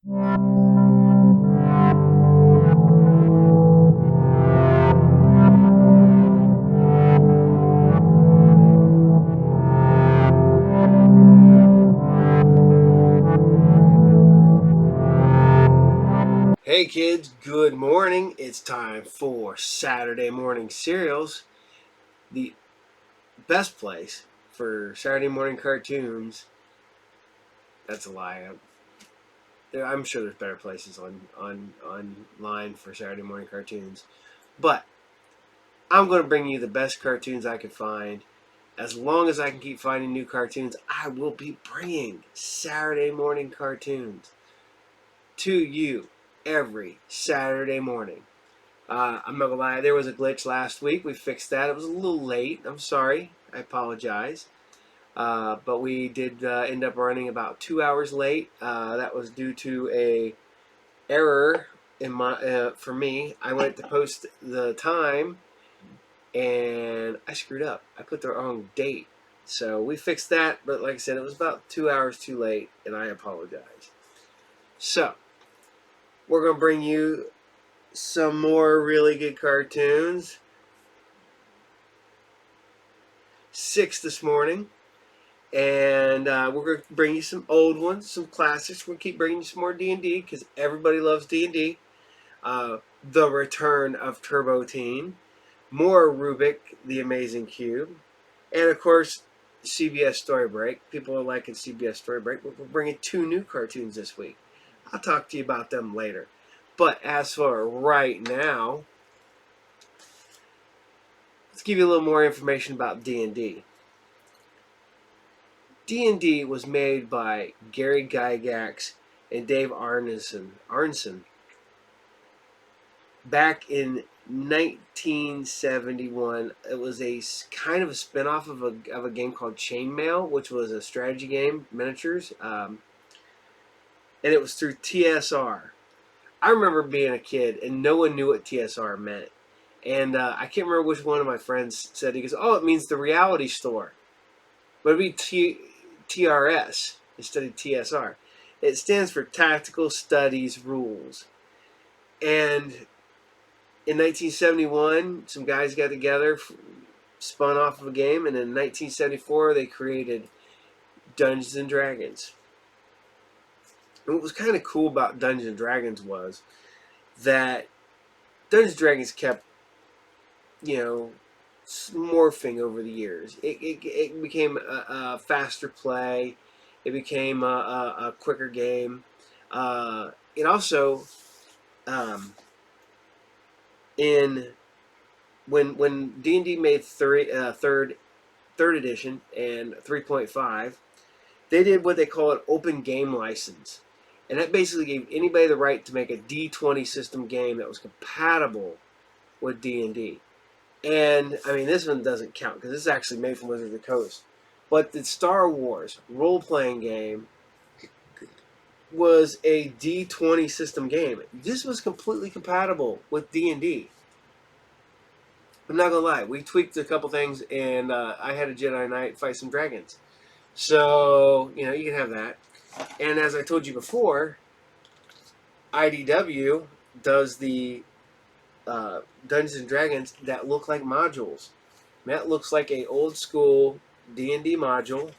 Hey kids, good morning. It's time for Saturday morning cereals. The best place for Saturday morning cartoons. That's a lie. I'm sure there's better places online for Saturday morning cartoons. But I'm going to bring you the best cartoons I can find. As long as I can keep finding new cartoons, I will be bringing Saturday morning cartoons to you every Saturday morning. I'm not gonna lie, there was a glitch last week. We fixed that. It was a little late. I'm sorry. I apologize. But we did end up running about 2 hours late. That was due to a error in my for me. I went to post the time and I screwed up. I put the wrong date. So we fixed that, but like I said, it was about 2 hours too late, and I apologize. So we're gonna bring you some more really good cartoons. 6 this morning, and we're going to bring you some old ones, some classics. We're going to keep bringing you some more D&D because everybody loves D&D. The Return of Turbo Teen, more Rubik, The Amazing Cube, and of course CBS StoryBreak. People are liking CBS StoryBreak. We're bringing 2 new cartoons this week. I'll talk to you about them later. But as for right now, let's give you a little more information about D&D. D&D was made by Gary Gygax and Dave Arneson back in 1971. It was a kind of a spinoff of a game called Chainmail, which was a strategy game, miniatures, and it was through TSR. I remember being a kid and no one knew what TSR meant. And I can't remember which one of my friends said. He goes, "Oh, it means the reality store." But it'd be TRS instead of TSR. It stands for Tactical Studies Rules. And in 1971, some guys got together, spun off of a game, and in 1974, they created Dungeons and Dragons. And what was kind of cool about Dungeons and Dragons was that Dungeons and Dragons kept, morphing over the years. It became a faster play. It became a quicker game. It also, when D&D made third edition and 3.5, they did what they call an open game license. And that basically gave anybody the right to make a D20 system game that was compatible with D&D. And, I mean, this one doesn't count because this is actually made from Wizards of the Coast. But the Star Wars role-playing game was a D20 system game. This was completely compatible with D&D. I'm not going to lie. We tweaked a couple things, and I had a Jedi Knight fight some dragons. So, you can have that. And as I told you before, IDW does the Dungeons and Dragons that look like modules. That looks like a old school D&D module.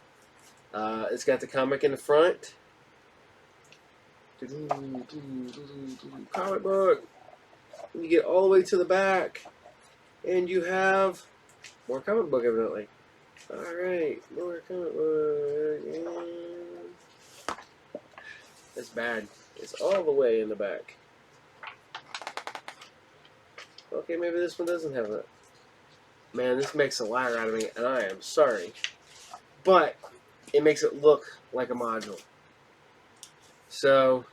It's got the comic in the front. Comic book. And you get all the way to the back, and you have more comic book, evidently. Alright, more comic book. It's bad. It's all the way in the back. Okay, maybe this one doesn't have that. Man, this makes a liar out of me, and I am sorry. But it makes it look like a module. So,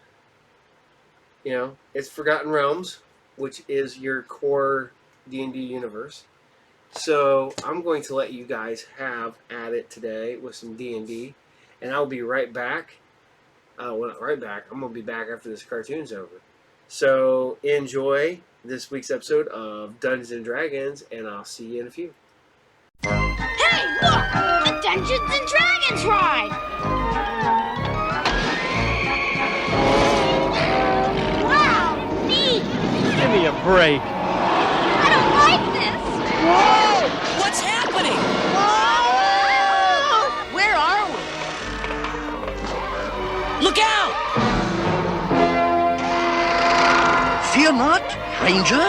it's Forgotten Realms, which is your core D&D universe. So I'm going to let you guys have at it today with some D&D, and I'll be right back. Well, not right back. I'm going to be back after this cartoon's over. So enjoy this week's episode of Dungeons and Dragons, and I'll see you in a few. Hey, look! The Dungeons and Dragons ride! break. I don't like this. Whoa! What's happening? Whoa! Where are we? Look out! Fear not, Ranger.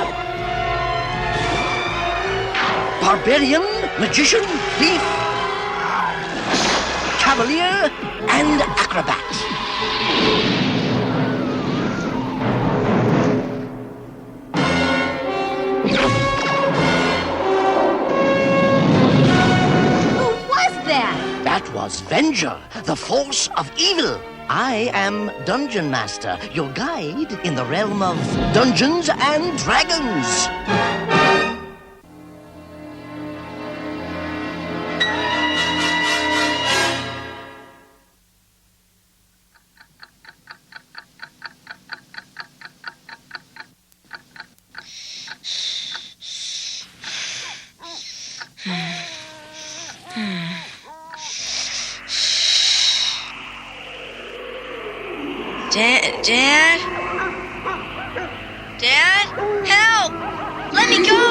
Barbarian, magician, thief, cavalier, and acrobat. Who was that? That was Venger, the force of evil. I am Dungeon Master, your guide in the realm of Dungeons and Dragons. Dad? Dad? Help! Let me go!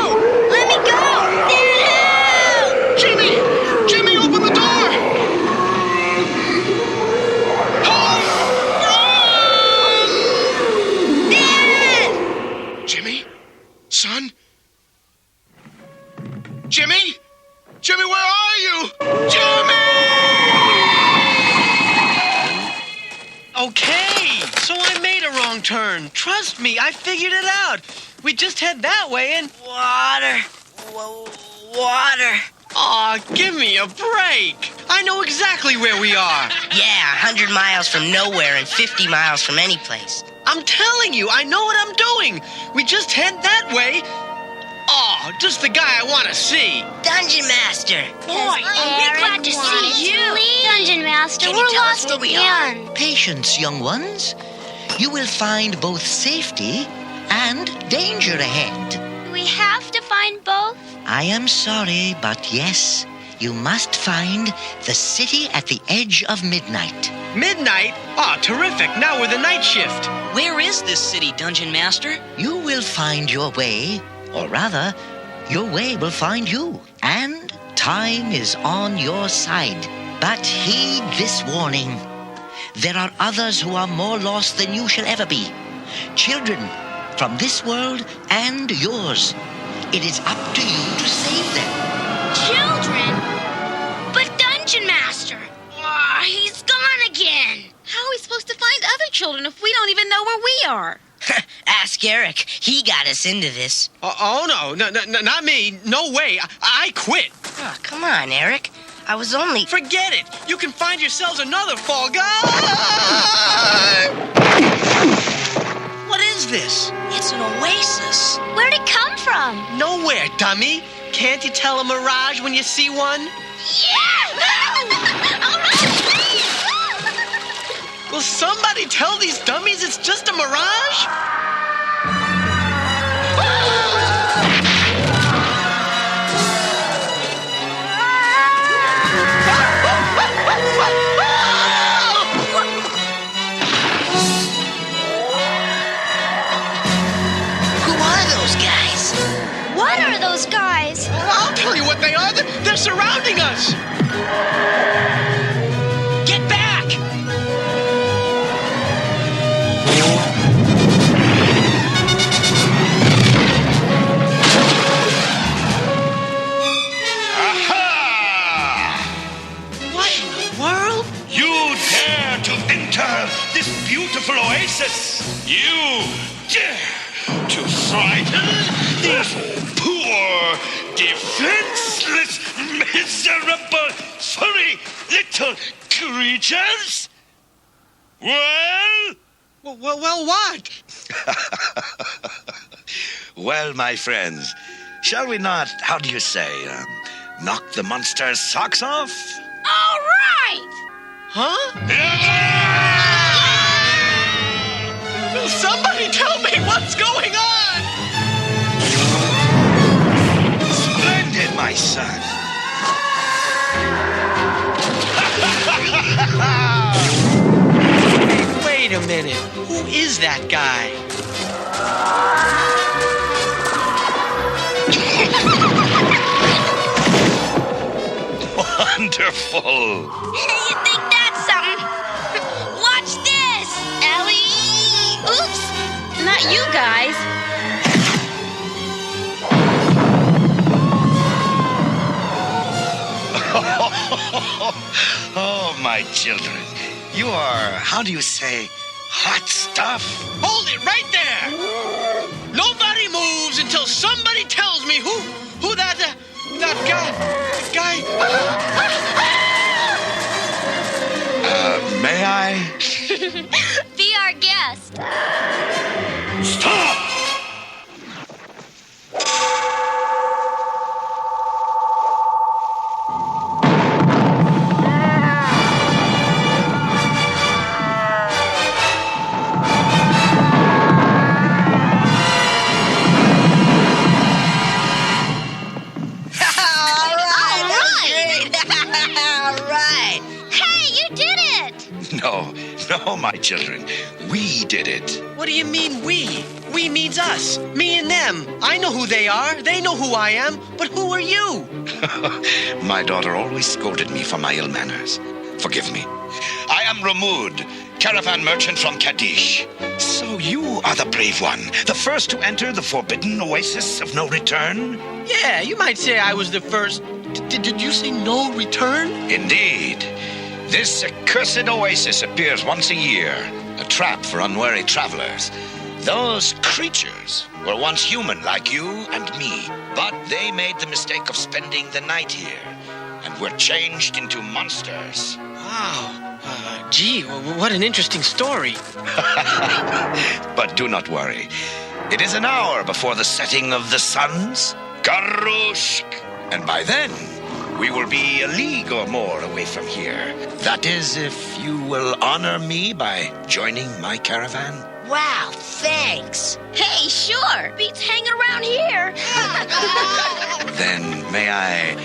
Let me go! Dad, help! Jimmy! Jimmy, open the door! Dad! Jimmy? Son? Jimmy? Jimmy, where are you? Jimmy! Okay, so I made a wrong turn. Trust me, I figured it out. We just head that way and... Water. Water. Aw, give me a break. I know exactly where we are. Yeah, 100 miles from nowhere and 50 miles from any place. I'm telling you, I know what I'm doing. We just head that way. Oh, just the guy I want to see. Dungeon Master. Boy, are we glad to see you. Dungeon Master, Can you we're tell us lost where we are? again. Patience, young ones. You will find both safety and danger ahead. Do we have to find both? I am sorry, but yes, you must find the city at the edge of midnight. Midnight? Oh, terrific. Now we're the night shift. Where is this city, Dungeon Master? You will find your way, or rather, your way will find you. And time is on your side. But heed this warning. There are others who are more lost than you shall ever be. Children from this world and yours. It is up to you to save them. Children? But Dungeon Master, he's gone again. How are we supposed to find other children if we don't even know where we are? Ask Eric. He got us into this. Oh, no, not me. No way. I quit. Oh, come on, Eric. I was only... Forget it. You can find yourselves another fall guy. What is this? It's an oasis. Where'd it come from? Nowhere, dummy. Can't you tell a mirage when you see one? Yeah! All right! Will somebody tell these dummies it's just a mirage? Who are those guys? What are those guys? I'll tell you what they are. They're surrounding us. Get back! Aha! What in the world? You dare to enter this beautiful oasis? You dare to frighten these poor, defenseless, miserable, furry little creatures? Well? Well, what? Well, my friends, shall we not, how do you say, knock the monster's socks off? All right! Huh? Will somebody tell me what's going on? Splendid, my son. Wait a minute. Who is that guy? Wonderful. You think that's something? Watch this! Ellie! Oops! Not you guys. Oh, my children. You are, how do you say, hot stuff? Hold it right there. Nobody moves until somebody tells me who that guy. May I? Be our guest. Stop! No, my children. We did it. What do you mean we? We means us. Me and them. I know who they are. They know who I am. But who are you? My daughter always scolded me for my ill manners. Forgive me. I am Ramud, caravan merchant from Kadish. So you are the brave one, the first to enter the forbidden oasis of no return? Yeah, you might say I was the first. Did you say no return? Indeed. This accursed oasis appears once a year, a trap for unwary travelers. Those creatures were once human like you and me, but they made the mistake of spending the night here and were changed into monsters. Wow. Gee, what an interesting story. But do not worry. It is an hour before the setting of the suns, Garushk, and by then we will be a league or more away from here. That is, if you will honor me by joining my caravan. Wow, thanks. Hey, sure. Beats hanging around here. Then may I,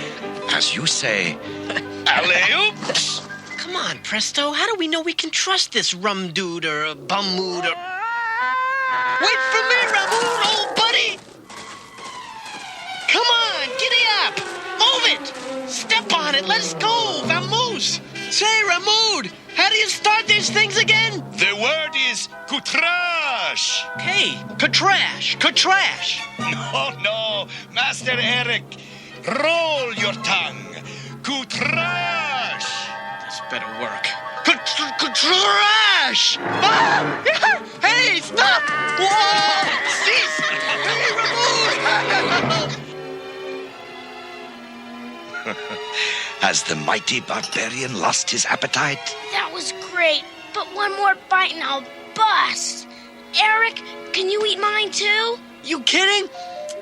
as you say, alley-oops? Come on, Presto. How do we know we can trust this rum dude or a bum mood or... Wait for me, Ramood, old buddy! Come on, giddy up! Move it! Step on it, let's go, Vamoose! Say, Ramood, how do you start these things again? The word is kutrash. Hey, katrash, katrash! No, Master Eric, roll your tongue. Kutrash. This better work. Katrash! Ah! Hey, stop! Whoa! Cease! Hey, Ramood! Has the mighty barbarian lost his appetite? That was great, but one more bite and I'll bust. Eric, can you eat mine too? You kidding?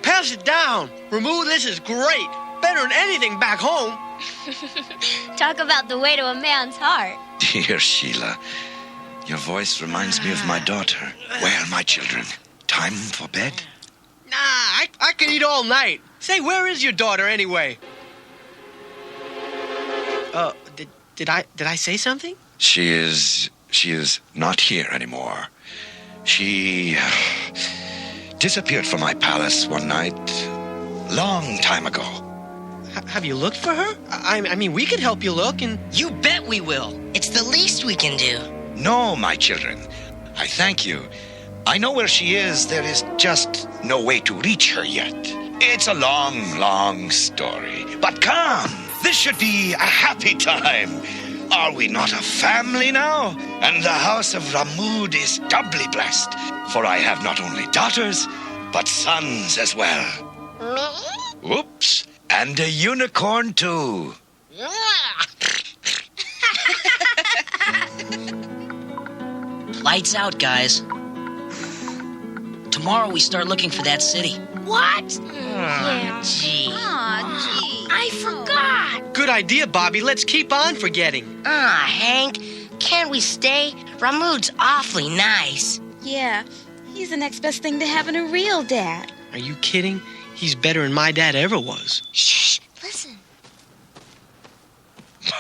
Pass it down. Remove this is great. Better than anything back home. Talk about the way to a man's heart. Dear Sheila, your voice reminds me of my daughter. Well, my children, time for bed? Nah, I could eat all night. Say, where is your daughter anyway? Did I say something? She is not here anymore. She disappeared from my palace one night, long time ago. Have you looked for her? I mean, we could help you look and... You bet we will. It's the least we can do. No, my children. I thank you. I know where she is. There is just no way to reach her yet. It's a long, long story. But come, this should be a happy time. Are we not a family now? And the house of Ramud is doubly blessed, for I have not only daughters, but sons as well. Oops, and a unicorn too. Lights out, guys. Tomorrow we start looking for that city. What? Yeah. Gee. I forgot. Good idea, Bobby. Let's keep on forgetting. Hank, can't we stay? Ramud's awfully nice. Yeah, he's the next best thing to having a real dad. Are you kidding? He's better than my dad ever was. Shh, listen.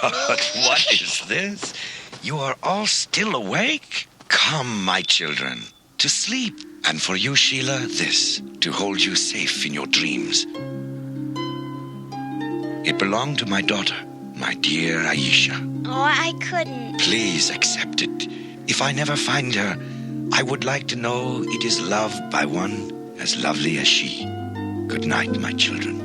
But what is this? You are all still awake? Come, my children, to sleep. And for you, Sheila, this, to hold you safe in your dreams. It belonged to my daughter, My dear Aisha, Oh, I couldn't. please accept it. If I never find her, I would like to know it is loved by one as lovely as she. Good night, my children.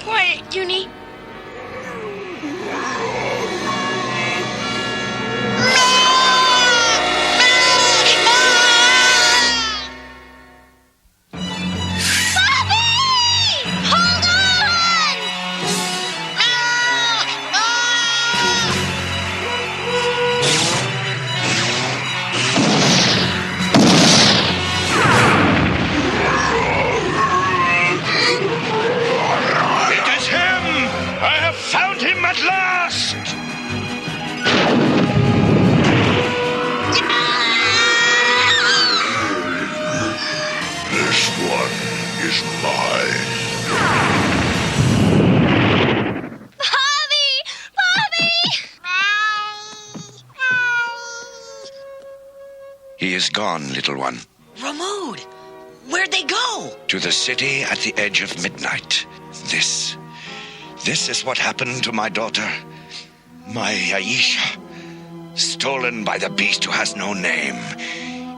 Quiet, Junie. It is him! I have found him at last! This one is mine. Bobby! Bobby! He is gone, little one. Ramood, where'd they go? To the city at the edge of midnight. This is what happened to my daughter, my Aisha. Stolen by the beast who has no name.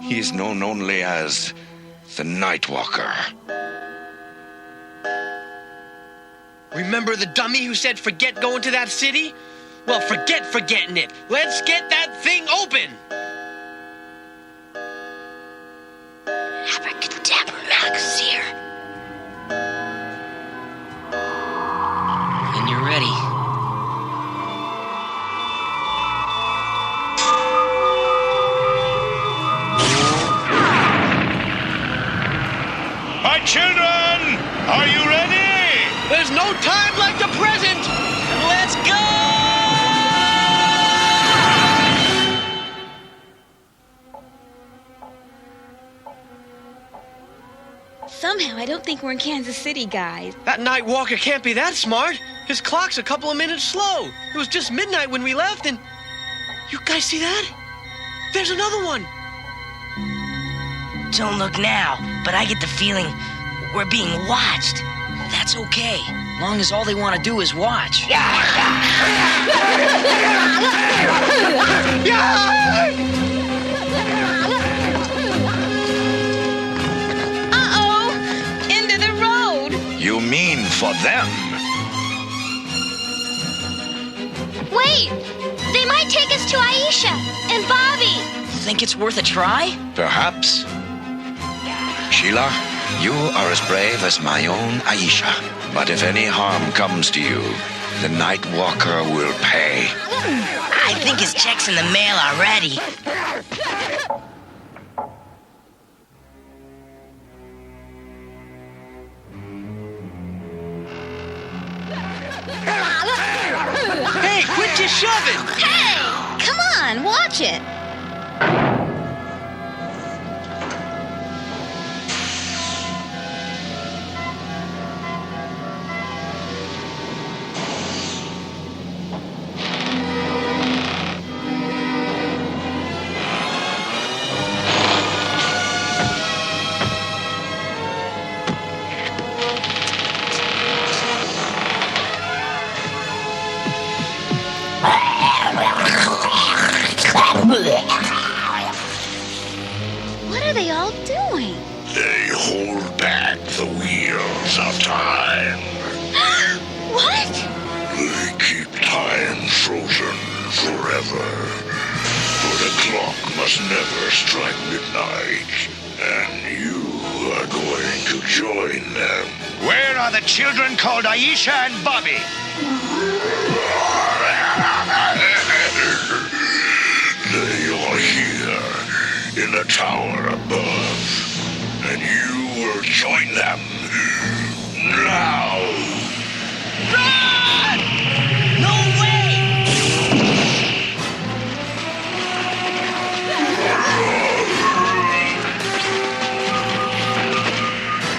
He is known only as the Nightwalker. Remember the dummy who said forget going to that city? Well, forget forgetting it. Let's get that thing open. Abracadabra, Maxir. When you're ready. My children, are you ready? There's no time like the present. Let's go! Somehow, I don't think we're in Kansas City, guys. That night walker can't be that smart. His clock's a couple of minutes slow. It was just midnight when we left, and you guys see that? There's another one. Don't look now, but I get the feeling we're being watched. That's okay, long as all they want to do is watch. Uh-oh! End of the road! You mean for them? Wait! They might take us to Aisha and Bobby. Think it's worth a try? Perhaps. Sheila, you are as brave as my own Aisha. But if any harm comes to you, the Nightwalker will pay. I think his check's in the mail already. Hey, quit just shoving. Hey! Come on, watch it! What are they all doing? They hold back the wheels of time. What? They keep time frozen forever. For the clock must never strike midnight. And you are going to join them. Where are the children called Aisha and Bobby? They are here in the tower above. And you will join them now. Run! No way!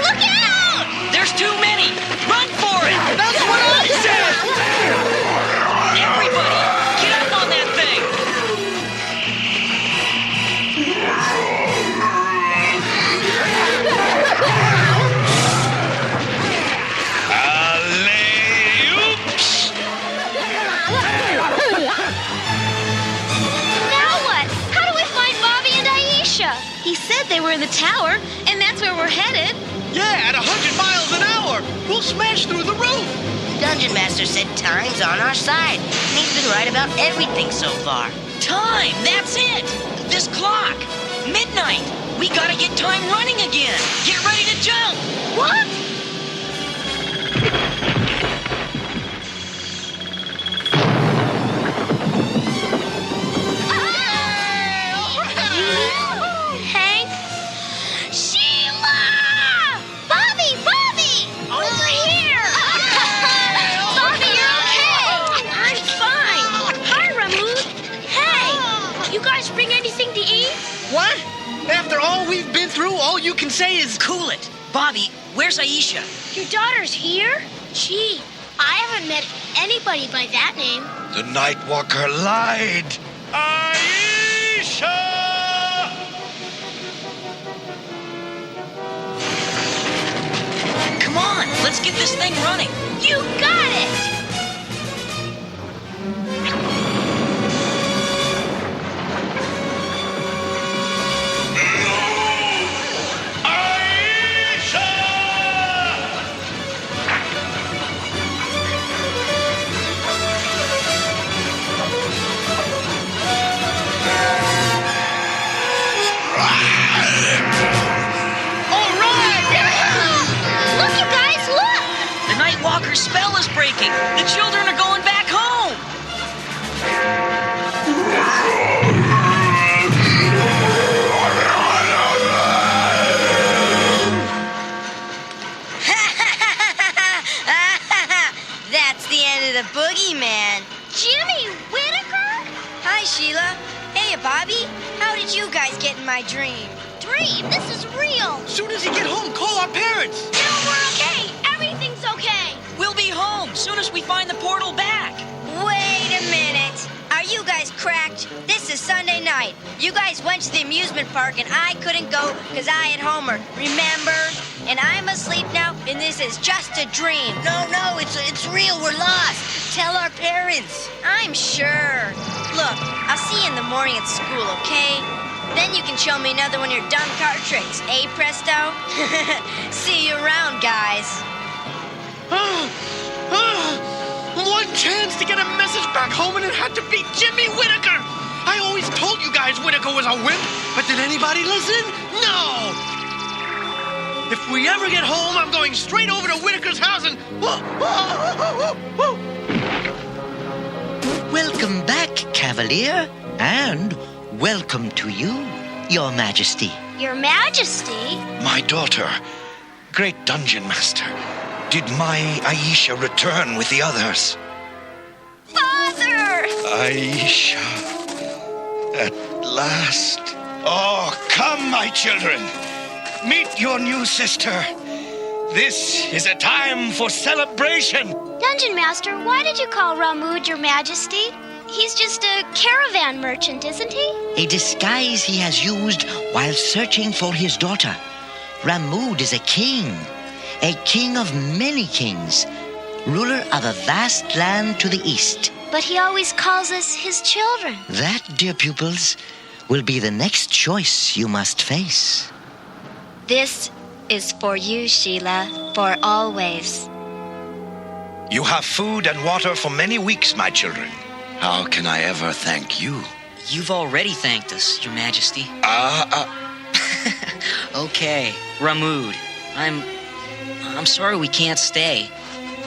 Look out! There's too many! Run for He said they were in the tower, and that's where we're headed. Yeah, at 100 miles an hour. We'll smash through the roof. The Dungeon Master said time's on our side. And he's been right about everything so far. Time, that's it! This clock! Midnight! We gotta get time running again! Get ready to jump! What? Hank? Sheila! Bobby! Bobby! Over here! Bobby, you're okay! I'm fine. Hi, Ramood. Hey! You guys bring anything to eat? What? After all we've been through, all you can say is... Cool it! Bobby, where's Aisha? Your daughter's here? Gee, I haven't met anybody by that name. The Night Walker lied. Aisha! Come on, let's get this thing running. You got it! Look, you guys, look! The Night Walker's spell is breaking. The children are going back home. That's the end of the boogeyman. Jimmy Whittaker? Hi, Sheila. Hey, Bobby. How did you guys get in my dream? Dream, this is real. Soon as you get home, call our parents. No, we're okay. Everything's okay. We'll be home soon as we find the portal back. Wait a minute. Are you guys cracked? This is Sunday night. You guys went to the amusement park and I couldn't go because I had homework, remember? And I'm asleep now and this is just a dream. No, it's real. We're lost. Tell our parents. I'm sure. Look, I'll see you in the morning at school, okay? Then you can show me another one of your dumb card tricks, eh, Presto? See you around, guys. One chance to get a message back home and it had to be Jimmy Whittaker. I always told you guys Whittaker was a wimp, but did anybody listen? No! If we ever get home, I'm going straight over to Whittaker's house and... Welcome back, Cavalier. And welcome to you, Your Majesty. Your Majesty? My daughter, great Dungeon Master, did my Aisha return with the others? Father! Aisha, at last. Oh, come, my children. Meet your new sister. This is a time for celebration. Dungeon Master, why did you call Ramood Your Majesty? He's just a caravan merchant, isn't he? A disguise he has used while searching for his daughter. Ramood is a king of many kings, ruler of a vast land to the east. But he always calls us his children. That, dear pupils, will be the next choice you must face. This is for you, Sheila, for always. You have food and water for many weeks, my children. How can I ever thank you? You've already thanked us, Your Majesty. Okay, Ramood. I'm sorry we can't stay.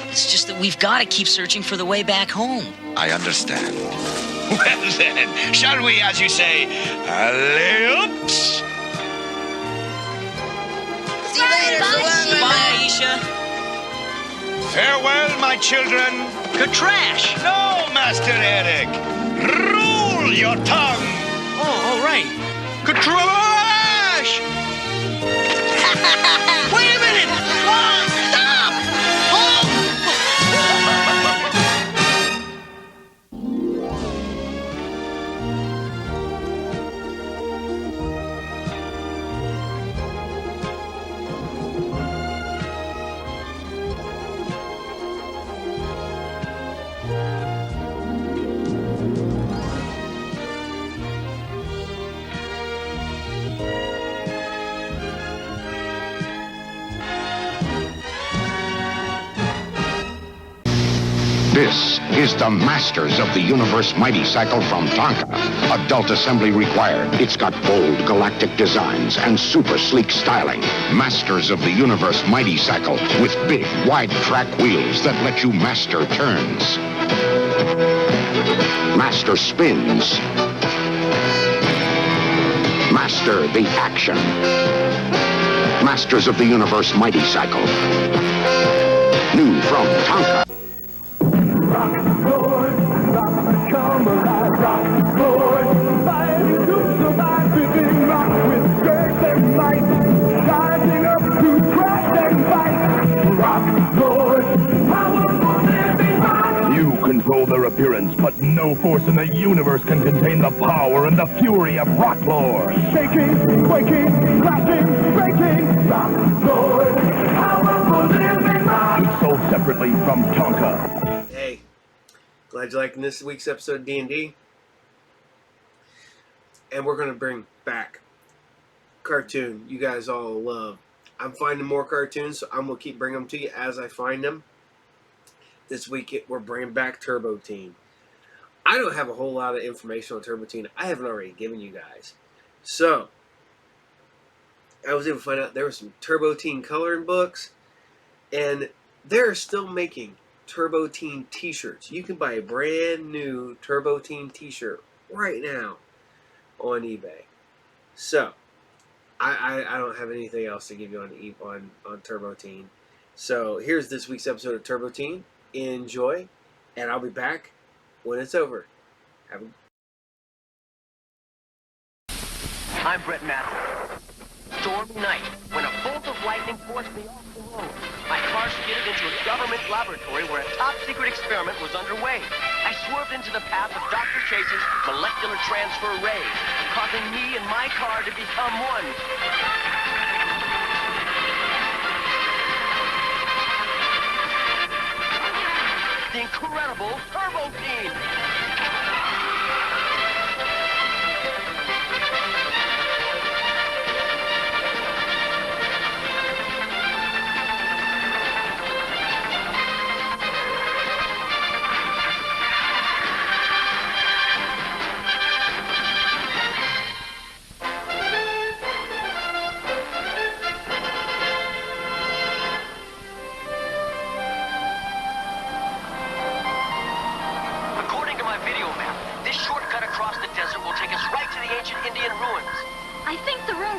It's just that we've got to keep searching for the way back home. I understand. Well then, shall we, as you say, alley-oops? See you later. Bye, Aisha. Farewell, my children. Katrash! No, Master Eric. Rule your tongue. Oh, all right. Katrash! Wait a minute! Oh, stop! This is the Masters of the Universe Mighty Cycle from Tonka. Adult assembly required. It's got bold galactic designs and super sleek styling. Masters of the Universe Mighty Cycle with big, wide track wheels that let you master turns. Master spins. Master the action. Masters of the Universe Mighty Cycle. New from Tonka. You control their appearance, but no force in the universe can contain the power and the fury of Rock Lord. Shaking, quaking, crashing, breaking, Rock Lord, powerful living rock. Each sold separately from Tonka. Hey, glad you're liking this week's episode of D&D. And we're going to bring back cartoon you guys all love. I'm finding more cartoons, so I'm going to keep bringing them to you as I find them. This week, we're bringing back Turbo Teen. I don't have a whole lot of information on Turbo Teen I haven't already given you guys. So, I was able to find out there were some Turbo Teen coloring books, and they're still making Turbo Teen t-shirts. You can buy a brand new Turbo Teen t-shirt right now on eBay. So, I don't have anything else to give you on Turbo Teen. So, here's this week's episode of Turbo Teen. Enjoy, and I'll be back when it's over. I'm Brett Matthews. Stormy night, when a bolt of lightning forced me off the road. My car skidded into a government laboratory where a top-secret experiment was underway. I swerved into the path of Dr. Chase's molecular transfer ray, causing me and my car to become one. The incredible Turbo Teen!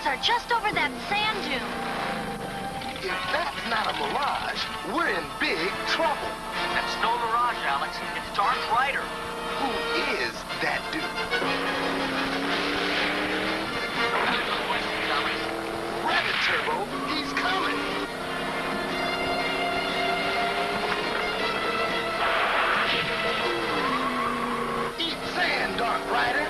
Are just over that sand dune. If that's not a mirage, we're in big trouble. That's no mirage, Alex. It's Darth Rider. Who is that dude? Grab it, Turbo. He's coming. Eat sand, Darth Rider.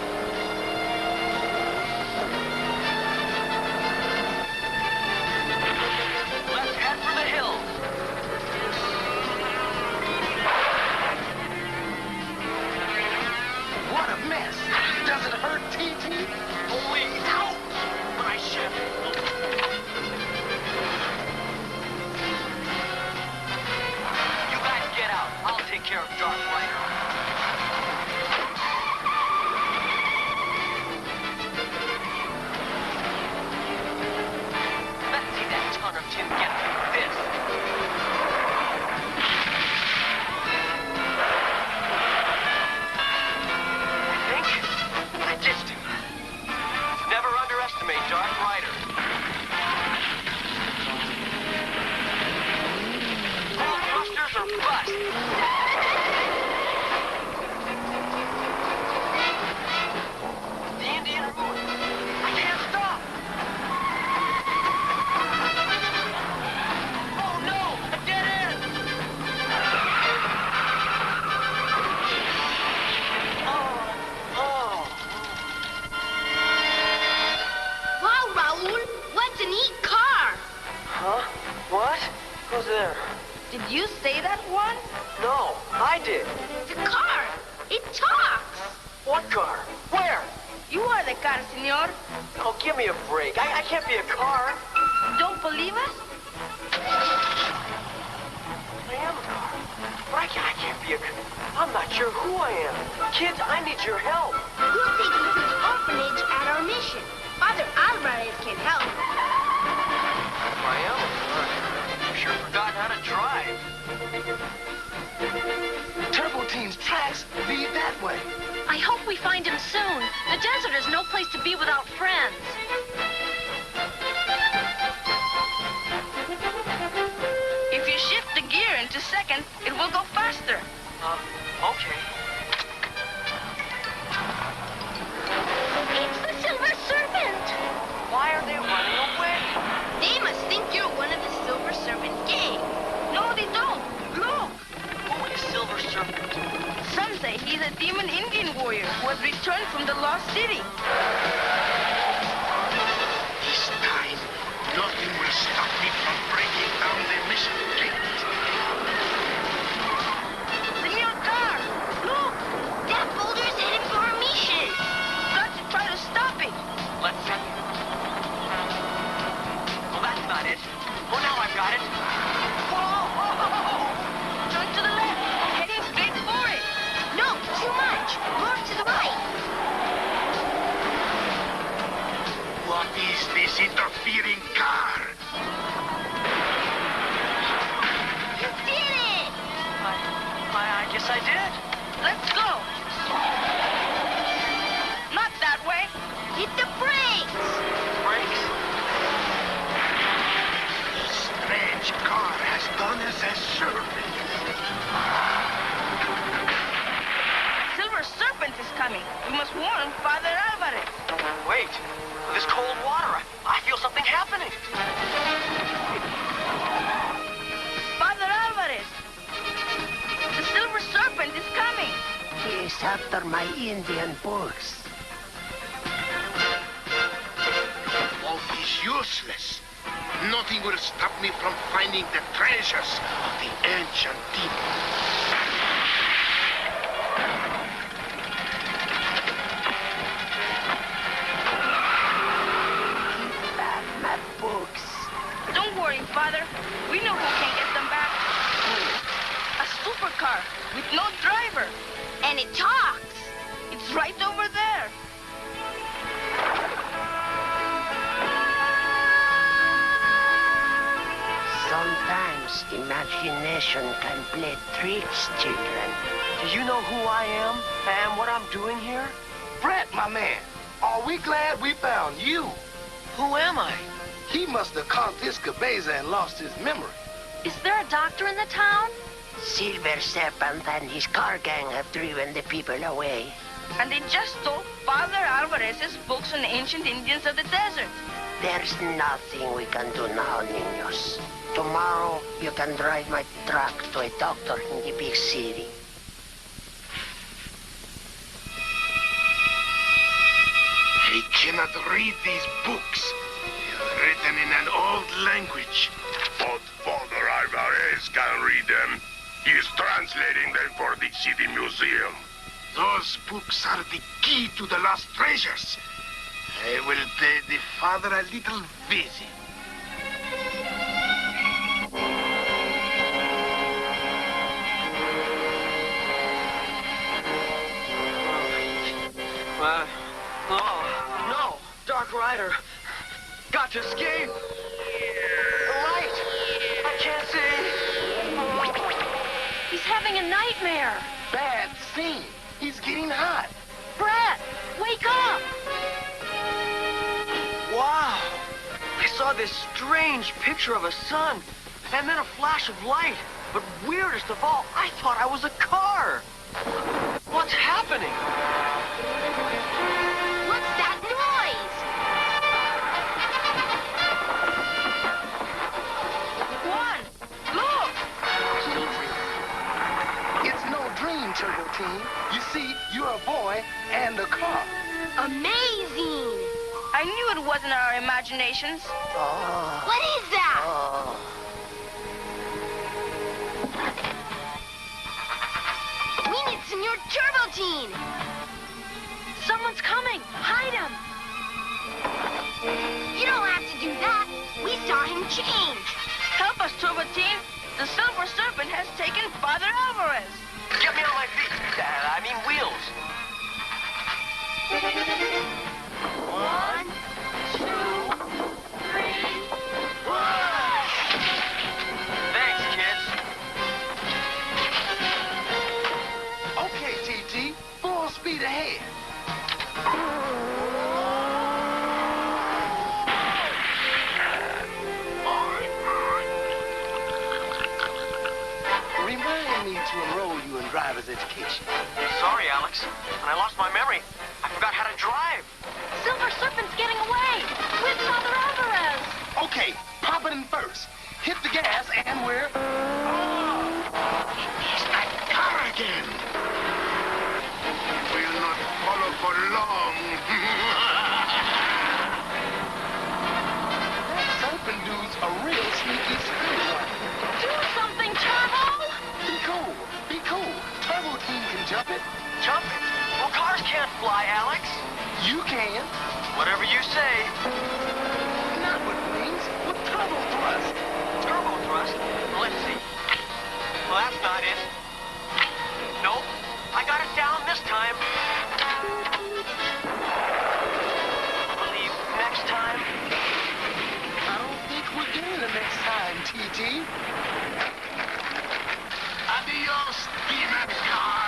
Did you say that one? No, I did. The car. It talks. What car? Where? You are the car, senor. Oh, give me a break. I can't be a car. Don't believe us? I am a car. But I can't be I'm not sure who I am. Kids, I need your help. We'll take you to the orphanage at our mission. Father Alvarez can help. Raphael, you sure forgot how to drive. Turbo Team's tracks lead that way. I hope we find him soon. The desert is no place to be without friends. If you shift the gear into second, it will go faster. Okay. It's the Silver Serpent. Why are they running away? They must think you're one of the Silver Serpent gang. No, they don't. Look. Who is Silver Serpent? Some say he's a demon Indian warrior who has returned from the lost city. This time, nothing will stop me from breaking down the mission gate. Senor Car, look. That boulder's heading for our mission. Got to try to stop it. Let's see. Well, that's not it. Oh, now I've got it. Whoa! Turn to the left. Heading straight for it. No, too much. More to the right. What is this interfering car? You did it! I guess I did. Let's go. Not that way. Hit the brakes! Brakes? This strange car has done us a service. Silver Serpent is coming. We must warn Father Alvarez. Wait. This cold water. I feel something happening. Father Alvarez. The Silver Serpent is coming. He's after my Indian books. All is useless. Nothing will stop me from finding the treasures of the ancient demons. My books. Don't worry, Father. We know who can get them back. A supercar with no driver. And it talks. It's right over there. Sometimes imagination can play tricks, children. Do you know who I am and what I'm doing here? Brett, my man, are we glad we found you? Who am I? He must have caught this cabeza and lost his memory. Is there a doctor in the town? Silver Serpent and his car gang have driven the people away. And they just stole Father Alvarez's books on the ancient Indians of the desert. There's nothing we can do now, niños. Tomorrow, you can drive my truck to a doctor in the big city. I cannot read these books. They're written in an old language. But Father Alvarez can read them. He is translating them for the city museum. Those books are the key to the lost treasures. I will pay the father a little visit. No. Dark Rider. Got to escape. Light. I can't see. He's having a nightmare. Bad scene. He's getting hot. Brett, wake up. Wow. I saw this strange picture of a sun, and then a flash of light. But weirdest of all, I thought I was a car. What's happening? What's that noise? Juan, look. It's no dream, Turbo Team. You see, you're a boy and a car. Amazing! I knew it wasn't our imaginations. Oh. What is that? Oh. We need Senor Turbo Team! Someone's coming. Hide him. You don't have to do that. We saw him change. Help us, Turbo Team. The Silver Serpent has taken Father Alvarez. Get me on my feet. I mean wheels. 1, 2, 3. Thanks, kids. Okay, TT. Full speed ahead. Remind me to enroll you in driver's education. Sorry, Alex. When I lost my memory, I forgot how to drive. Silver Serpent's getting away with Father Alvarez. Okay, pop it in first. Hit the gas and we're... He's that car again. Will not follow for long. That serpent dude's a real sneaky spirit. Do something, Turbo. Be cool. Be cool. Turbo Team can jump it. Jump it. Well, cars can't fly, Alex. You can. Whatever you say. Not with wings, with turbo thrust. Turbo thrust? Let's see. Well, that's not it. Nope. I got it down this time. Believe next time. I don't think we're getting the next time, TT. Adios, demon car.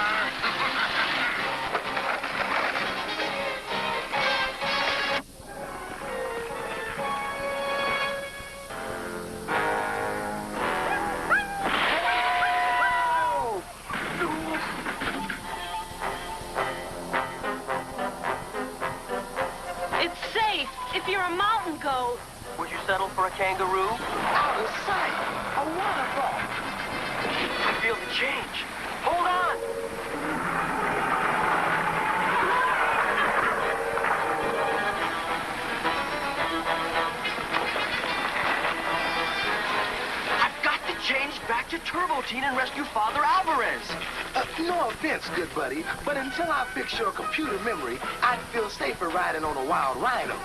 It's safe if you're a mountain goat. Would you settle for a kangaroo? Out of sight. A waterfall. I feel the change. Hold on. I've got to change back to Turbo Teen and rescue Father Alvarez. No offense, good buddy, but until I fix your computer memory, I'd feel safer riding on a wild rhino.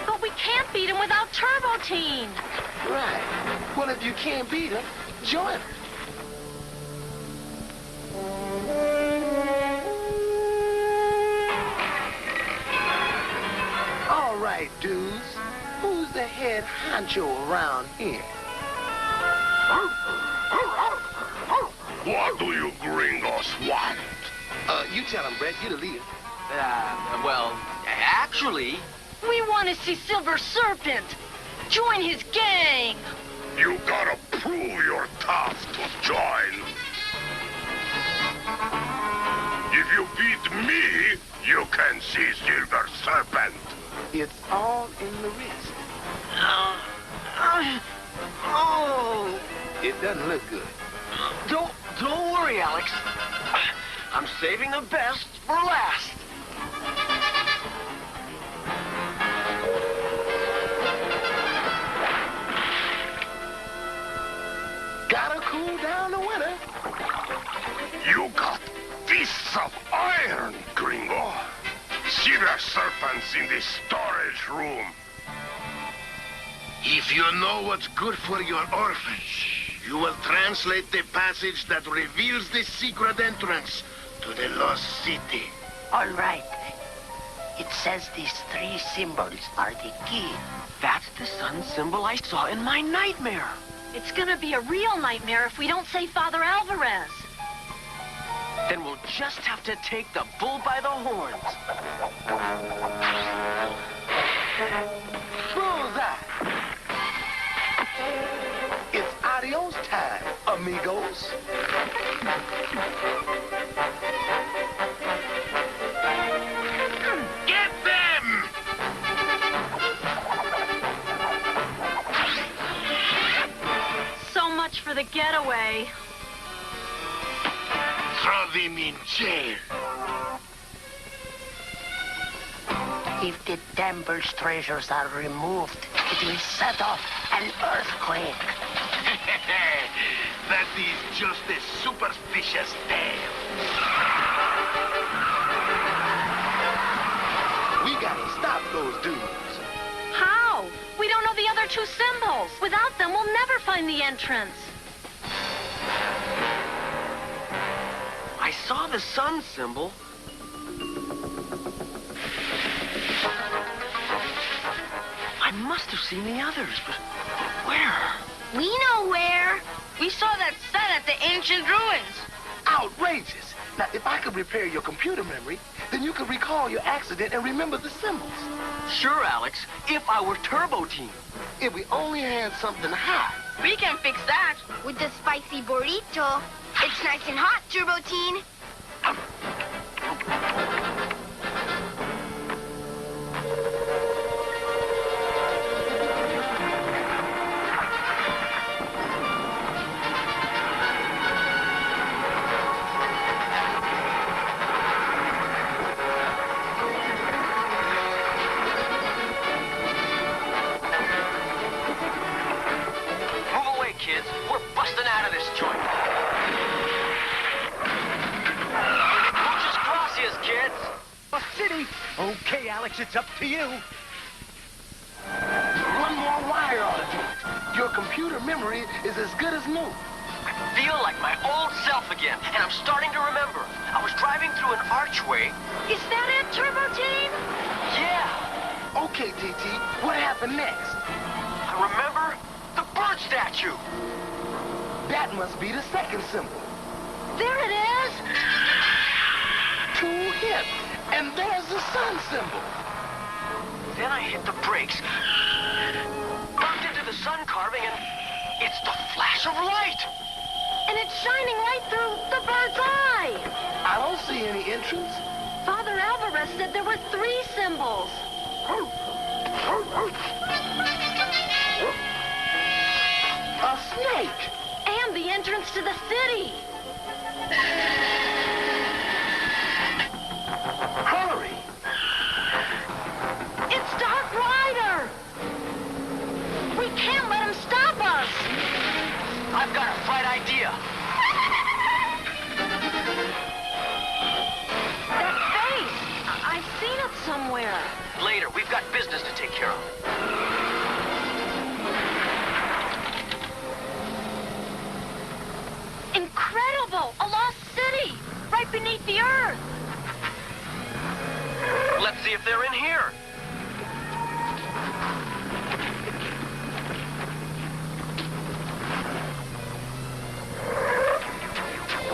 But we can't beat him without Turbo Teen. Right. Well, if you can't beat him, join him. All right, dudes. Who's the head honcho around here? What do you gringos want? You tell him, Brett. You're the leader. Well, actually... We want to see Silver Serpent. Join his gang. You gotta prove you're tough to join. If you beat me, you can see Silver Serpent. It's all in the wrist. Oh! It doesn't look good. Don't worry, Alex. I'm saving the best for last. Gotta cool down the winter. You got fists of iron, gringo. Silver Serpent's in the storage room. If you know what's good for your orphans, you will translate the passage that reveals the secret entrance to the lost city. All right. It says these 3 symbols are the key. That's the sun symbol I saw in my nightmare. It's gonna be a real nightmare if we don't save Father Alvarez. Then we'll just have to take the bull by the horns. Bullseye. It's adios time, amigos. Get them! So much for the getaway. Throw them in jail. If the temple's treasures are removed, it will set off an earthquake. That is just a superstitious tale. We gotta stop those dudes. How? We don't know the other 2 symbols. Without them, we'll never find the entrance. I saw the sun symbol. I must have seen the others, but where? We know where. We saw that sun at the ancient ruins. Outrageous. Now, if I could repair your computer memory, then you could recall your accident and remember the symbols. Sure, Alex, if I were Turbo Team. If we only had something hot. We can fix that. With the spicy burrito. It's nice and hot, Turbo Teen. Move away, kids. We're busting out of this joint. Muchas gracias, kids. A city. Okay, Alex, it's up to you. One more wire ought to do it. Your computer memory is as good as new. I feel like my old self again, and I'm starting to remember. I was driving through an archway. Is that it, Turbo Team? Yeah, Okay, TT, what happened next? I remember the bird statue. That must be the second symbol. There it is. Too hip. And there's the sun symbol. Then I hit the brakes, bumped into the sun carving, and it's the flash of light. And it's shining right through the bird's eye. I don't see any entrance. Father Alvarez said there were 3 symbols. A snake. And the entrance to the city. Hurry. It's Dark Rider. We can't let him stop us. I've got a bright idea. That face. I've seen it somewhere. Later, we've got business to take care of. Incredible! A lost city! Right beneath the earth! Let's see if they're in here.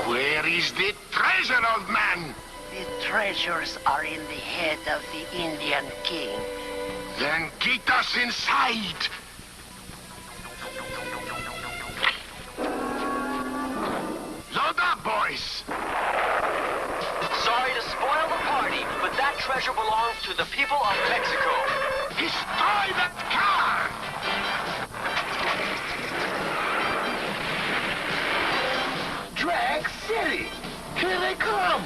Where is the treasure, old man? The treasures are in the head of the Indian king. Then get us inside. Load up, boys. Sorry to spoil the party, but that treasure belongs to the people of Mexico. Destroy that car! Drag City. Here they come.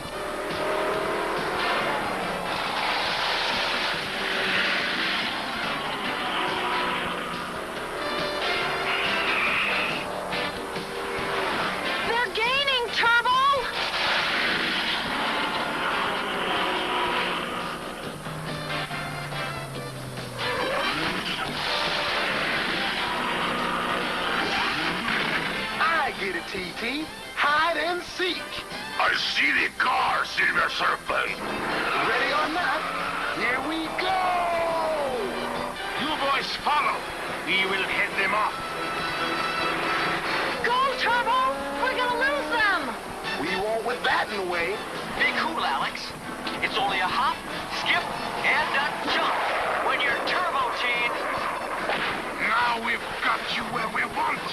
They're gaining, Turbo! I get it, TT. Hide and seek. I see the car, Silver Serpent. Ready or not, here we go. You boys follow. We will head them off. Go, Turbo! We're gonna lose them! We won't with that in the way. Be cool, Alex. It's only a hop, skip, and a jump when you're Turbo Teen. Now we've got you where we want.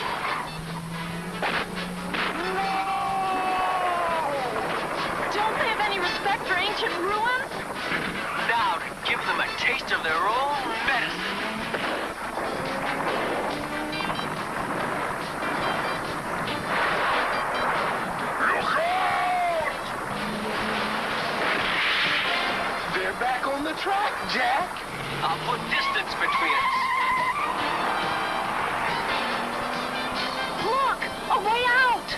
Don't they have any respect for ancient ruins? Now to give them a taste of their own medicine. Look out! They're back on the track, Jack. I'll put distance between us. Look! A way out!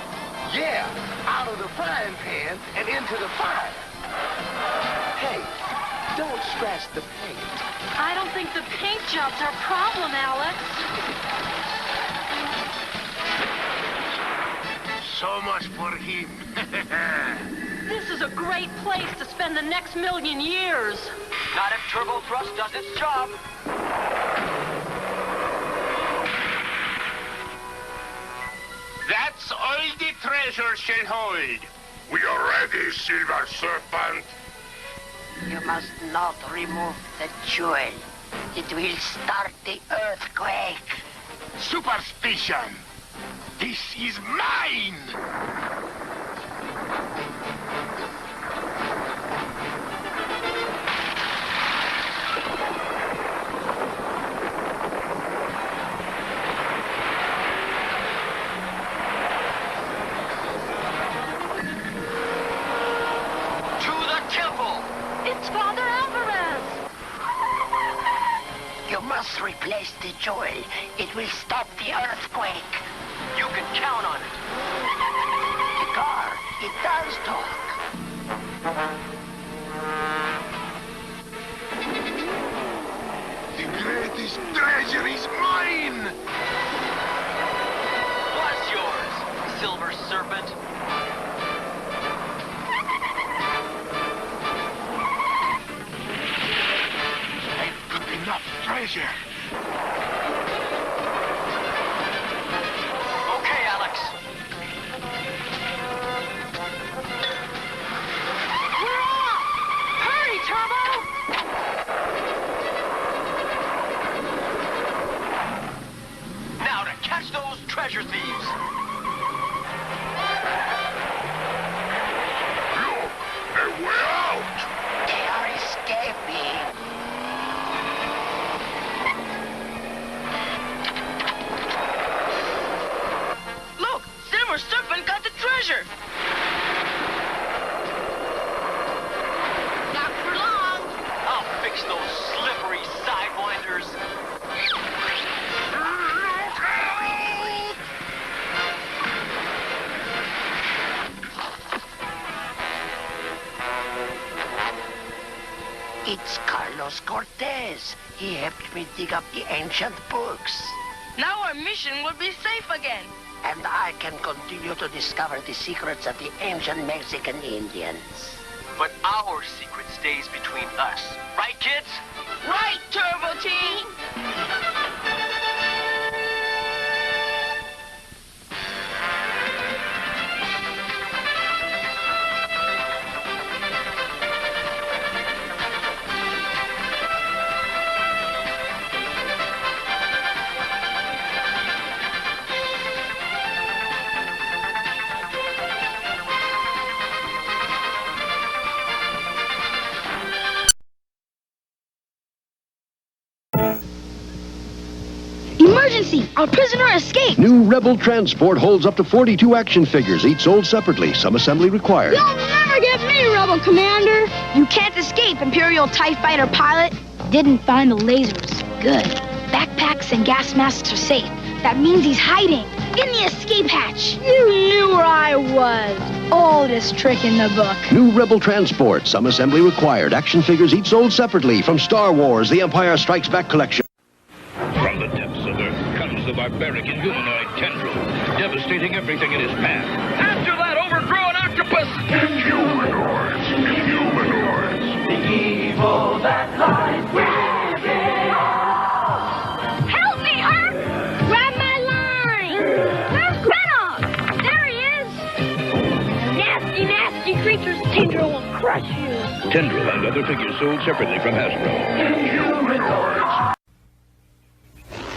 Yeah, out of the frying pan and into the fire. Hey, don't scratch the paint. I don't think the paint job's our problem, Alex. So much for him. This is a great place to spend the next million years. Not if Turbo Thrust does its job. That's all the treasure shall hold. We are ready, Silver Serpent. You must not remove the jewel. It will start the earthquake. Superstition. This is mine. It's Father Alvarez! You must replace the jewel. It will stop the earthquake. You can count on it. The car, it does talk. The greatest treasure is mine. What's yours, Silver Serpent? Enough treasure. Okay, Alex. We're off! Hurry, Turbo! Now to catch those treasure thieves. Look, a way out. They are escaping. Silver Serpent got the treasure! Not for long! I'll fix those slippery sidewinders. Look out! It's Carlos Cortez. He helped me dig up the ancient books. Now our mission will be safe again. And I can continue to discover the secrets of the ancient Mexican Indians. But our secret stays between us. Right, kids? Right, Turbo Team! Emergency! Our prisoner escaped! New Rebel transport holds up to 42 action figures, each sold separately. Some assembly required. You'll never get me, Rebel Commander! You can't escape, Imperial TIE Fighter pilot. Didn't find the lasers. Good. Backpacks and gas masks are safe. That means he's hiding in the escape hatch. You knew where I was. Oldest trick in the book. New Rebel transport, some assembly required. Action figures each sold separately from Star Wars, The Empire Strikes Back collection. From the depths of Earth comes the barbaric and humanoid tendril, devastating everything in his path. After that overgrown octopus! Humanoids! The evil that lies within. Help me, Herc! Grab my line! Where's Grenos? There he is! Nasty, nasty creatures, Tendril will crush you. Tendril and other figures sold separately from Hasbro. Humanoids!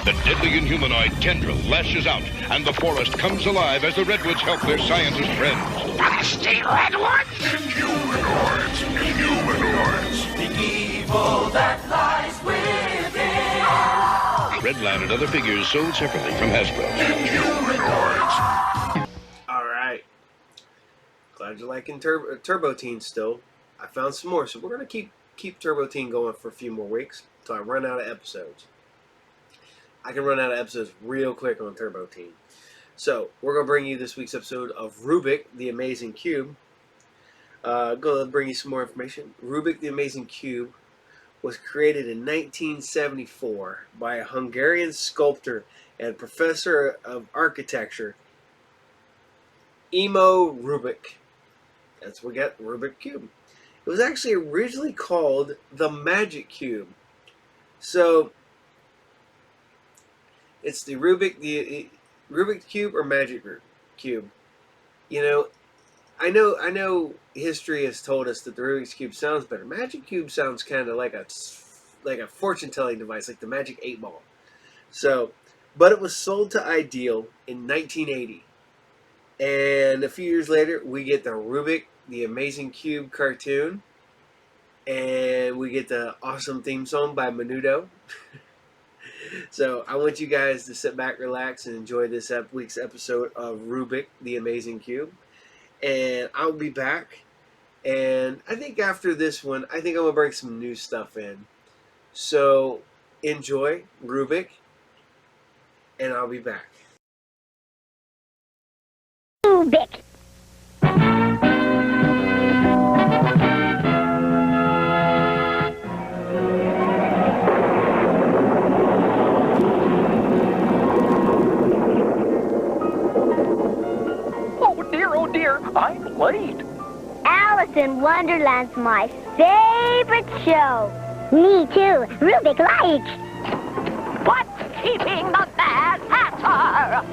The deadly Inhumanoid tendril lashes out, and the forest comes alive as the redwoods help their scientist friends. Nasty redwoods! Humanoids! The evil that lies within. Redline and other figures sold separately from Hasbro. All right. Glad you're liking Turbo Teen still. I found some more, so we're gonna keep Turbo Teen going for a few more weeks until I run out of episodes. I can run out of episodes real quick on Turbo Teen. So, we're going to bring you this week's episode of Rubik, the Amazing Cube. Going to bring you some more information. Rubik, the Amazing Cube was created in 1974 by a Hungarian sculptor and professor of architecture, Imo Rubik. That's what we got Rubik Cube. It was actually originally called the Magic Cube. So it's the Rubik Cube or Magic Cube. You know, I know history has told us that the Rubik's Cube sounds better. Magic Cube sounds kind of like a fortune telling device, like the Magic 8 Ball. So, but it was sold to Ideal in 1980. And a few years later, we get the Rubik, the Amazing Cube cartoon. And we get the awesome theme song by Menudo. So I want you guys to sit back, relax, and enjoy this week's episode of Rubik, the Amazing Cube. And I'll be back. And I think after this one, I think I'm going to bring some new stuff in. So enjoy Rubik, and I'll be back. Rubik. Oh dear, I'm late. Alice in Wonderland's my favorite show. Me too. Rubik likes. What's keeping the Mad Hatter?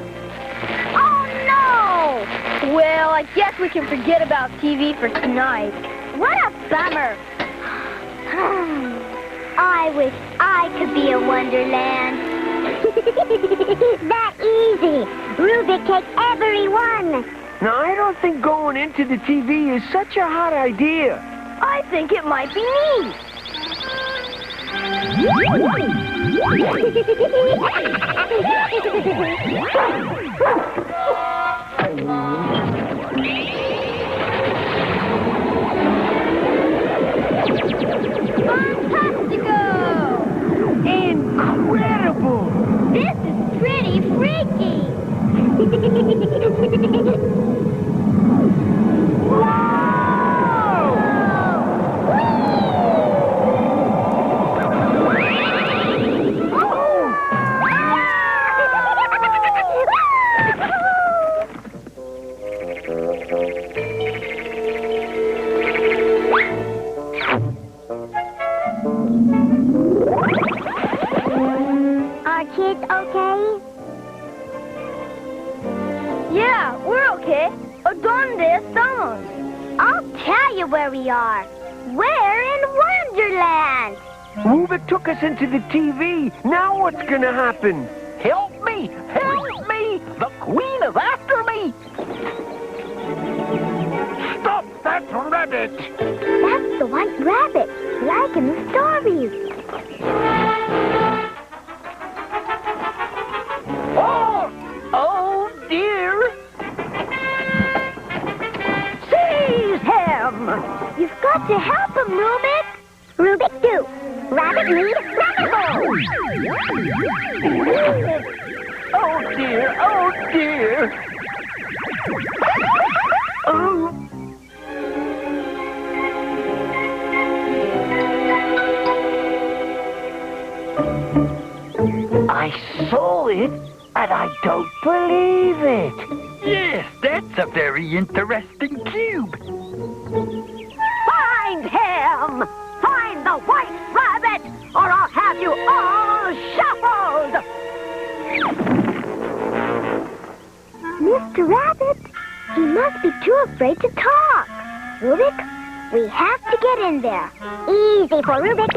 Oh no! Well, I guess we can forget about TV for tonight. What a bummer. I wish I could be a Wonderland. That easy. Rubik takes everyone. Now, I don't think going into the TV is such a hot idea. I think it might be me. Fantastico! Incredible! This is pretty freaky. Are kids okay? Yeah, we're okay. ¿Dónde estamos? I'll tell you where we are. We're in Wonderland. Rubik took us into the TV. Now what's gonna happen? Help me! Help me! The Queen is after me! Stop that rabbit! That's the white rabbit, like in the stories. Oh dear! Seize him! You've got to help him, Rubik. Rubik do. Rabbit need rabbit. Oh dear! Oh dear! Oh. I saw it, and I don't believe it. Yes, that's a very interesting cube. Find him! Find the white rabbit, or I'll have you all shuffled! Mr. Rabbit, he must be too afraid to talk. Rubik, we have to get in there. Easy for Rubik.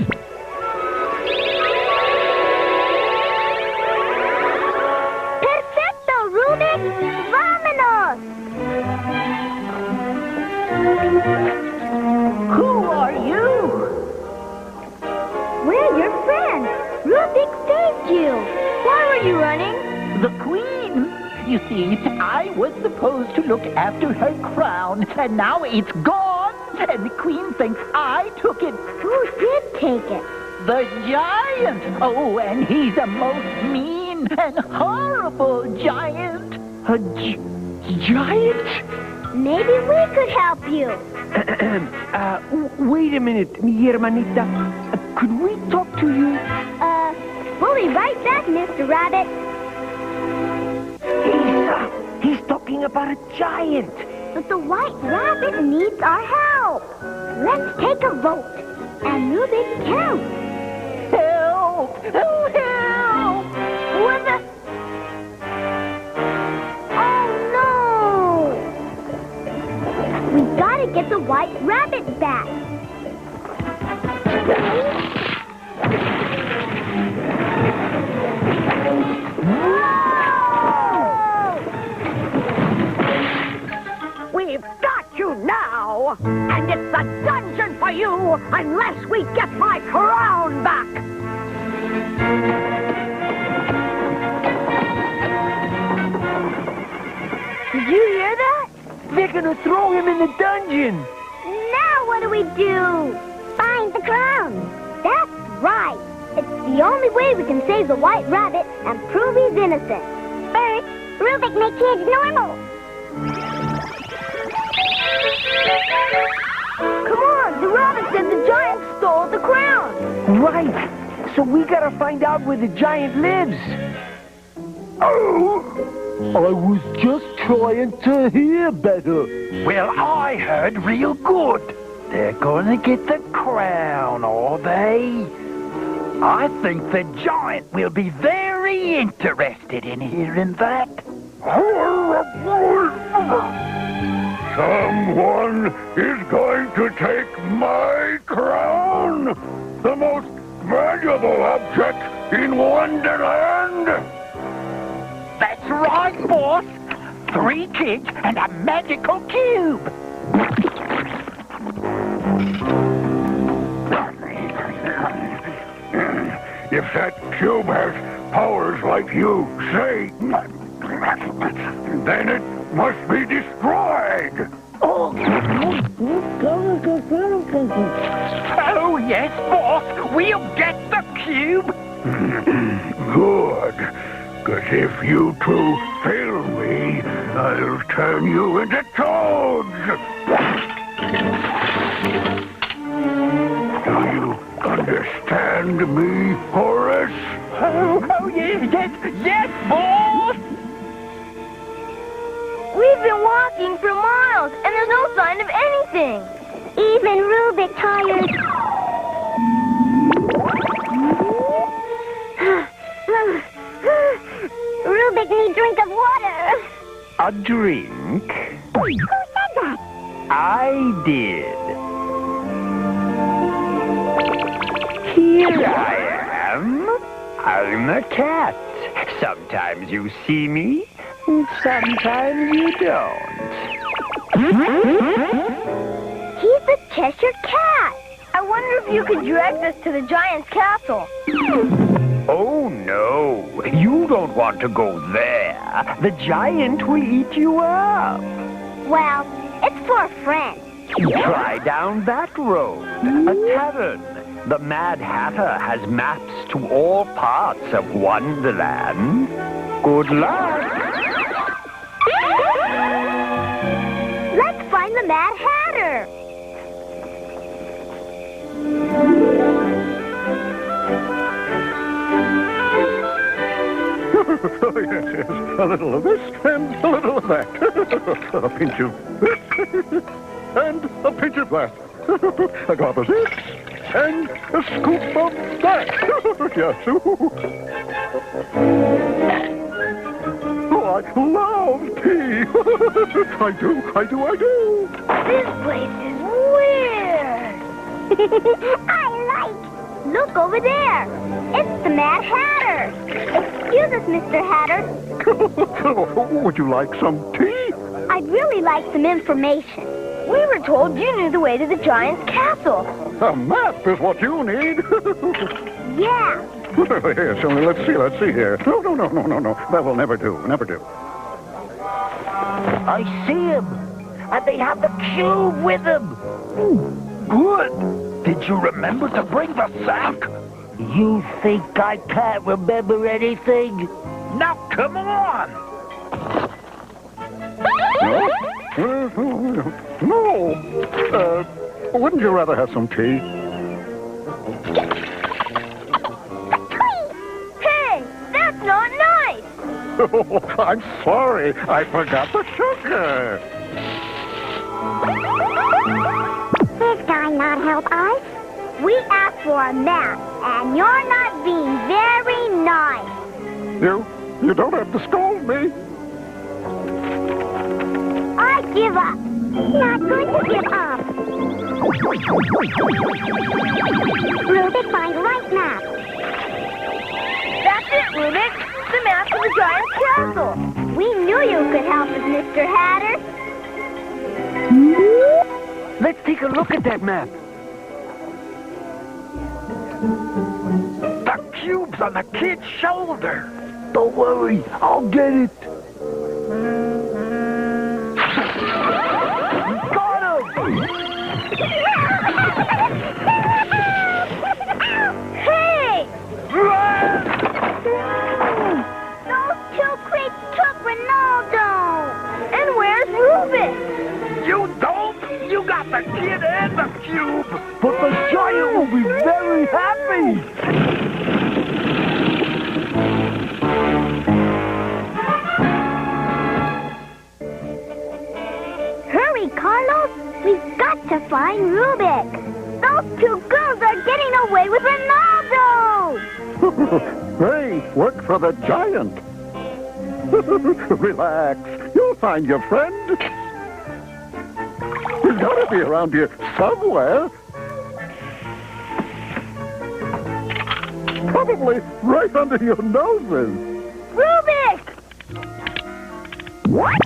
Perfecto, Rubik. Vámonos. Who are you? We're your friends. Rubik saved you. Why were you running? The Queen. You see, I was supposed to look after her crown, and now it's gone, and the Queen thinks I took it. Who did take it? The giant! Oh, and he's a most mean and horrible giant. A giant? Maybe we could help you. Wait a minute, mi hermanita. Could we talk to you? We'll be right back, Mr. Rabbit. He's talking about a giant. but the White Rabbit needs our help. Let's take a vote and Rubik count. Help! Help! Help! With the... Oh, no! We gotta get the White Rabbit back. We've got you now! And it's a dungeon for you unless we get my crown back! Did you hear that? They're gonna throw him in the dungeon! Now what do we do? Find the crown. That's right. It's the only way we can save the White Rabbit and prove he's innocent. First, Rubik make kids normal. Come on, the rabbit said the giant stole the crown. Right! So we gotta find out where the giant lives. Oh! I was just trying to hear better. Well, I heard real good. They're gonna get the crown, are they? I think the giant will be very interested in hearing that. Someone is going to take my crown, the most valuable object in Wonderland. That's right, boss. 3 kids and a magical cube. If that cube has powers like you say, then it must be destroyed. Oh, yes, boss. We'll get the cube. Good. Because if you two fail me, I'll turn you into toads. Do you understand me, Horace? Oh, yes, boss. We've been walking for miles, and there's no sign of anything. Even Rubik tired. Rubik need drink of water. A drink? Who said that? I did. Here I am. I'm a cat. Sometimes you see me, sometimes you don't. He's the Cheshire Cat. I wonder if you could direct us to the giant's castle. Oh, no. You don't want to go there. The giant will eat you up. Well, it's for a friend. Try down that road. A tavern. The Mad Hatter has maps to all parts of Wonderland. Good luck. Let's find the Mad Hatter. Oh, yes. A little of this and a little of that. A pinch of this and a pinch of that. A drop of this and a scoop of that. Yes. Oh, I love tea. I do. This place is weird. I like. Look over there. It's the Mad Hatter. Excuse us, Mr. Hatter. Would you like some tea? I'd really like some information. We were told you knew the way to the giant's castle. A map is what you need. Yeah. Here, so let's see here. No. That will never do. I see him. And they have the cube with them. Good. Did you remember to bring the sack? You think I can't remember anything? Now, come on. No. Wouldn't you rather have some tea? Hey, that's not nice. Oh, I'm sorry. I forgot the sugar. This guy not help us? We asked for a map, and you're not being very nice. You don't have to scold me. I give up. Not going to give up. Rubik, find the right map. That's it, Rubik. The map of the giant's castle. We knew you could help us, Mr. Hatter. Let's take a look at that map. The cube's on the kid's shoulder. Don't worry, I'll get it. Got him! Hey! Those two creeps took Ronaldo. And where's Rubik? You dope! You got the kid and the cube! But the giant will be very happy. Hurry, Carlos. We've got to find Rubik. Those two girls are getting away with Ronaldo. Hey, work for the giant. Relax. You'll find your friend. He's got to be around here somewhere. Probably right under your noses. Rubik! What?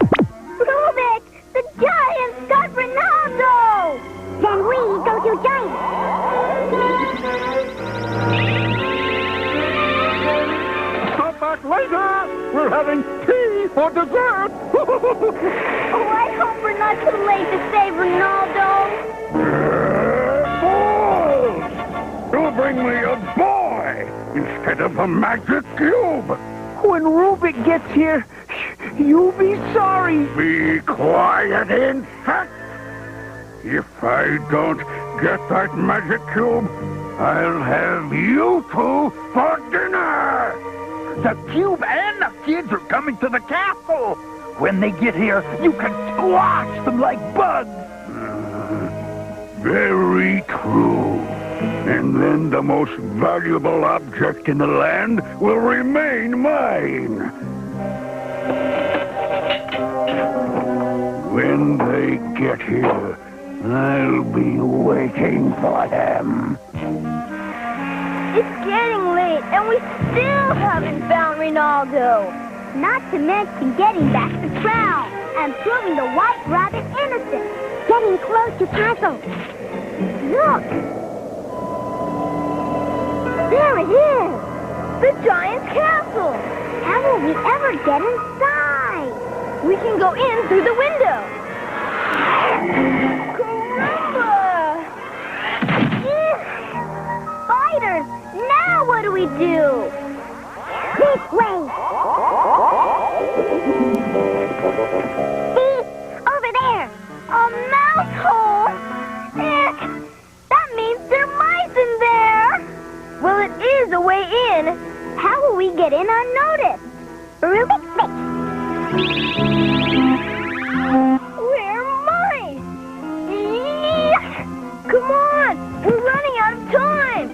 Rubik! The giant's got Ronaldo! Then we go to giant. Come back later. We're having tea for dessert. Oh, I hope we're not too late to save Ronaldo. You bring me a boy instead of a magic cube. When Rubik gets here, you'll be sorry. Be quiet, insect. If I don't get that magic cube, I'll have you two for dinner. The cube and the kids are coming to the castle. When they get here, you can squash them like bugs. Very true. And then the most valuable object in the land will remain mine. When they get here, I'll be waiting for them. It's getting late, and we still haven't found Ronaldo. Not to mention getting back the crown and proving the white rabbit innocent. Getting close to castle. Look! There it is! The giant's castle! How will we ever get inside? We can go in through the window. Caramba! Spiders! Now what do we do? This way! See? Over there! A mouse hole! Ick! That means there are mice in there! Well, it is a way in. How will we get in unnoticed? Rubik's fix! We're mice! Eek! Come on! We're running out of time!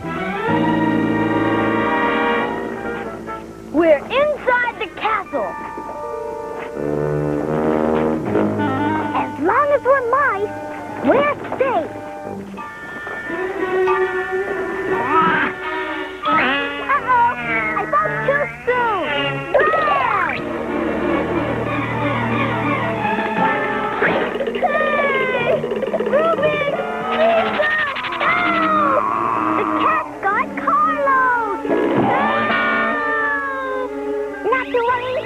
We're inside the castle! As long as we're mice, we're safe! Uh-oh! I spoke too soon! Run! Hey! Rubik! Lisa! Help! The cat's got Carlos! Not to worry!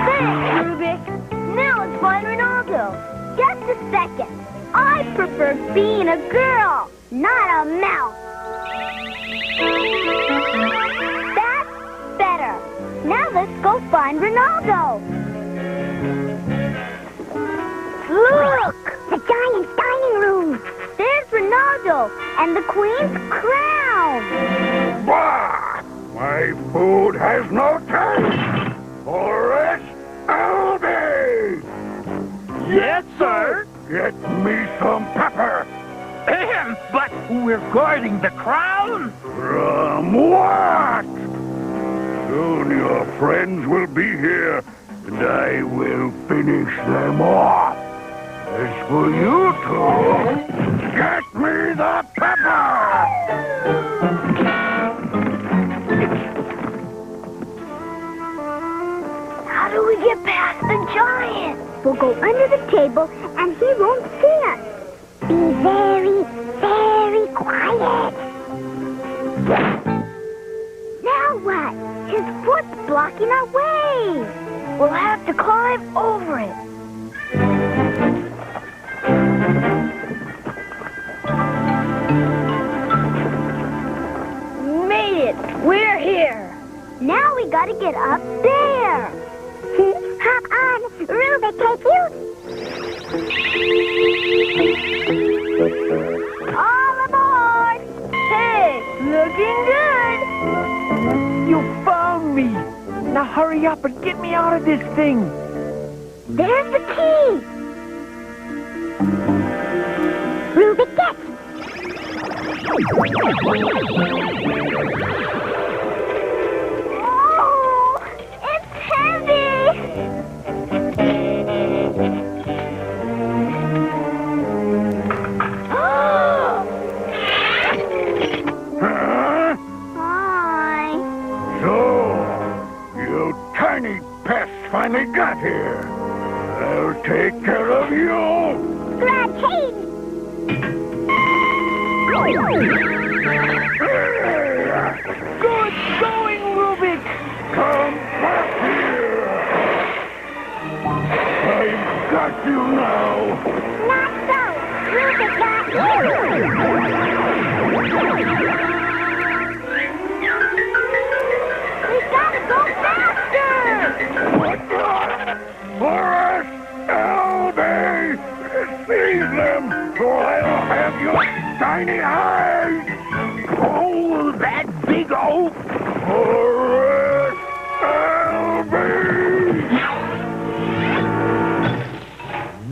Thanks, Rubik. Now let's find Ronaldo. Just a second. I prefer being a girl, not a mouse. That's better. Now let's go find Ronaldo. Look! The giant's dining room. There's Ronaldo and the queen's crown. Bah! My My food has no taste! Horace Albee! Yes, sir. Get me some pepper! But we're guarding the crown. From what? Soon your friends will be here, and I will finish them off. As for you two, get me the pepper! How do we get past the giant? We'll go under the table and he won't see us. Be very, very quiet. Now what? His foot's blocking our way. We'll have to climb over it. Made it! We're here! Now we gotta get up there! Hop on! Rubik, take you! All aboard! Hey, looking good! You found me. Now hurry up and get me out of this thing. There's the key! Rubik, get! Oh, it's heavy! Hi. So, you tiny pests finally got here. I'll take care of you. Glad change! Good going, Rubik. Come back here. I've got you now. Not so! Rubik got you! We gotta go faster! Horace Albee! Seize them, or I'll have your tiny eyes! Oh, that big oaf. Horace Albee!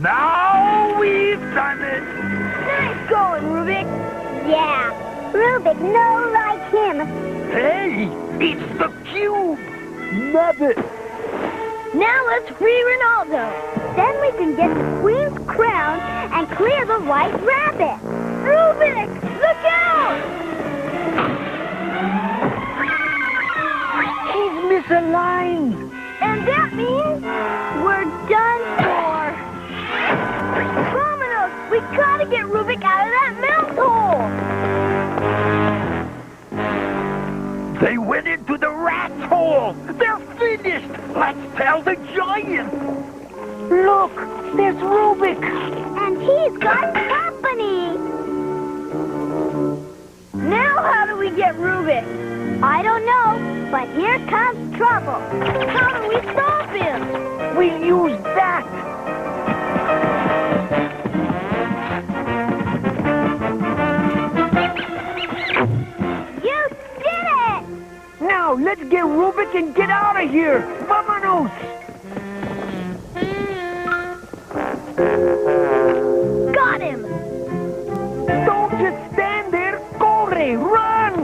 Now we've done it. Nice going, Rubik! Yeah, Rubik no like him. Hey, it's the cube. Love it. Now let's free Ronaldo. Then we can get the Queen's crown and clear the White Rabbit. Rubik, look out! He's misaligned. And that means we're done for. Prominos, we gotta get Rubik out of that mouse hole. They went into the rat's hole. They're finished. Let's tell the giant. Look, there's Rubik. And he's got company. Now how do we get Rubik? I don't know, but here comes trouble. How do we stop him? We'll use that. You did it! Now let's get Rubik and get out of here. Vamonos! Got him! Don't just stand there. Corre, run!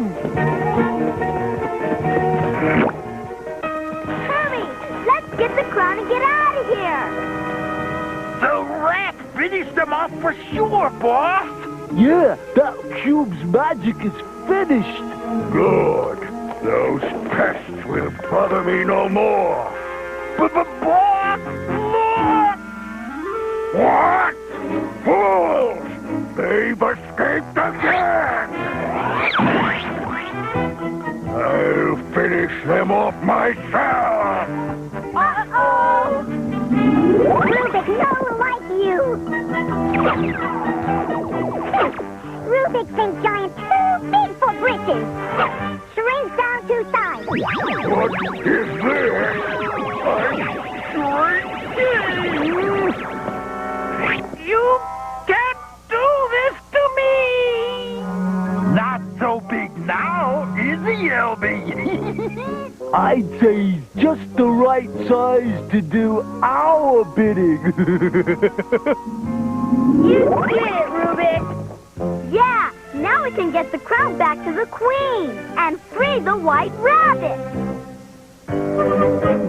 Hurry! Let's get the crown and get out of here! The rat finished them off for sure, boss. Yeah, that cube's magic is finished. Good. Those pests will bother me no more. But boss, look! What? Fools! They've escaped again! I'll finish them off myself! Uh-oh! Rubik no like you! Rubik thinks giant's too big for britches! Shrinks down 2 sides! What is this? You can't do this to me! Not so big now, is he, Albie? I'd say he's just the right size to do our bidding. You did it, Rubik! Yeah, now we can get the crown back to the Queen and free the White Rabbit!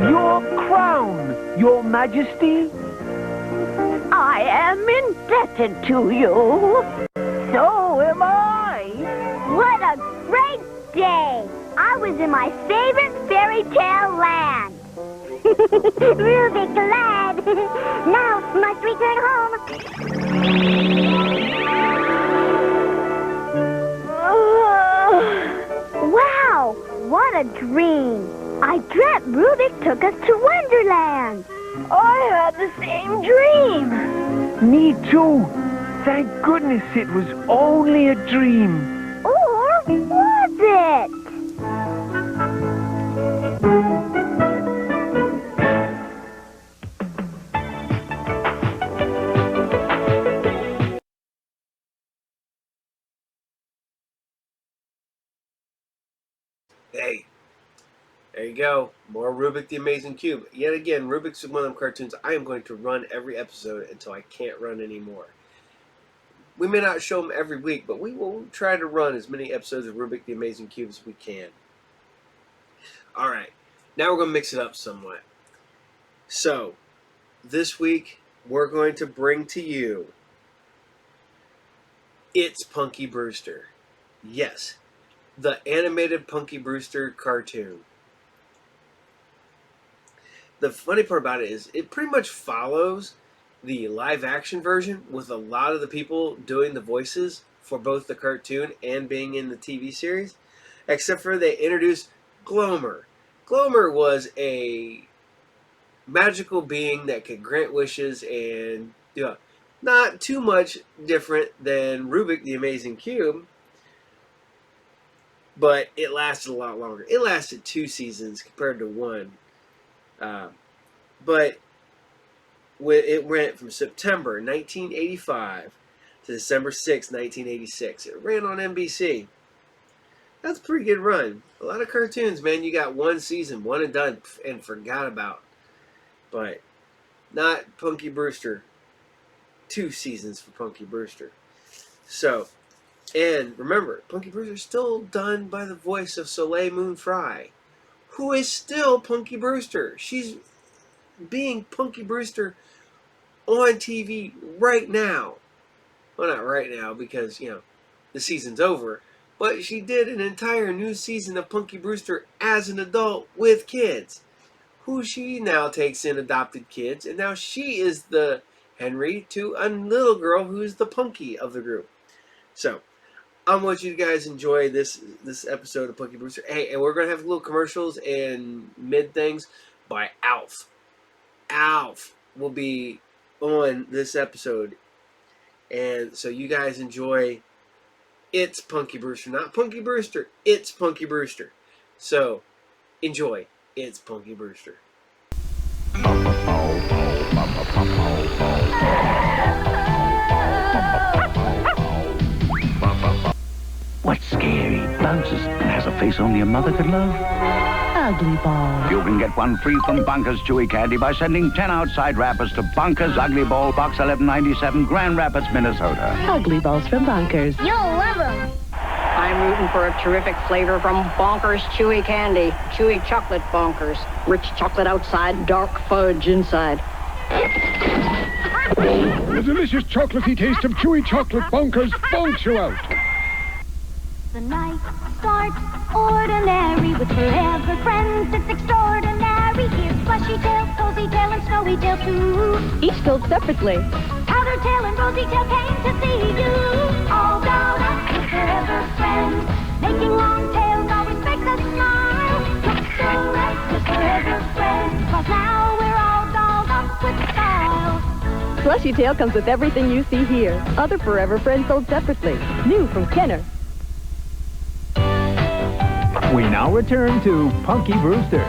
Your crown, Your Majesty? I am indebted to you. So am I. What a great day! I was in my favorite fairy tale land. Rubik lad. Now must return home. Wow, what a dream. I dreamt Rubik took us to Wonderland. I had the same dream. Me too. Thank goodness it was only a dream. Or was it? Hey, there you go. More Rubik the Amazing Cube. Yet again, Rubik's one of them cartoons I am going to run every episode until I can't run anymore. We may not show them every week, but we will try to run as many episodes of Rubik the Amazing Cube as we can. Alright, now we're going to mix it up somewhat. So, this week, we're going to bring to you It's Punky Brewster. Yes, the animated Punky Brewster cartoon. The funny part about it is it pretty much follows the live action version with a lot of the people doing the voices for both the cartoon and being in the TV series, except for they introduced Glomer. Glomer was a magical being that could grant wishes and not too much different than Rubik the Amazing Cube, but it lasted a lot longer. It lasted 2 seasons compared to 1. But it went from September 1985 to December 6, 1986. It ran on NBC. That's a pretty good run. A lot of cartoons, man, you got 1 season, 1 and done, and forgot about. But not Punky Brewster. 2 seasons for Punky Brewster. So, and remember, Punky Brewster is still done by the voice of Soleil Moon Frye, who is still Punky Brewster. She's being Punky Brewster on TV right now. Well, not right now because, the season's over. But she did an entire new season of Punky Brewster as an adult with kids, who she now takes in adopted kids. And now she is the Henry to a little girl who is the Punky of the group. So, I want you guys to enjoy this episode of Punky Brewster. Hey, and we're going to have little commercials and mid things by Alf. Alf will be on this episode. And so you guys enjoy It's Punky Brewster. Not Punky Brewster. It's Punky Brewster. So, enjoy It's Punky Brewster. What's scary? Bounces and has a face only a mother could love. Ugly Ball. You can get one free from Bunker's Chewy Candy by sending 10 outside wrappers to Bunker's Ugly Ball, Box 1197, Grand Rapids, Minnesota. Ugly Balls from Bunkers. You'll love them. I'm rooting for a terrific flavor from Bonkers Chewy Candy. Chewy chocolate Bonkers. Rich chocolate outside, dark fudge inside. The delicious chocolatey taste of chewy chocolate Bonkers bonks you out. The night starts ordinary with forever friends. It's extraordinary. Here's Bushy Tail, Cozy Tail, and Snowy Tail too. Each told separately. Powder Tail and Rosy Tail came to see you. All dolled up with forever friends, making long tails always make us smile. Looks so right with forever friends, 'cause now we're all dolled up with style. Slushy Tail comes with everything you see here. Other Forever Friends sold separately. New from Kenner. We now return to Punky Brewster.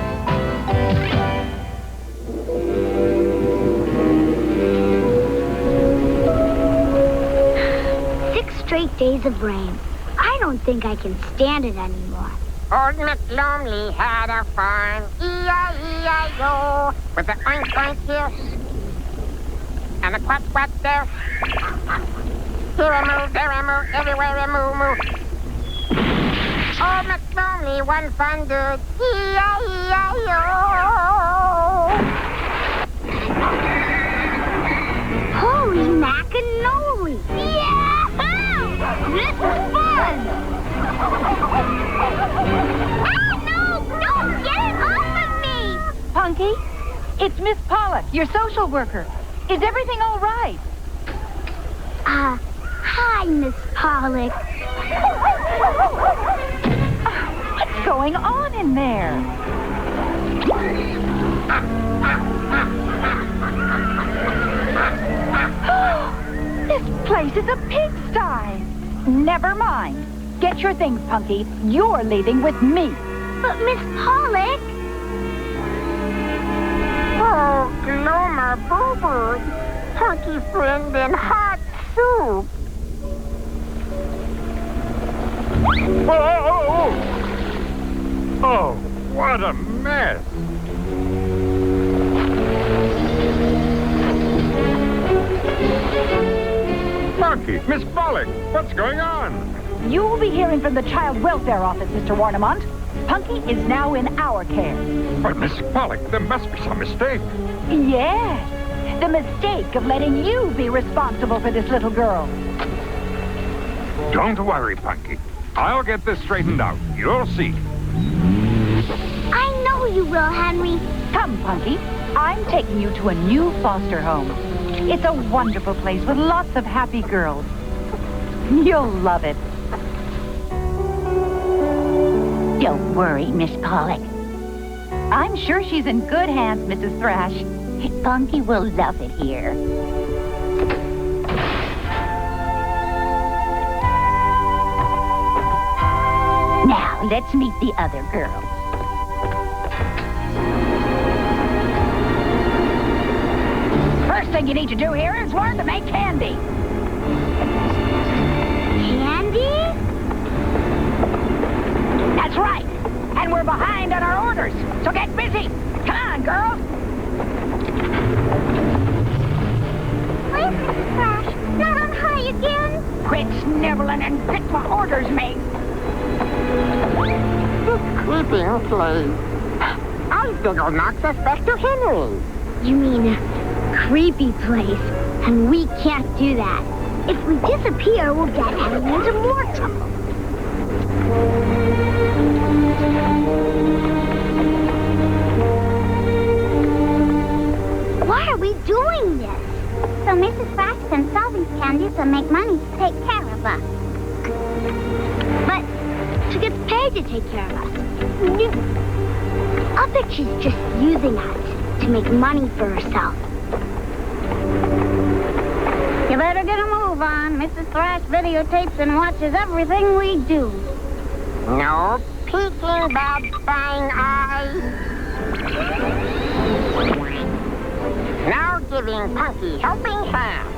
6 straight days of rain. I don't think I can stand it anymore. Old McLonely had a farm, E-I-E-I-O, with the oink-oink here, and the quack-quack there. Here I move, there I move, everywhere I move. Old McLonely, one fun dude, E-I-E-I-O. Holy macanoli! Yahoo! This is fun! No! Get it off of me! Punky, it's Miss Pollock, your social worker. Is everything all right? Hi, Miss Pollock. What's going on in there? This place is a pigsty. Never mind. Get your things, Punky. You're leaving with me. But Miss Pollock... Oh, Gloomer boo-boo. Punky friend in hot soup. Oh, what a mess. Punky, Miss Pollock, what's going on? You'll be hearing from the Child Welfare Office, Mr. Warnemont. Punky is now in our care. But Miss Pollock, there must be some mistake. Yes, the mistake of letting you be responsible for this little girl. Don't worry, Punky. I'll get this straightened out. You'll see. I know you will, Henry. Come, Punky. I'm taking you to a new foster home. It's a wonderful place with lots of happy girls. You'll love it. Don't worry, Miss Pollock. I'm sure she's in good hands, Mrs. Thrash. Punky will love it here. Now, let's meet the other girls. First thing you need to do here is learn to make candy. Candy? That's right. And we're behind on our orders. So get busy. Come on, girls. Wait, Mr. Crash. Not on high again. Quit sniveling and get my orders made. This creeping place. I think I'll knock this back to Henry. You mean creepy place, and we can't do that. If we disappear, we'll get Henry into more trouble. Why are we doing this? So Mrs. Thrash can sell these candies and make money to take care of us. But she gets paid to take care of us. I bet she's just using us to make money for herself. You better get a move on. Mrs. Thrash videotapes and watches everything we do. No peeking, bad spying eyes. Now giving Punky helping hand.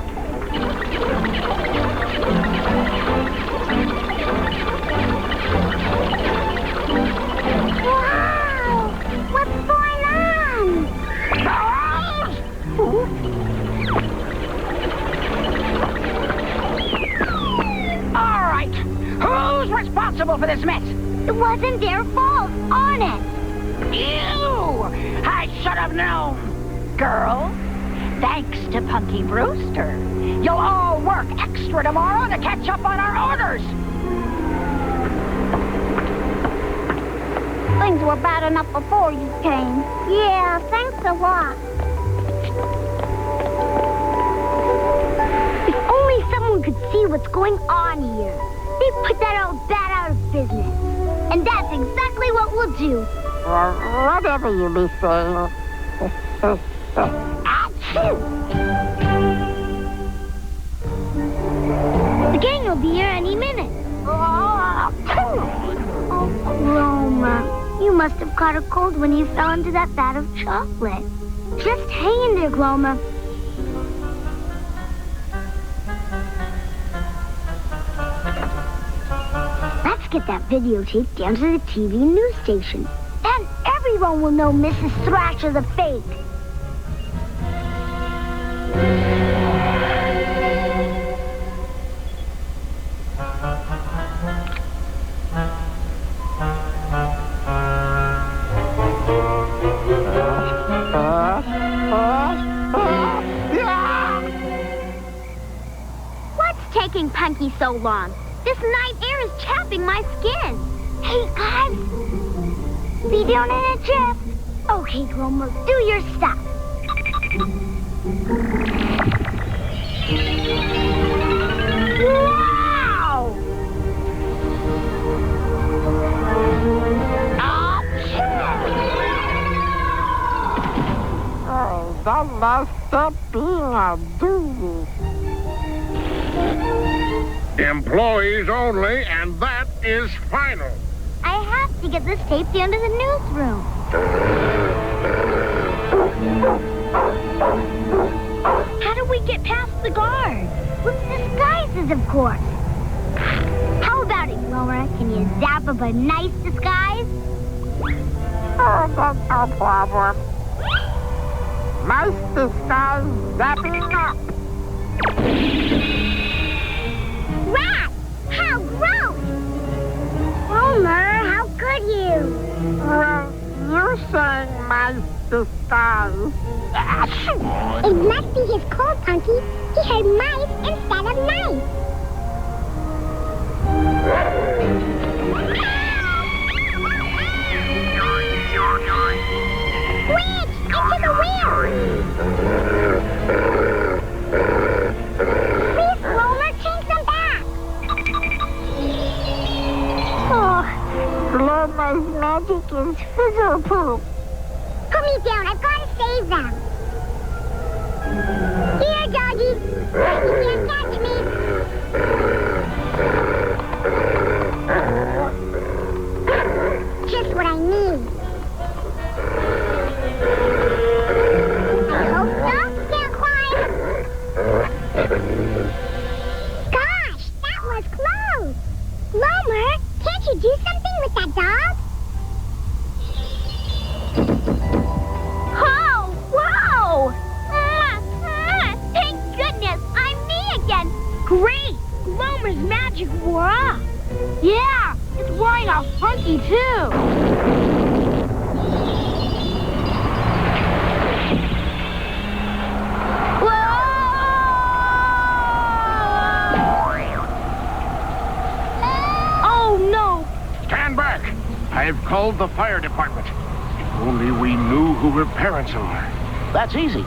Wow! What's going on? All right. Who's responsible for this mess? It wasn't their fault, honest. You! I should have known. Girls, thanks to Punky Brewster, you'll all work extra tomorrow to catch up on our orders. Things were bad enough before you came. Yeah, thanks a lot. If only someone could see what's going on here. They put that old bat out of business. And that's exactly what we'll do. Whatever you be saying. Achoo! The gang will be here any minute. Oh, Roma, you must have caught a cold when you fell into that vat of chocolate. Just hang in there, Gloma. That's Let's get that videotape down to the TV news station. And everyone will know Mrs. Thrasher's a fake. What's taking Punky so long? This night air is chapping my skin. Hey, guys. Be down in a jiff. Okay, Gromer, do your stuff. Wow! Oh, that must have been a doozy. Employees only, and that is final. I have to get this tape down to the newsroom. How do we get past the guard? With disguises, of course. How about it, Wilmer? Can you zap up a nice disguise? Oh, that's no problem. Nice disguise zapping up. Rat! How gross! Wilmer, how could you? Well, you're saying my disguise. It must be his cold, Punky. He heard mice instead of mice. Switch! Into the wheel! Please, Wilmer, change them back! Oh. Glenda's magic is fizzle poop. Put me down. I've got to save them. Here, doggy. You can't catch me. Just what I need. I hope so. Can't climb. Gosh, that was close. Wilmer, can't you do something with that dog? Oh, wow! Thank goodness, I'm me again. Great! Wilmer's magic wore off. Yeah, it's wearing off Punky, too. Oh, no! Stand back! I've called the fire department. If only we knew who her parents are. That's easy.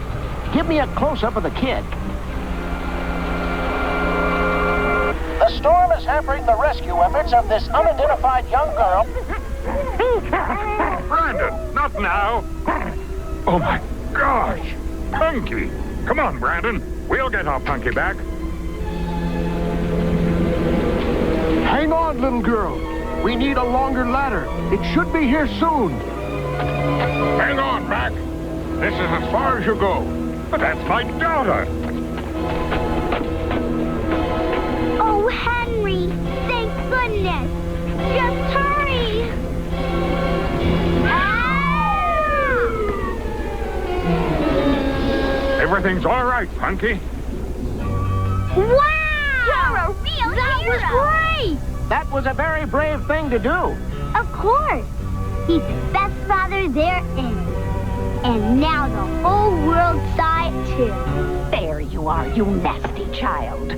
Give me a close-up of the kid. The storm is hampering the rescue efforts of this unidentified young girl. Brandon, not now. Oh, my gosh. Punky. Come on, Brandon. We'll get our Punky back. Hang on, little girl. We need a longer ladder. It should be here soon. Hang on, Mac. This is as far as you go. But that's my daughter. Oh, Henry, thank goodness. Just hurry. Everything's all right, Punky. Wow! You're a real hero. That was great. That was a very brave thing to do. Of course. He's the best father there is. And now the whole world saw it, too. There you are, you nasty child.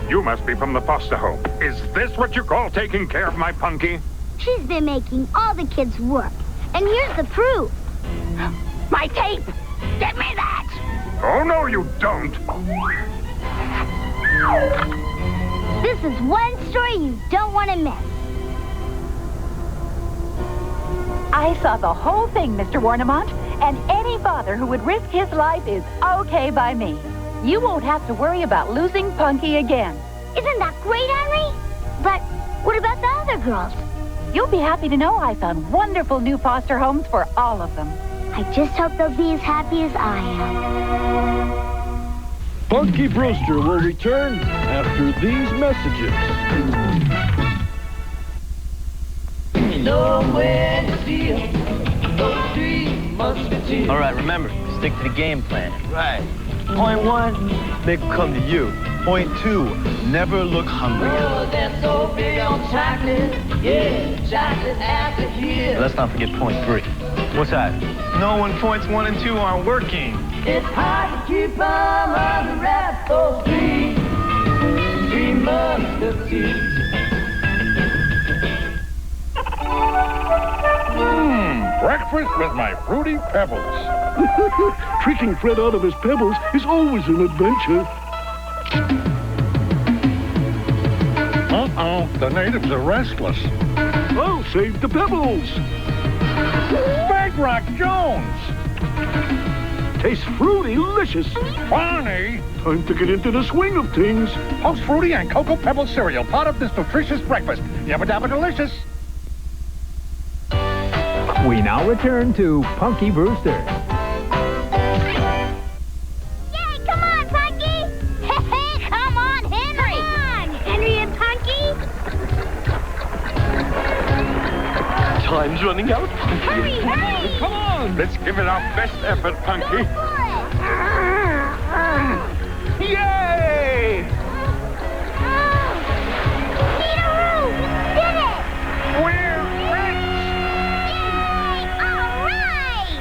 You must be from the foster home. Is this what you call taking care of my Punky? She's been making all the kids work. And here's the proof. My tape! Get me that! Oh, no, you don't. This is one story you don't want to miss. I saw the whole thing, Mr. Warnemont, and any father who would risk his life is okay by me. You won't have to worry about losing Punky again. Isn't that great, Henry? But what about the other girls? You'll be happy to know I found wonderful new foster homes for all of them. I just hope they'll be as happy as I am. Punky Brewster will return after these messages. nowhere to steal. Those three musketeers. All right, remember, stick to the game plan. Right. Point 1, make them come to you. Point 2, never look hungry. Oh, they're so big on chocolate. Yeah, chocolate after here. Let's not forget point 3. What's that? No, when points 1 and 2 aren't working. It's hard to keep them under wraps. Those three musketeers. Breakfast with my Fruity Pebbles. Tricking Fred out of his pebbles is always an adventure. Uh-oh, the natives are restless. I'll save the pebbles. Bedrock Jones! Tastes fruity-licious. Barney! Time to get into the swing of things. Post Fruity and Cocoa Pebble cereal, part of this nutritious breakfast. Yabba dabba delicious. We now return to Punky Brewster. Yay, come on, Punky! Hey, come on, Henry! Come on, Henry and Punky! Time's running out, Punky. Hurry, hurry! Come on! Let's give it our best effort, Punky. Go for it! Yay! Peter-oo, we did it! We're rich! All right!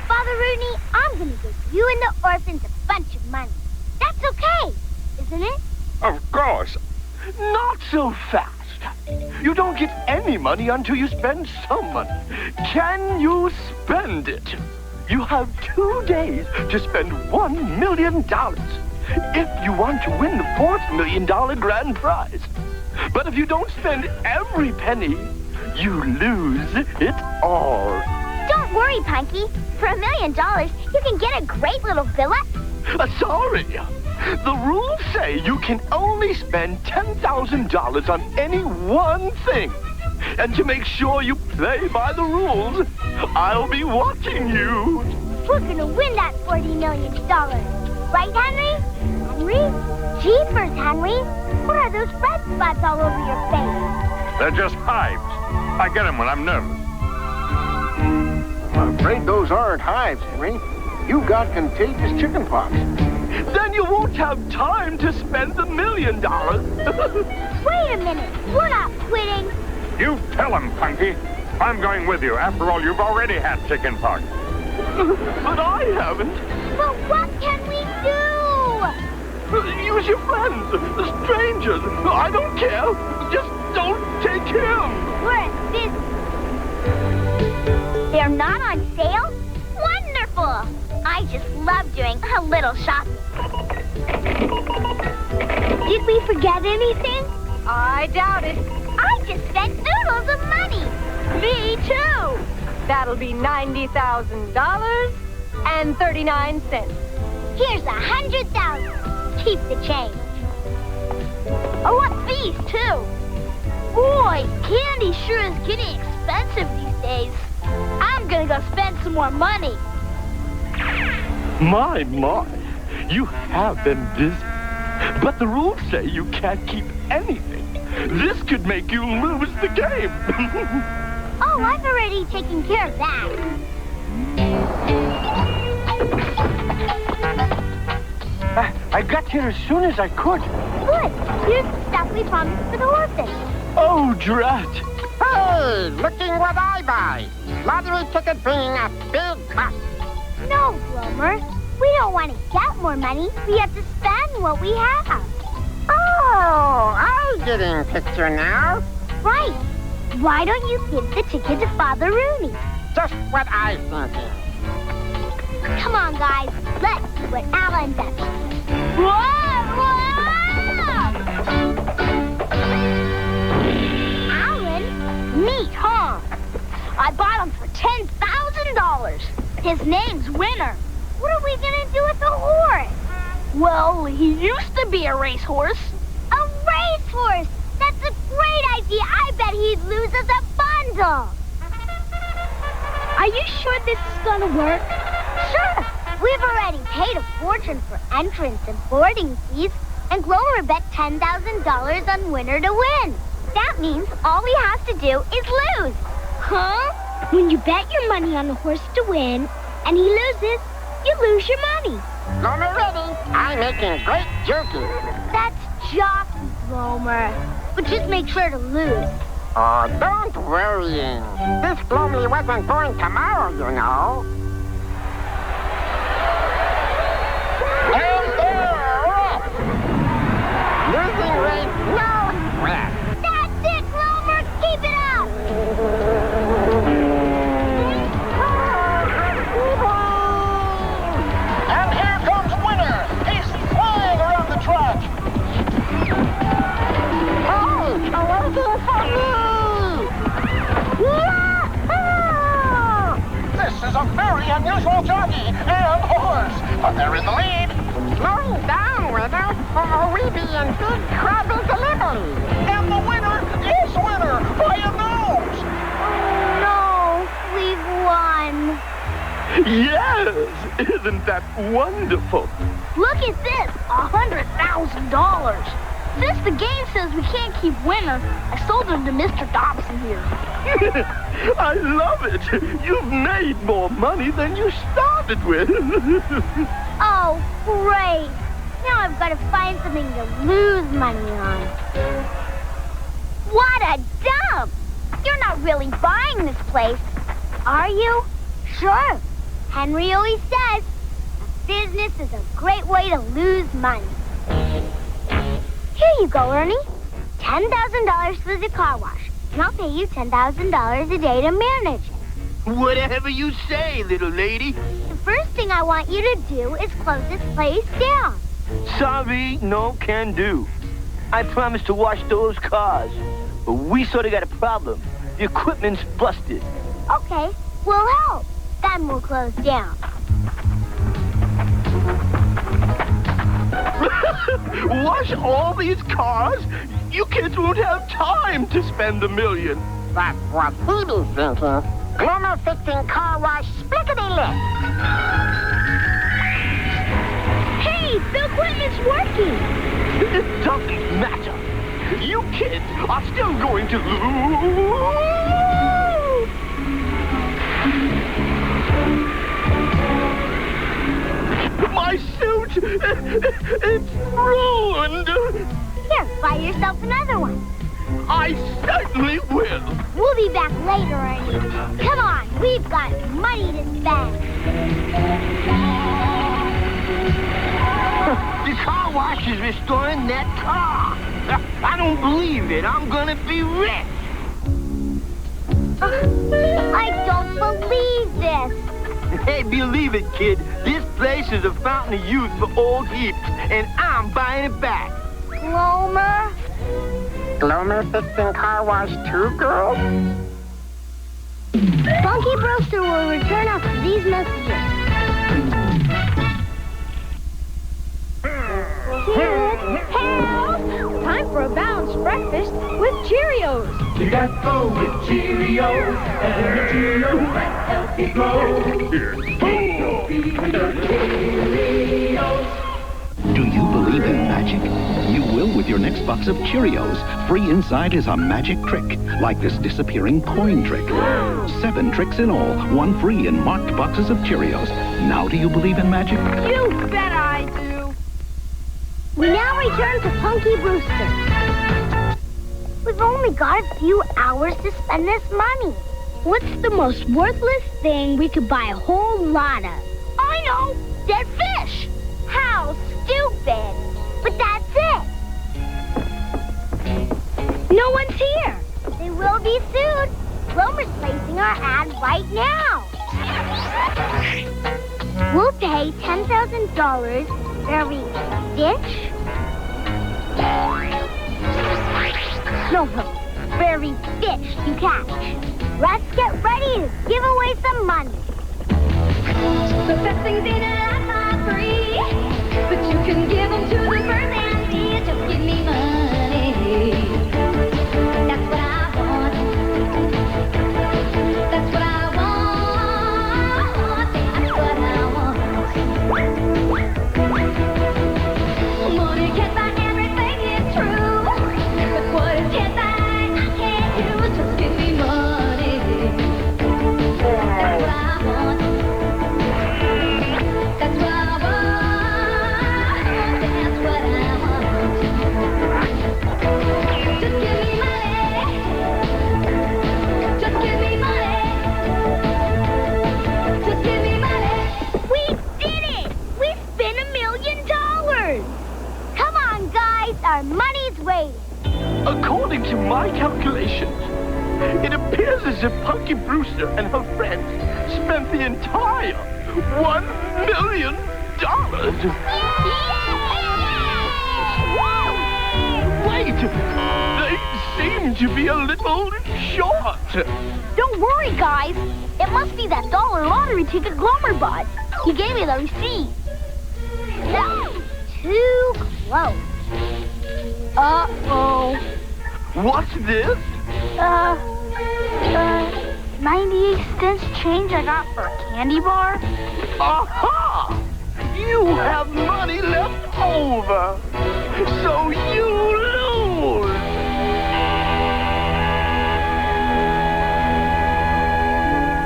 Father Rooney, I'm gonna give you and the orphans a bunch of money. That's okay, isn't it? Of course. Not so fast. You don't get any money until you spend some money. Can you spend it? You have 2 days to spend $1 million if you want to win the $4 million grand prize. But if you don't spend every penny, you lose it all. Don't worry, Punky. For $1 million, you can get a great little villa. Sorry. The rules say you can only spend $10,000 on any one thing. And to make sure you play by the rules, I'll be watching you. We're gonna win that $40 million. Right, Henry? Henry? Jeepers, Henry. What are those red spots all over your face? They're just hives. I get them when I'm nervous. I'm afraid those aren't hives, Henry. You've got contagious chickenpox. Then you won't have time to spend the $1 million. Wait a minute. We're not quitting. You tell him, Punky. I'm going with you. After all, you've already had chickenpox. But I haven't. But what can we do? Use your friends, the strangers. I don't care. Just don't take him. We're in business. They're not on sale? Wonderful. I just love doing a little shopping. Did we forget anything? I doubt it. I just spent oodles of money. Me too. That'll be $90,000 and 39 cents. Here's 100,000. Keep the change. I want these too. Boy, candy sure is getting expensive these days. I'm gonna go spend some more money. My. You have been busy. But the rules say you can't keep anything. This could make you lose the game. Oh, I've already taken care of that. I got here as soon as I could. Good. Here's the stuff we promised for the orphans. Oh, drat. Hey, looking what I buy. Lottery ticket being a big bust. No, Wilmer. We don't want to get more money. We have to spend what we have. Oh, I'm getting picture now. Right. Why don't you give the ticket to Father Rooney? Just what I thinking. Come on, guys. Let's see what Alan does. Whoa! Alan? Neat, huh? I bought him for $10,000. His name's Winner. What are we gonna do with the horse? Well, he used to be a racehorse. A racehorse? That's a great idea. I bet he'd lose us a bundle. Are you sure this is gonna work? Sure. We've already paid a fortune for entrance and boarding fees, and Glover bet $10,000 on Winner to win. That means all he has to do is lose. Huh? When you bet your money on the horse to win, and he loses, you lose your money. Glomer ready. I'm making great jerky. That's jockey, Glomer. But just make sure to lose. Oh, don't worry. This Glomley wasn't born tomorrow, you know. And they're off. Losing race, no sweat. That's it, Glomer. Keep it up. And here comes Winner. He's flying around the track. Hey, waiting for me. This is a very unusual jockey and horse, but they're in the lead. Slowing down, Winner, or we be in big trouble delivery. And the winner is Winner by a nose. No, we've won. Yes! Isn't that wonderful? Look at this, $100,000. Since the game says we can't keep Winner, I sold him to Mr. Dobson here. I love it. You've made more money than you started with. Oh, great. Now I've got to find something to lose money on. What a dump! You're not really buying this place, are you? Sure. Henry always says business is a great way to lose money. Here you go, Ernie. $10,000 for the car wash. And I'll pay you $10,000 a day to manage it. Whatever you say, little lady. The first thing I want you to do is close this place down. Sorry, no can do. I promised to wash those cars, but we sort of got a problem. The equipment's busted. Okay, we'll help. Then we'll close down. Wash all these cars? You kids won't have time to spend $1 million. That's what he be thinking. Glomer fixing car wash splickety-lick. Hey, the equipment's working. It doesn't matter. You kids are still going to lose. My suit, it's ruined. Here, buy yourself another one. I certainly will. We'll be back later, Ernie. Come on, we've got money to spend. The car wash is restoring that car. I don't believe it. I'm gonna be rich. I don't believe this. Hey, believe it, kid. This place is a fountain of youth for old heaps, and I'm buying it back. Glomer? Glomer fixing car wash too, girl? Funky Brewster will return after these messages. Help! Time for a balanced breakfast with Cheerios. You got to go with Cheerios, and the Cheerios might help you grow. Cheerios. Do you believe in magic? You will with your next box of Cheerios. Free inside is a magic trick, like this disappearing coin trick. 7 tricks in all, 1 free in marked boxes of Cheerios. Now do you believe in magic? You bet I do. We now return to Punky Brewster. We've only got a few hours to spend this money. What's the most worthless thing we could buy a whole lot of? I know! Dead fish! How stupid! But that's it! No one's here! They will be soon! Glomer's placing our ad right now! We'll pay $10,000 for every fish? No, very fish you catch. Let's get ready to give away some money. The best things in life are free, but you can give them to the birds and bees. Just give me money. That's what I want. That's what I want. That's what I want. Money can't buy everything, it's true. But what it can buy According to my calculations, it appears as if Punky Brewster and her friends spent the entire $1 million. Wait, they seem to be a little short. Don't worry, guys. It must be that dollar lottery ticket Glomer bought. He gave me the receipt. That's too close. Uh-oh. What's this? 98 cents change I got for a candy bar. Aha! You have money left over, so you lose.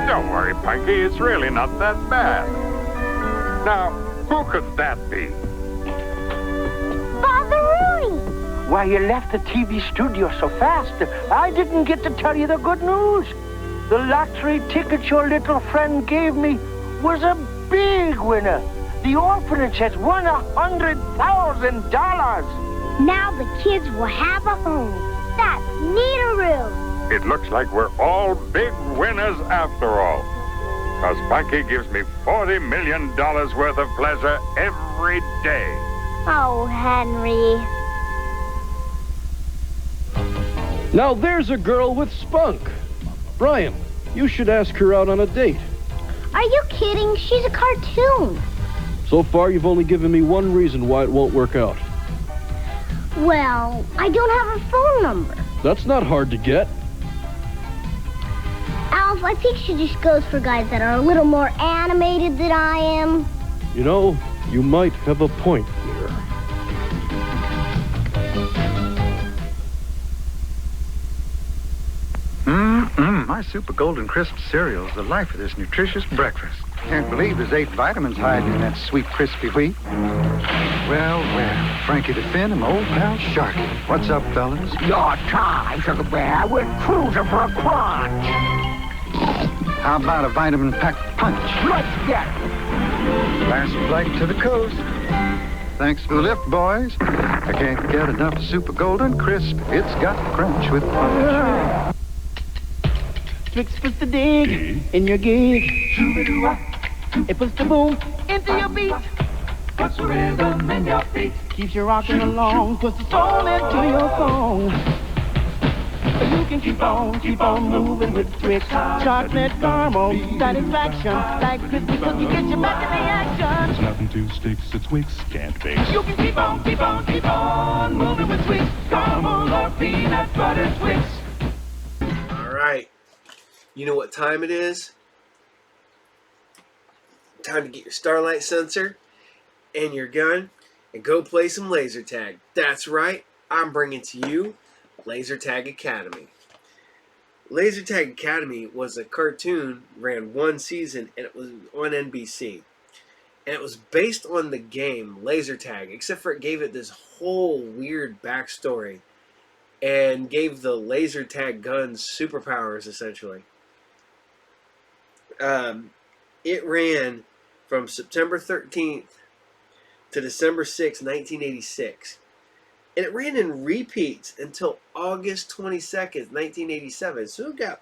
Don't worry, Punky. It's really not that bad. Now, who could that be? Father Rooney! Why, you left the TV studio so fast, I didn't get to tell you the good news. The lottery ticket your little friend gave me was a big winner. The orphanage has won $100,000. Now the kids will have a home. That's neataroo. It looks like we're all big winners after all. Because Punky gives me $40 million worth of pleasure every day. Oh, Henry. Now there's a girl with spunk. Brian, you should ask her out on a date. Are you kidding? She's a cartoon. So far, you've only given me one reason why it won't work out. Well, I don't have her phone number. That's not hard to get. Alf, I think she just goes for guys that are a little more animated than I am. You know, you might have a point there. My Super Golden Crisp cereal is the life of this nutritious breakfast. Can't believe there's 8 vitamins hiding in that sweet, crispy wheat. Well, Frankie the Finn and my old pal Sharky. What's up, fellas? Your time, Sugar Bear. We're cruising for a crunch. How about a vitamin-packed punch? Let's get it. Last flight to the coast. Thanks for the lift, boys. I can't get enough Super Golden Crisp. It's got crunch with punch. Tricks puts the dig in your gig. It puts the boom into your beat. Puts the rhythm in your feet. Keeps you rocking along. Puts the soul into your song. You can keep on moving with tricks. Chocolate caramel satisfaction. Like crispy cookie, get you back in the action. It's nothing to sticks, it's Twix, can't fix. You can keep on moving with Twix. Caramel or peanut butter Twix. All right. You know what time it is? Time to get your starlight sensor and your gun and go play some laser tag. That's right. I'm bringing to you Laser Tag Academy. Laser Tag Academy was a cartoon, ran one season, and it was on NBC. And it was based on the game Laser Tag, except for it gave it this whole weird backstory and gave the laser tag guns superpowers, essentially. It ran from September 13th to December 6, 1986. And it ran in repeats until August 22nd, 1987. So it got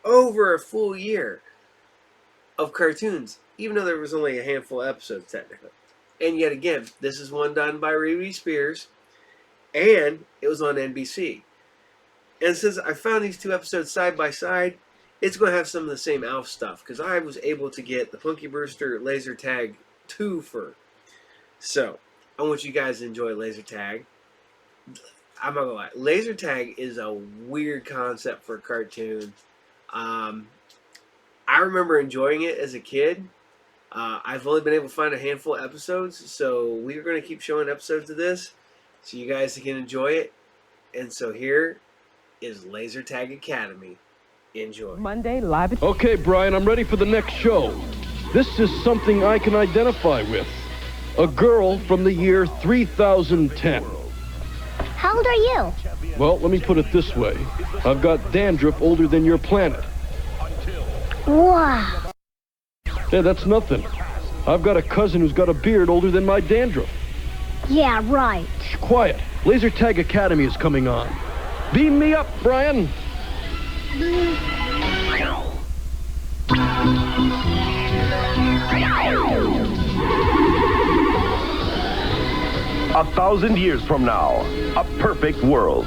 over a full year of cartoons, even though there was only a handful of episodes, technically. And yet again, this is one done by Rubik Spears, and it was on NBC. And since I found these two episodes side by side, it's going to have some of the same Alf stuff, because I was able to get the Punky Brewster Laser Tag 2-fer. So, I want you guys to enjoy Laser Tag. I'm not going to lie, Laser Tag is a weird concept for a cartoon. I remember enjoying it as a kid. I've only been able to find a handful of episodes, so we're going to keep showing episodes of this so you guys can enjoy it. And so here is Laser Tag Academy. Enjoy. Monday live at... Okay, Brian, I'm ready for the next show. This is something I can identify with. A girl from the year 3010. How old are you? Well, let me put it this way. I've got dandruff older than your planet. Wow. Hey, that's nothing. I've got a cousin who's got a beard older than my dandruff. Yeah, right. Shh, quiet. Laser Tag Academy is coming on. Beam me up, Brian. A 1,000 years from now, a perfect world.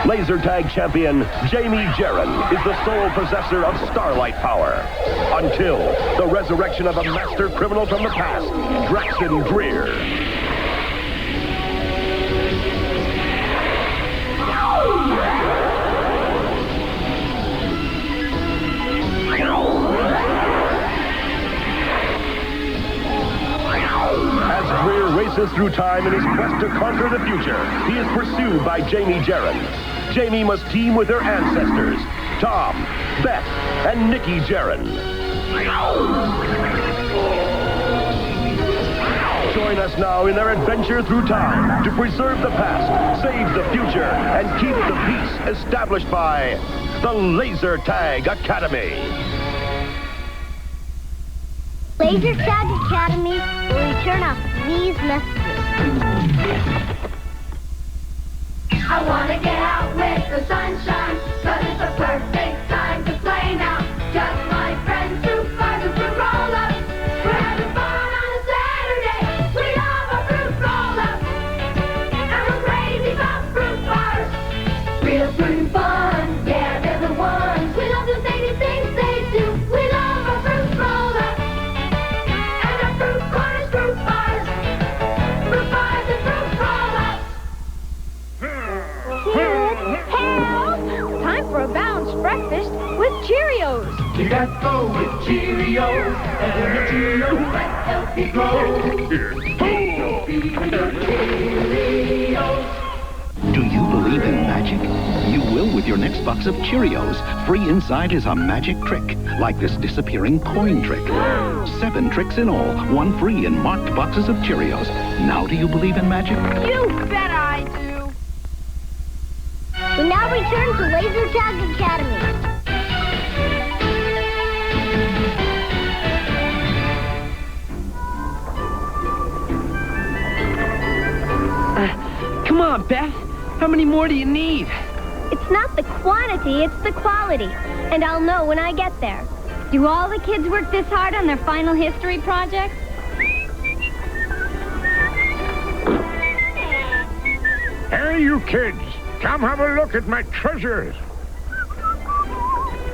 Laser tag champion Jamie Jaron is the sole possessor of starlight power. Until the resurrection of a master criminal from the past, Draxton Greer. As Greer races through time in his quest to conquer the future, he is pursued by Jamie Jaron. Jamie must team with her ancestors, Tom, Beth, and Nikki Jaron. Join us now in their adventure through time to preserve the past, save the future, and keep the peace established by the Laser Tag Academy. Laser Tag Academy will return after these messages. I wanna get out with the sunshine, 'cause it's a perfect time to play now. Just my friends, fruit flies and fruit roll-ups. We're having fun on a Saturday. We love a fruit roll-up. And we're crazy about fruit bars. Real fruit and fun, yeah, they're the ones. We love the zany things they do. We love a fruit roll-up. And our fruit corners, fruit bars. Fruit bars and fruit roll-ups. Help! Time for a balanced breakfast with Cheerios. You got to go with Cheerios, and the Cheerios that help you grow. Cheerios. Do you believe in magic? You will with your next box of Cheerios. Free inside is a magic trick, like this disappearing coin trick. 7 tricks in all, 1 free in marked boxes of Cheerios. Now do you believe in magic? You bet I do. We now return to Laser Tag Academy. Come on, Beth. How many more do you need? It's not the quantity, it's the quality. And I'll know when I get there. Do all the kids work this hard on their final history project? Hey, you kids. Come have a look at my treasures.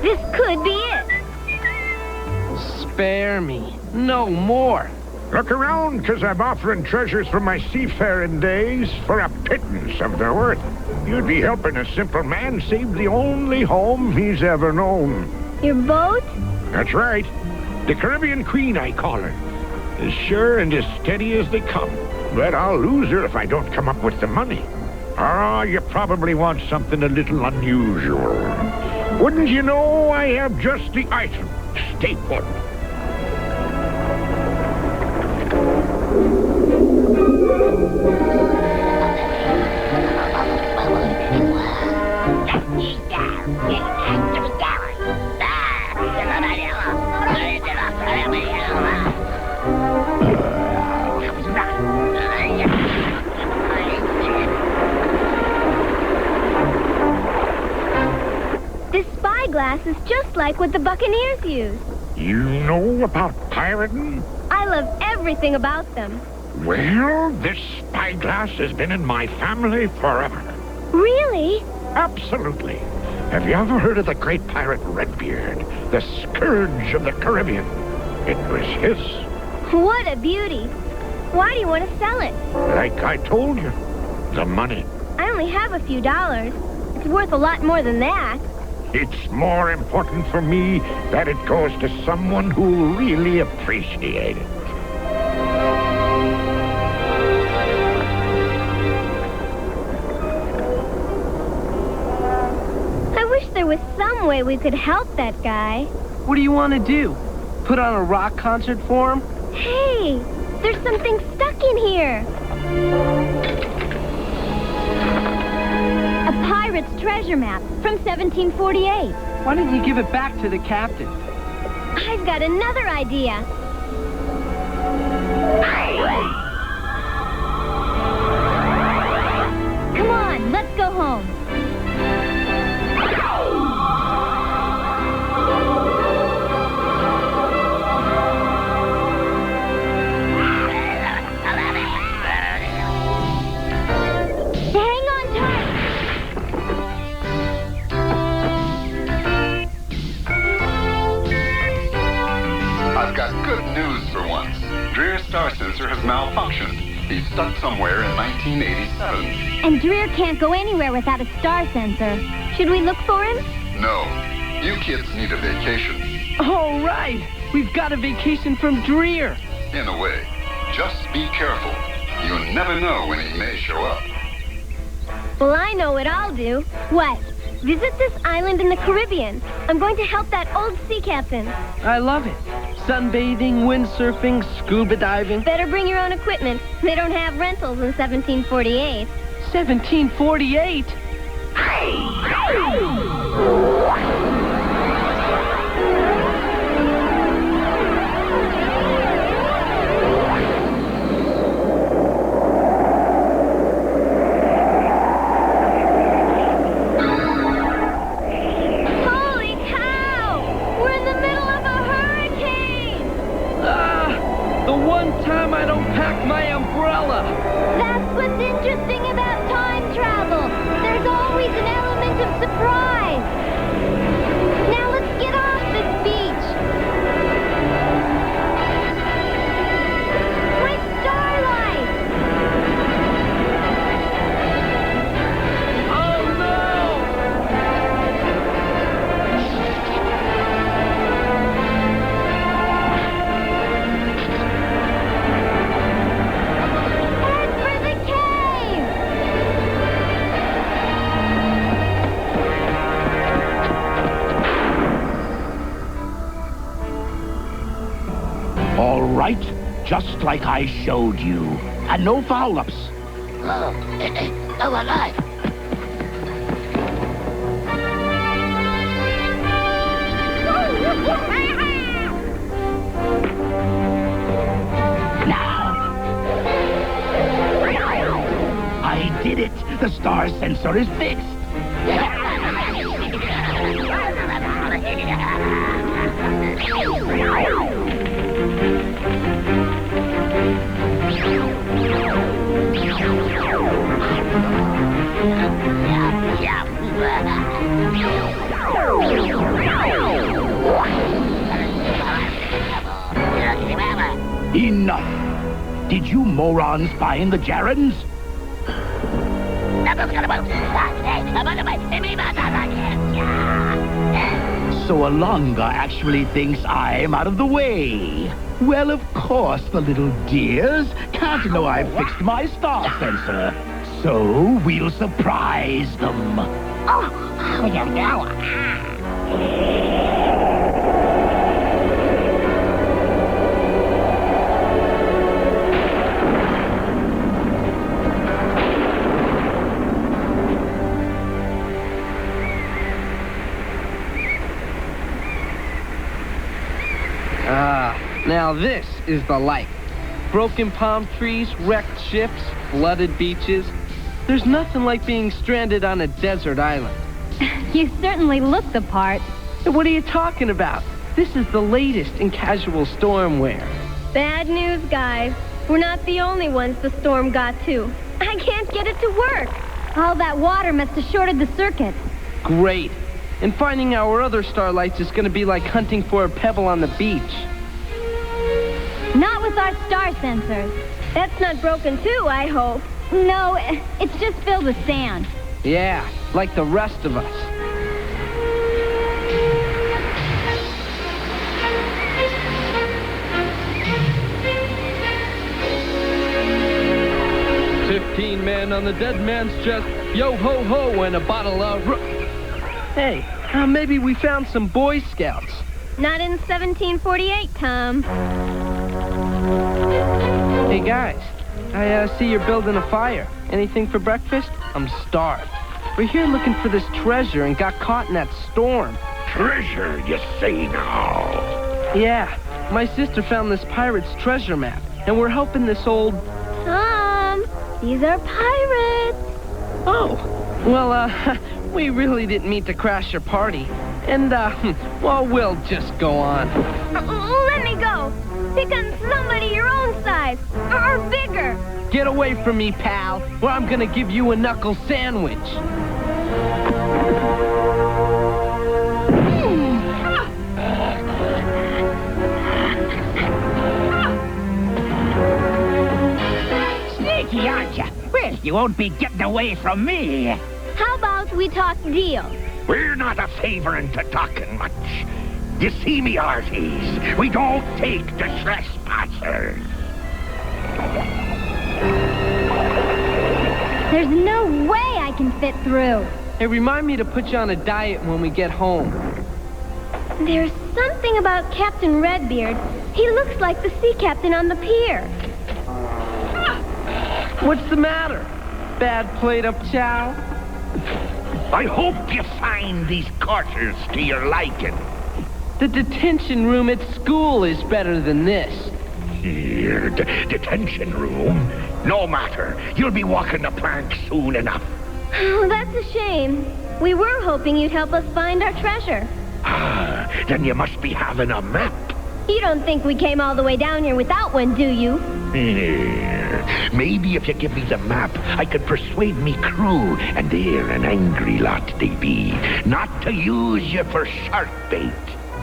This could be it. Spare me. No more. Look around, because I'm offering treasures from my seafaring days for a pittance of their worth. You'd be helping a simple man save the only home he's ever known. Your boat? That's right. The Caribbean Queen, I call her. As sure and as steady as they come. But I'll lose her if I don't come up with the money. Ah, you probably want something a little unusual. Wouldn't you know I have just the item? Stay put. This spyglass is just like what the Buccaneers used. You know about pirating? I love everything about them. Well, this spyglass has been in my family forever. Really? Absolutely. Have you ever heard of the great pirate Redbeard? The scourge of the Caribbean. It was his. What a beauty. Why do you want to sell it? Like I told you, the money. I only have a few dollars. It's worth a lot more than that. It's more important for me that it goes to someone who'll really appreciate it. I wish there was some way we could help that guy. What do you want to do? Put on a rock concert for him? Hey, there's something stuck in here. A pirate's treasure map from 1748. Why didn't you give it back to the captain? I've got another idea. Come on, let's go home. He's stuck somewhere in 1987. And Dreer can't go anywhere without a star sensor. Should we look for him? No. You kids need a vacation. All right. We've got a vacation from Dreer. In a way. Just be careful. You never know when he may show up. Well, I know what I'll do. What? Visit this island in the Caribbean. I'm going to help that old sea captain. I love it. Sunbathing, windsurfing, scuba diving. Better bring your own equipment. They don't have rentals in 1748. 1748? I don't pack my umbrella. That's what's interesting about time travel. There's always an element of surprise. Now let's get off this beach. My starlight! Oh All right, just like I showed you. And no foul-ups. Oh, still alive. Now. I did it. The star sensor is fixed. Enough! Did you morons find the Jarrans? So Alonga actually thinks I'm out of the way. Well, of course, the little dears can't know I fixed my star sensor. So we'll surprise them. Now this is the life. Broken palm trees, wrecked ships, flooded beaches. There's nothing like being stranded on a desert island. You certainly look the part. What are you talking about? This is the latest in casual storm wear. Bad news, guys. We're not the only ones the storm got to. I can't get it to work. All that water must have shorted the circuit. Great. And finding our other starlights is going to be like hunting for a pebble on the beach. Not with our star sensors. That's not broken too, I hope. No, it's just filled with sand. Yeah, like the rest of us. $15 on the dead man's chest, yo-ho-ho, and a bottle of... Hey, maybe we found some Boy Scouts. Not in 1748, Tom. Hey, guys, I see you're building a fire. Anything for breakfast? I'm starved. We're here looking for this treasure and got caught in that storm. Treasure, you say now? Yeah, my sister found this pirate's treasure map, and we're helping this old... Tom, these are pirates. Oh, well, we really didn't mean to crash your party. And, well, we'll just go on. Let me go. Pick on somebody your own size, or bigger. Get away from me, pal, or I'm gonna give you a knuckle sandwich. you won't be getting away from me. How about we talk deal? We're not a favoring to talking much. You see me, hearties, we don't take the trespassers. There's no way I can fit through. Hey, remind me to put you on a diet when we get home. There's something about Captain Redbeard. He looks like the sea captain on the pier. What's the matter? Bad plate of chow? I hope you find these quarters to your liking. The detention room at school is better than this. Here, detention room? No matter. You'll be walking the plank soon enough. Oh, that's a shame. We were hoping you'd help us find our treasure. Ah, then you must be having a map. You don't think we came all the way down here without one, do you? Maybe if you give me the map, I could persuade me crew, and they're an angry lot they be, not to use you for shark bait.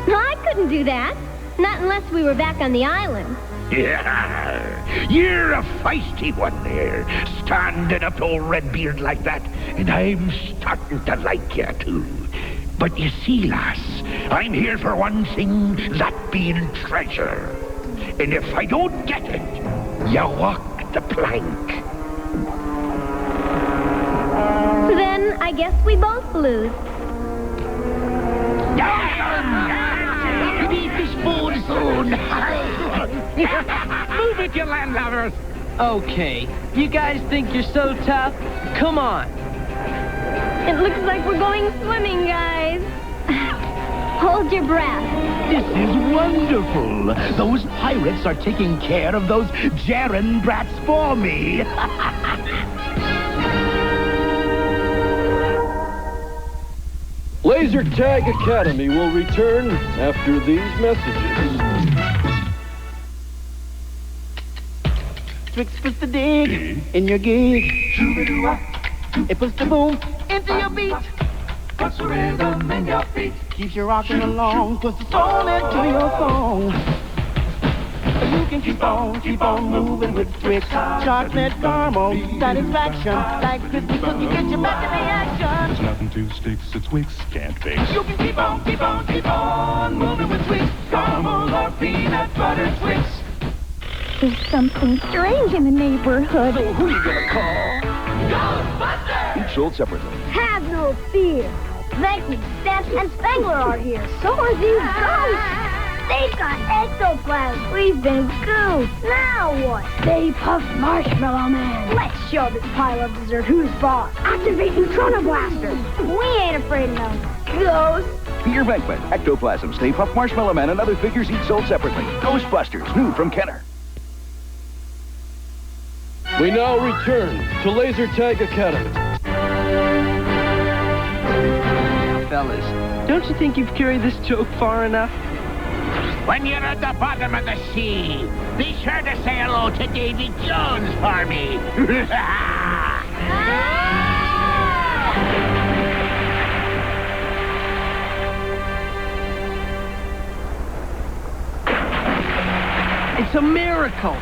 I couldn't do that. Not unless we were back on the island. Yeah, you're a feisty one there, standing up to old Redbeard like that, and I'm starting to like you too. But you see, lass, I'm here for one thing, that being treasure. And if I don't get it, you walk the plank. Then I guess we both lose. Eat this food soon. Move it, you landlubbers. Okay, you guys think you're so tough? Come on. It looks like we're going swimming, guys. Hold your breath. This is wonderful. Those pirates are taking care of those Jaren brats for me. Laser Tag Academy will return after these messages. Tricks puts the dig in your gig. It puts the boom into your beat. Puts the rhythm in your feet. Keeps you rocking along. Puts the soul into your song. You can keep on moving with tricks. Chocolate caramel satisfaction. Like crispy cookie, get you back in the action. There's nothing to sticks, it's Wix, can't fix. You can keep on moving with Twix. Caramel or peanut butter Twix. There's something strange in the neighborhood. So who you gonna call? Ghostbusters! Each sold separately. Have no fear. Becky, Steph, and Spengler are here. So are these ghosts. They've got ectoplasm. We've been goofed. Now what? Stay Puft Marshmallow Man. Let's show this pile of dessert who's boss. Activate Neutrona Blaster. We ain't afraid of no ghosts. Peter Venkman, Ectoplasm, Stay Puft Marshmallow Man, and other figures each sold separately. Ghostbusters, new from Kenner. We now return to Laser Tag Academy. Fellas, don't you think you've carried this joke far enough? When you're at the bottom of the sea, be sure to say hello to Davy Jones for me. It's a miracle.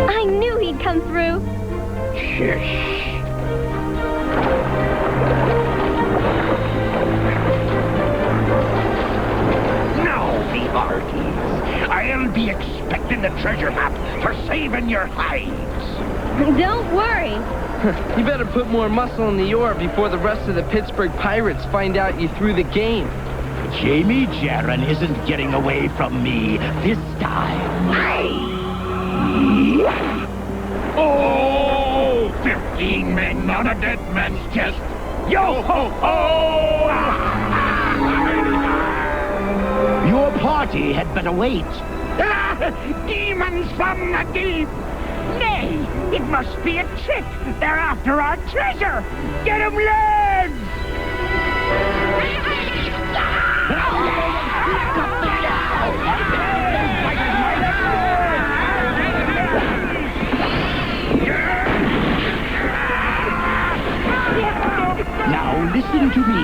I knew he'd come through. Shush. Now, me hearties, I'll be expecting the treasure map for saving your hides. Don't worry. You better put more muscle in the oar before the rest of the Pittsburgh Pirates find out you threw the game. Jamie Jaren isn't getting away from me this time. Oh, 15 men on a dead man's chest. Yo-ho-ho! Your party had better wait. Demons from the deep! Nay, it must be a trick. They're after our treasure. Get 'em, lads! Now listen to me.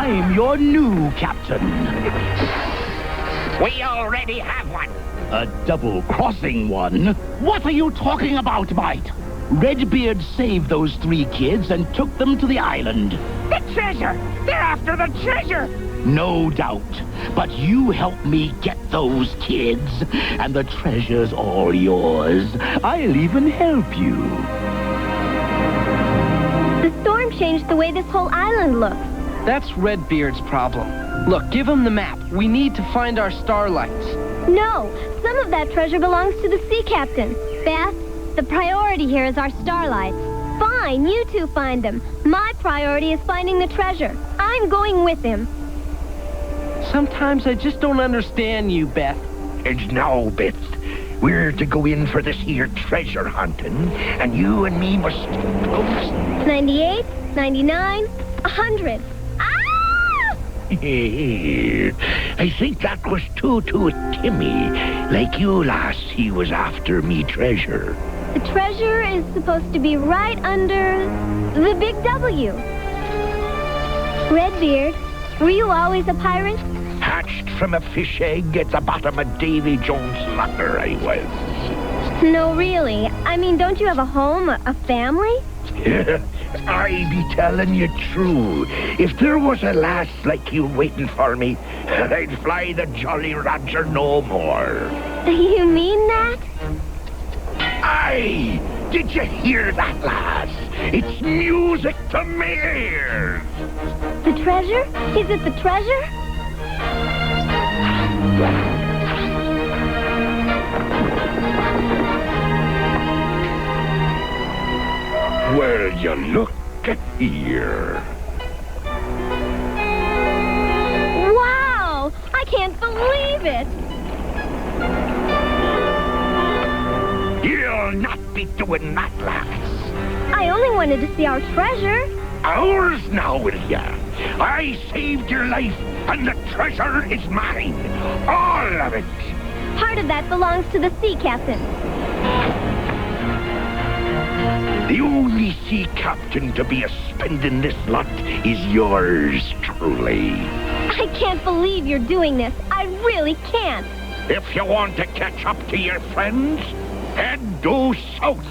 I'm your new Captain. We already have one. A double-crossing one? What are you talking about, Bite? Redbeard saved those 3 kids and took them to the island. The treasure! They're after the treasure! No doubt. But you helped me get those kids, and the treasure's all yours. I'll even help you. The storm changed the way this whole island looks. That's Redbeard's problem. Look, give him the map. We need to find our starlights. No, some of that treasure belongs to the sea captain. Beth, the priority here is our starlights. Fine, you two find them. My priority is finding the treasure. I'm going with him. Sometimes I just don't understand you, Beth. And now, Beth, we're to go in for this here treasure hunting, and you and me must close. 98, 99, 100. I think that was Timmy. Like you, lass, he was after me treasure. The treasure is supposed to be right under the big W. Redbeard, were you always a pirate? Hatched from a fish egg at the bottom of Davy Jones' locker, I was. No, really. I mean, don't you have a home, a family? I be telling you true. If there was a lass like you waiting for me, I'd fly the Jolly Roger no more. You mean that? Aye! Did you hear that, lass? It's music to my ears. The treasure? Is it the treasure? Well, you look at here. Wow! I can't believe it! You'll not be doing that, lass. I only wanted to see our treasure. Ours now, will ya? I saved your life, and the treasure is mine. All of it. Part of that belongs to the sea captain. The only sea captain to be a spending this lot is yours truly. I can't believe you're doing this. I really can't. If you want to catch up to your friends, head due south.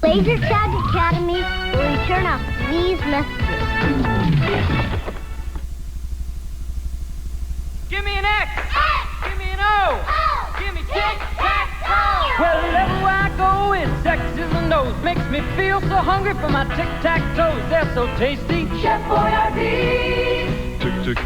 Laser Tag Academy will return after these messages. Give me an X! Give me an O! Give me tic-tac-toe! Wherever I go, it's X's and O's. Makes me feel so hungry for my tic-tac-toes. They're so tasty. Chef Boyardee!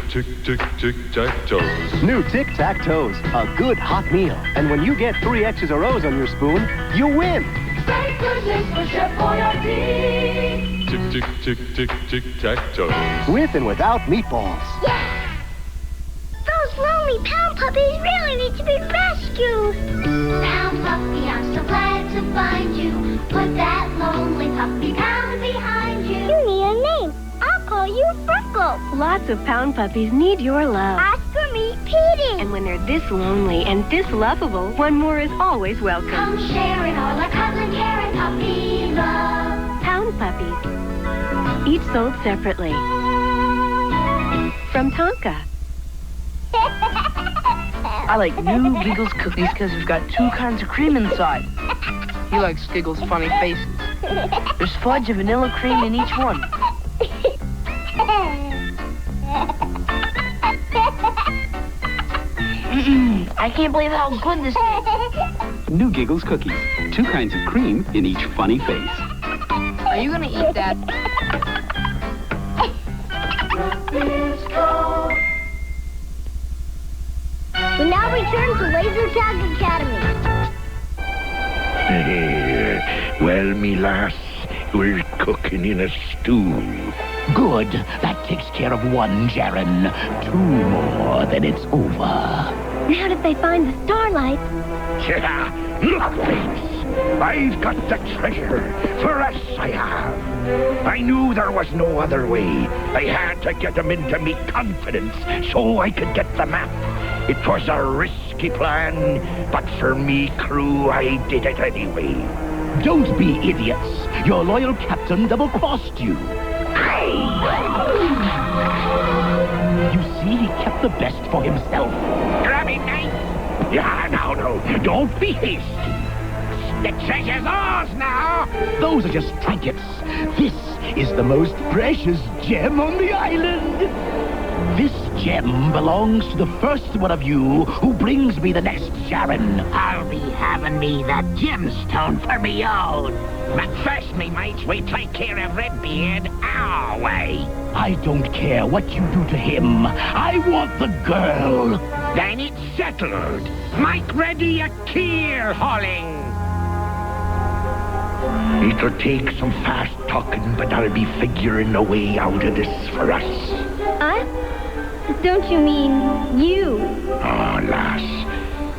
Tic-tac-toes. New tic-tac-toes. A good hot meal. And when you get 3 X's or O's on your spoon, you win. Thank goodness for Chef Boyardee! Tic-tac-toes. With and without meatballs. Yeah! Those lonely pound puppies really need to be rescued. Pound puppy, I'm so glad to find you. Put that lonely puppy pound behind you. You need a name. I'll call you Freckles. Lots of pound puppies need your love. Ask for me, Petey. And when they're this lonely and this lovable, one more is always welcome. Come sharing all our cuddling, caring puppy love. Pound puppies. Each sold separately. From Tonka. I like new Giggles cookies because we've got 2 kinds of cream inside. He likes Giggles' funny faces. There's fudge and vanilla cream in each one. I can't believe how good this is. New Giggles cookies. 2 kinds of cream in each funny face. Are you gonna eat that? We now return to Laser Tag Academy. Well, me lass, we're cooking in a stew. Good. That takes care of 1, Jaren. 2 more, then it's over. Now that they find the starlight. Yeah, look, mates. I've got the treasure. For us, I have. I knew there was no other way. I had to get them into me confidence so I could get the map. It was a risky plan, but for me crew, I did it anyway. Don't be idiots. Your loyal captain double-crossed you. You see, he kept the best for himself. Grab him, mate. Yeah, now, don't be hasty. The treasure's ours now. Those are just trinkets. This is the most precious gem on the island. This gem belongs to the first one of you who brings me the next Sharon. I'll be having me that gemstone for me own. But first, me mates, we take care of Redbeard our way. I don't care what you do to him. I want the girl. Then it's settled. Make ready a keer hauling. It'll take some fast talking, but I'll be figuring a way out of this for us. Us? Don't you mean you? Oh, lass,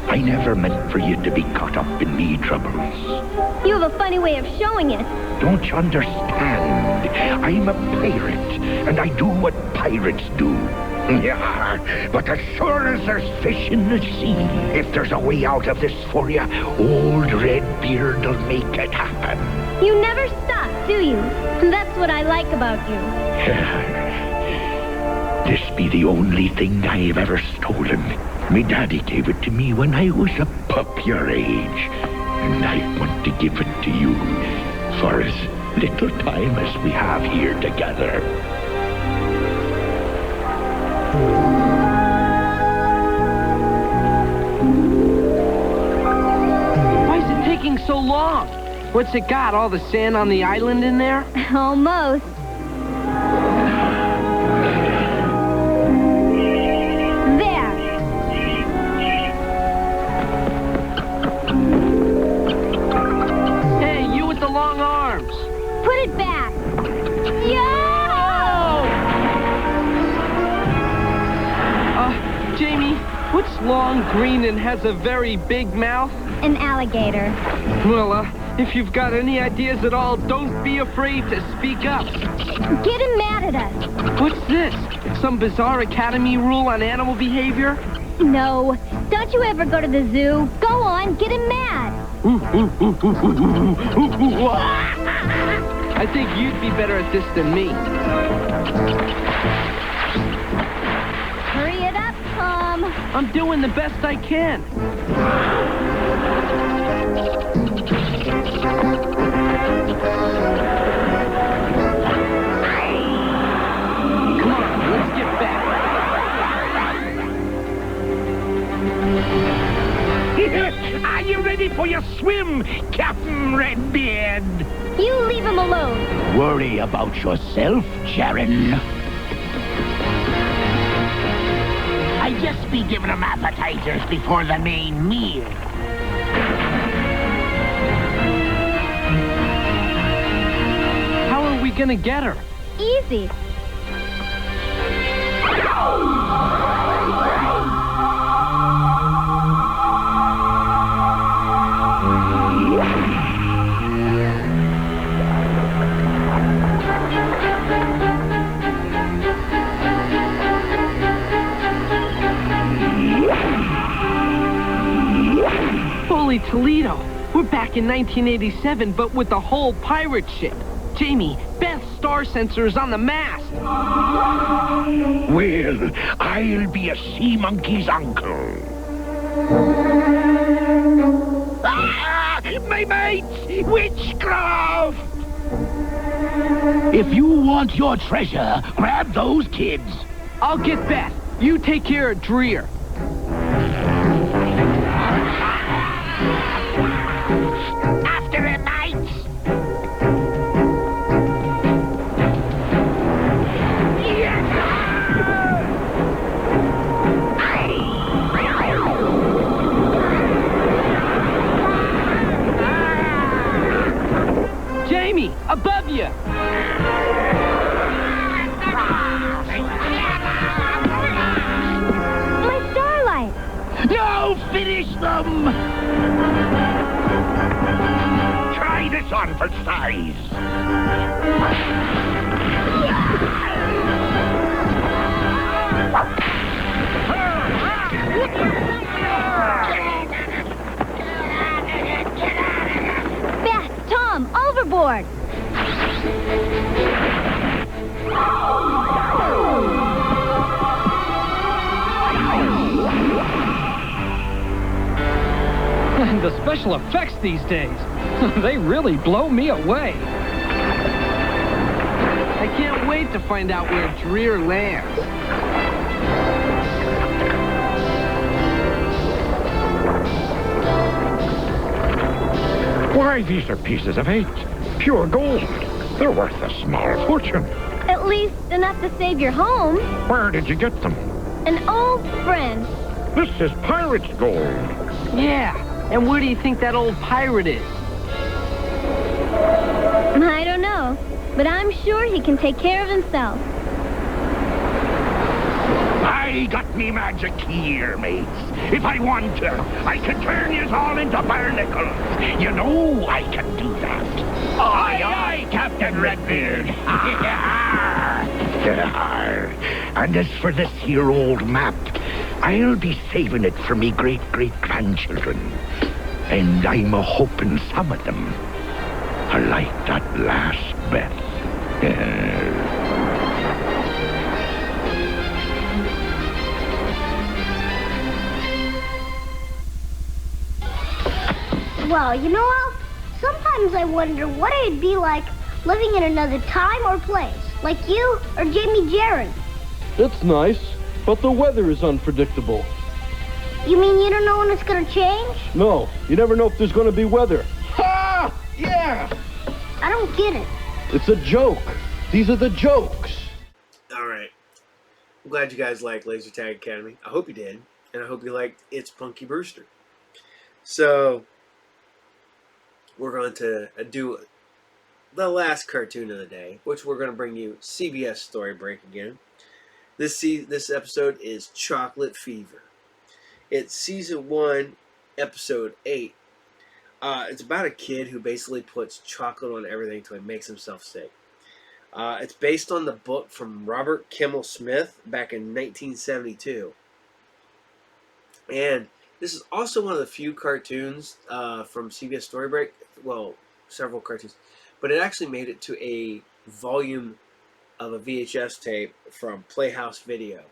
I never meant for you to be caught up in me troubles. You have a funny way of showing it. Don't you understand? I'm a pirate, and I do what pirates do. Yeah, but as sure as there's fish in the sea, if there's a way out of this for you, old Redbeard'll make it happen. You never stop, do you? That's what I like about you. This be the only thing I've ever stolen. Me daddy gave it to me when I was a pup your age. And I want to give it to you for as little time as we have here together. Why is it taking so long? What's it got, all the sand on the island in there? Almost. There. Hey, you with the long arms. Put it back. Yo! Jamie, what's long, green, and has a very big mouth? An alligator. Well, if you've got any ideas at all, don't be afraid to speak up. Get him mad at us. What's this? Some bizarre academy rule on animal behavior? No. Don't you ever go to the zoo? Go on, get him mad. I think you'd be better at this than me. Hurry it up, Tom. I'm doing the best I can. Come on, let's get back. Are you ready for your swim, Captain Redbeard? You leave him alone. Worry about yourself, Sharon. I just be giving them appetizers before the main meal. How are we gonna get her? Easy. Holy Toledo! We're back in 1987, but with the whole pirate ship. Jamie, Beth's star sensor is on the mast. Well, I'll be a sea monkey's uncle. Ah, my mates! Witchcraft! If you want your treasure, grab those kids. I'll get Beth. You take care of Dreer. After it, mates! Jamie, above you! My starlight. No, finish them! Try this on for size. Beth, Tom, overboard! And the special effects these days, they really blow me away. I can't wait to find out where Dreer lands. Why, these are pieces of 8. Pure gold. They're worth a small fortune. At least enough to save your home. Where did you get them? An old friend. This is pirate's gold. Yeah, and where do you think that old pirate is? I don't know, but I'm sure he can take care of himself. I got me magic here, mates. If I want to, I can turn you all into barnacles. You know I can do that. Aye, aye, Captain Redbeard. And as for this here old map, I'll be saving it for me great-great-grandchildren. And I'm a-hoping some of them are like that last Beth. Well, you know, Alf, sometimes I wonder what it'd be like living in another time or place, like you or Jamie Jaron. It's nice, but the weather is unpredictable. You mean you don't know when it's gonna change? No, you never know if there's going to be weather. Ha! Yeah! I don't get it. It's a joke. These are the jokes. All right. I'm glad you guys like Laser Tag Academy. I hope you did. And I hope you liked It's Punky Brewster. So, we're going to do the last cartoon of the day, which we're going to bring you CBS Story Break again. This episode is Chocolate Fever. It's season 1, episode 8. It's about a kid who basically puts chocolate on everything until he makes himself sick. It's based on the book from Robert Kimmel Smith back in 1972. And this is also one of the few cartoons from CBS Story Break. Well, several cartoons. But it actually made it to a volume of a VHS tape from Playhouse Video.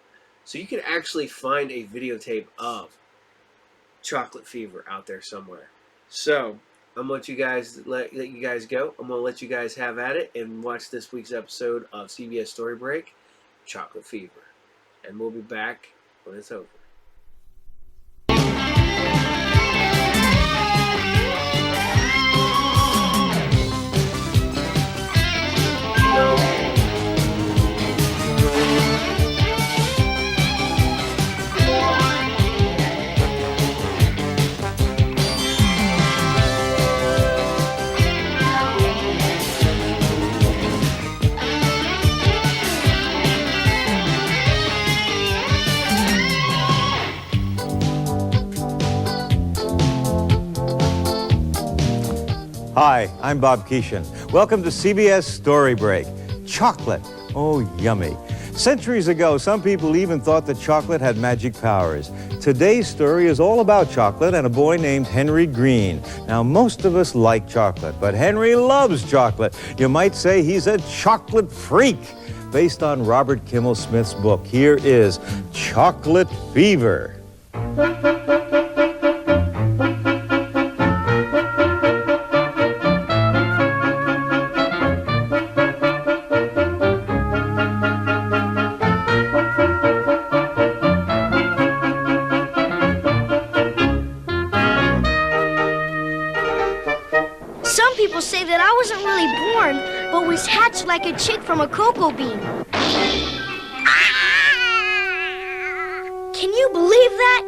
So you can actually find a videotape of Chocolate Fever out there somewhere. So I'm going to let you guys go. I'm going to let you guys have at it and watch this week's episode of CBS Story Break, Chocolate Fever. And we'll be back when it's over. Hi, I'm Bob Keeshan. Welcome to CBS Story Break. Chocolate. Oh, yummy. Centuries ago, some people even thought that chocolate had magic powers. Today's story is all about chocolate and a boy named Henry Green. Now, most of us like chocolate, but Henry loves chocolate. You might say he's a chocolate freak. Based on Robert Kimmel Smith's book, here is Chocolate Fever. Some people say that I wasn't really born, but was hatched like a chick from a cocoa bean. Can you believe that?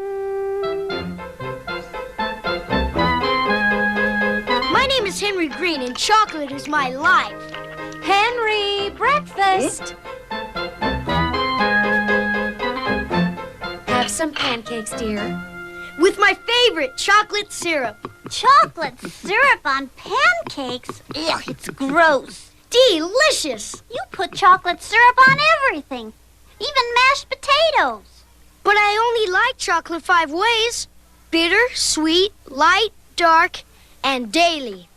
My name is Henry Green, and chocolate is my life. Henry, breakfast. Have some pancakes, dear. With my favorite chocolate syrup. Chocolate syrup on pancakes? Ugh, it's gross. Delicious. You put chocolate syrup on everything, even mashed potatoes. But I only like chocolate 5 ways. Bitter, sweet, light, dark, and daily.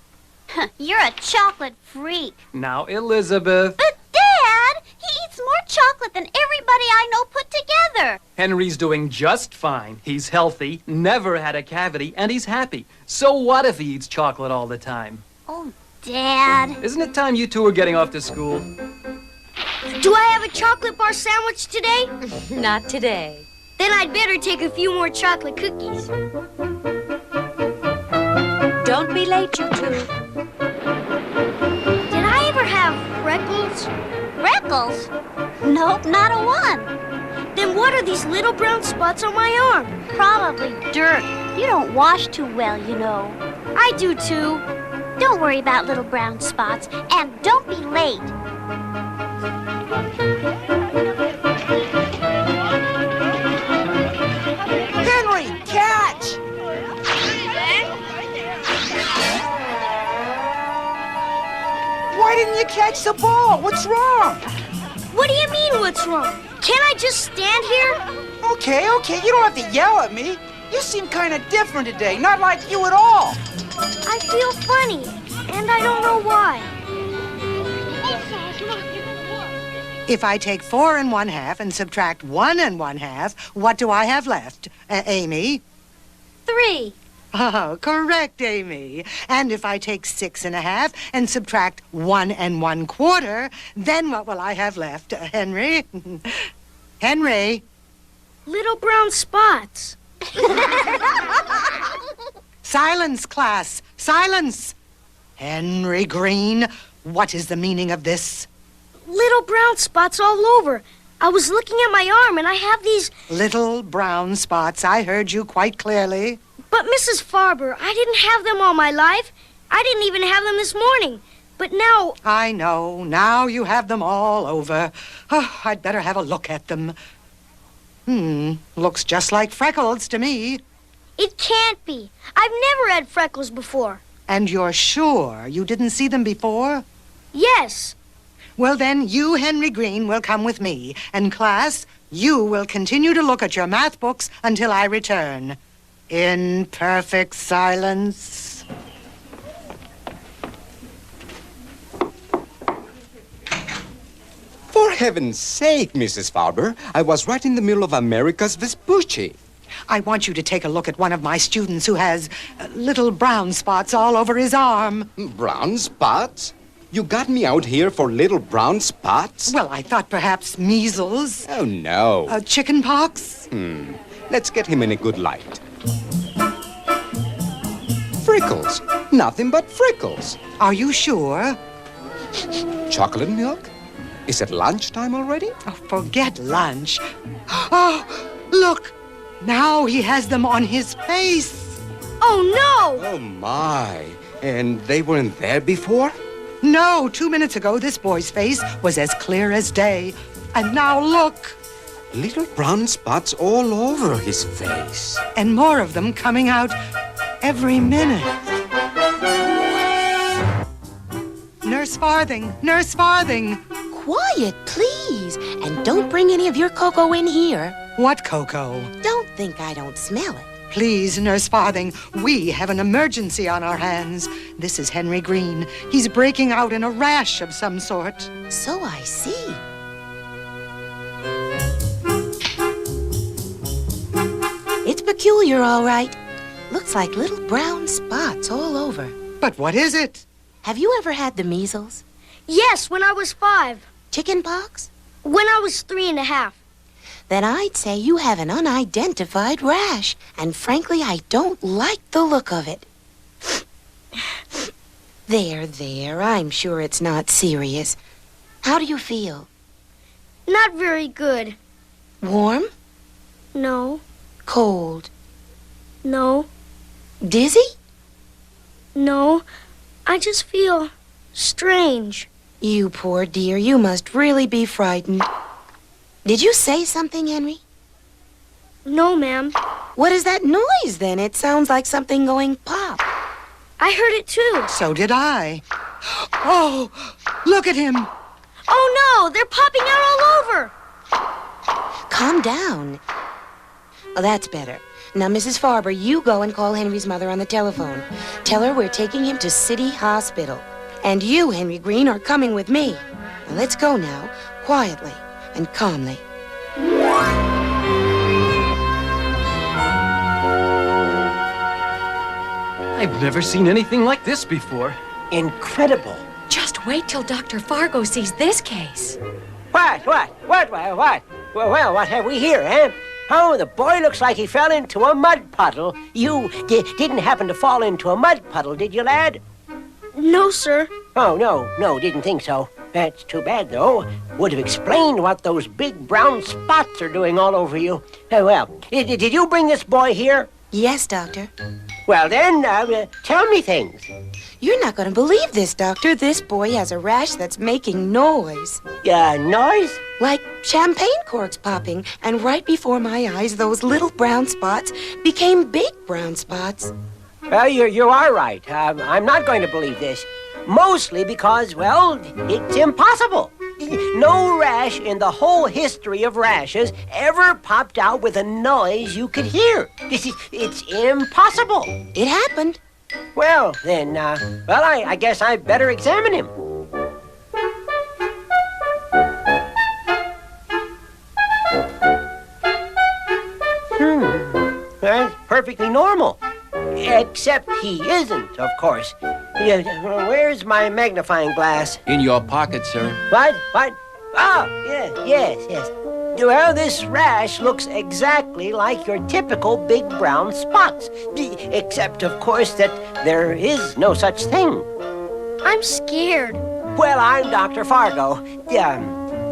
You're a chocolate freak. Now, Elizabeth. But, Dad, he eats more chocolate than everybody I know put together. Henry's doing just fine. He's healthy, never had a cavity, and he's happy. So what if he eats chocolate all the time? Oh, Dad. Isn't it time you two are getting off to school? Do I have a chocolate bar sandwich today? Not today. Then I'd better take a few more chocolate cookies. Don't be late, you two. Did I ever have freckles? Freckles? Nope, not a one. Then what are these little brown spots on my arm? Probably dirt. You don't wash too well, you know. I do too. Don't worry about little brown spots, and don't be late. Henry, catch! Why didn't you catch the ball? What's wrong? What do you mean, what's wrong? Can't I just stand here? Okay, you don't have to yell at me. You seem kind of different today, not like you at all. I feel funny, and I don't know why. If I take 4 1/2 and subtract 1 1/2, what do I have left, Amy? 3. Oh, correct, Amy. And if I take 6 1/2 and subtract 1 1/4, then what will I have left, Henry? Henry? Little brown spots. Silence, class. Silence. Henry Green, what is the meaning of this? Little brown spots all over. I was looking at my arm and I have these... Little brown spots. I heard you quite clearly. But Mrs. Farber, I didn't have them all my life. I didn't even have them this morning. But now... I know. Now you have them all over. Oh, I'd better have a look at them. Looks just like freckles to me. It can't be. I've never had freckles before. And you're sure you didn't see them before? Yes. Well, then, you, Henry Green, will come with me. And, class, you will continue to look at your math books until I return. In perfect silence. For heaven's sake, Mrs. Farber, I was right in the middle of America's Vespucci. I want you to take a look at one of my students who has little brown spots all over his arm. Brown spots? You got me out here for little brown spots? Well, I thought perhaps measles. Oh, no. Chicken pox? Let's get him in a good light. Freckles. Nothing but freckles. Are you sure? Chocolate milk? Is it lunchtime already? Oh, forget lunch. Oh, look. Now he has them on his face. Oh, no! Oh, my. And they weren't there before? No, 2 minutes ago, this boy's face was as clear as day. And now look. Little brown spots all over his face. And more of them coming out every minute. Nurse Farthing, Nurse Farthing. Quiet, please. And don't bring any of your cocoa in here. What cocoa? Don't think I don't smell it. Please, Nurse Farthing, we have an emergency on our hands. This is Henry Green. He's breaking out in a rash of some sort. So I see. It's peculiar, all right. Looks like little brown spots all over. But what is it? Have you ever had the measles? Yes, when I was 5. Chicken pox? When I was 3 1/2. Then I'd say you have an unidentified rash. And frankly, I don't like the look of it. There. I'm sure it's not serious. How do you feel? Not very good. Warm? No. Cold? No. Dizzy? No. I just feel strange. You poor dear, you must really be frightened. Did you say something, Henry? No, ma'am. What is that noise, then? It sounds like something going pop. I heard it too. So did I. Oh, look at him. Oh no, they're popping out all over. Calm down. Oh, that's better. Now, Mrs. Farber, you go and call Henry's mother on the telephone. Tell her we're taking him to City Hospital. And you, Henry Green, are coming with me. Now, let's go now, quietly and calmly. I've never seen anything like this before. Incredible. Just wait till Dr. Fargo sees this case. What? Well, what have we here, eh? Oh, the boy looks like he fell into a mud puddle. You didn't happen to fall into a mud puddle, did you, lad? No, sir. Oh, no, didn't think so. That's too bad, though. Would have explained what those big brown spots are doing all over you. Well, did you bring this boy here? Yes, Doctor. Well, then, tell me things. You're not going to believe this, Doctor. This boy has a rash that's making noise. Noise? Like champagne corks popping. And right before my eyes, those little brown spots became big brown spots. Well, you are right. I'm not going to believe this. Mostly because, well, it's impossible. No rash in the whole history of rashes ever popped out with a noise you could hear. It's impossible. It happened. Well, then, I guess I better examine him. That's perfectly normal. Except he isn't, of course. Where's my magnifying glass? In your pocket, sir. What? Oh, yes. Well, this rash looks exactly like your typical big brown spots. Except, of course, that there is no such thing. I'm scared. Well, I'm Dr. Fargo.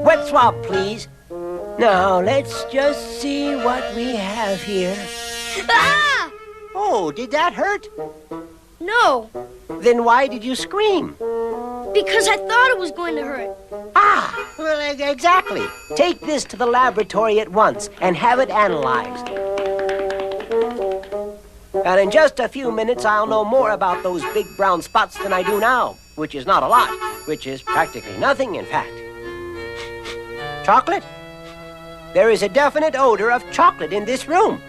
Wet swab, please. Now, let's just see what we have here. Ah! Oh, did that hurt? No. Then why did you scream? Because I thought it was going to hurt. Ah, well, exactly. Take this to the laboratory at once and have it analyzed. And in just a few minutes, I'll know more about those big brown spots than I do now, which is not a lot, which is practically nothing, in fact. Chocolate? There is a definite odor of chocolate in this room.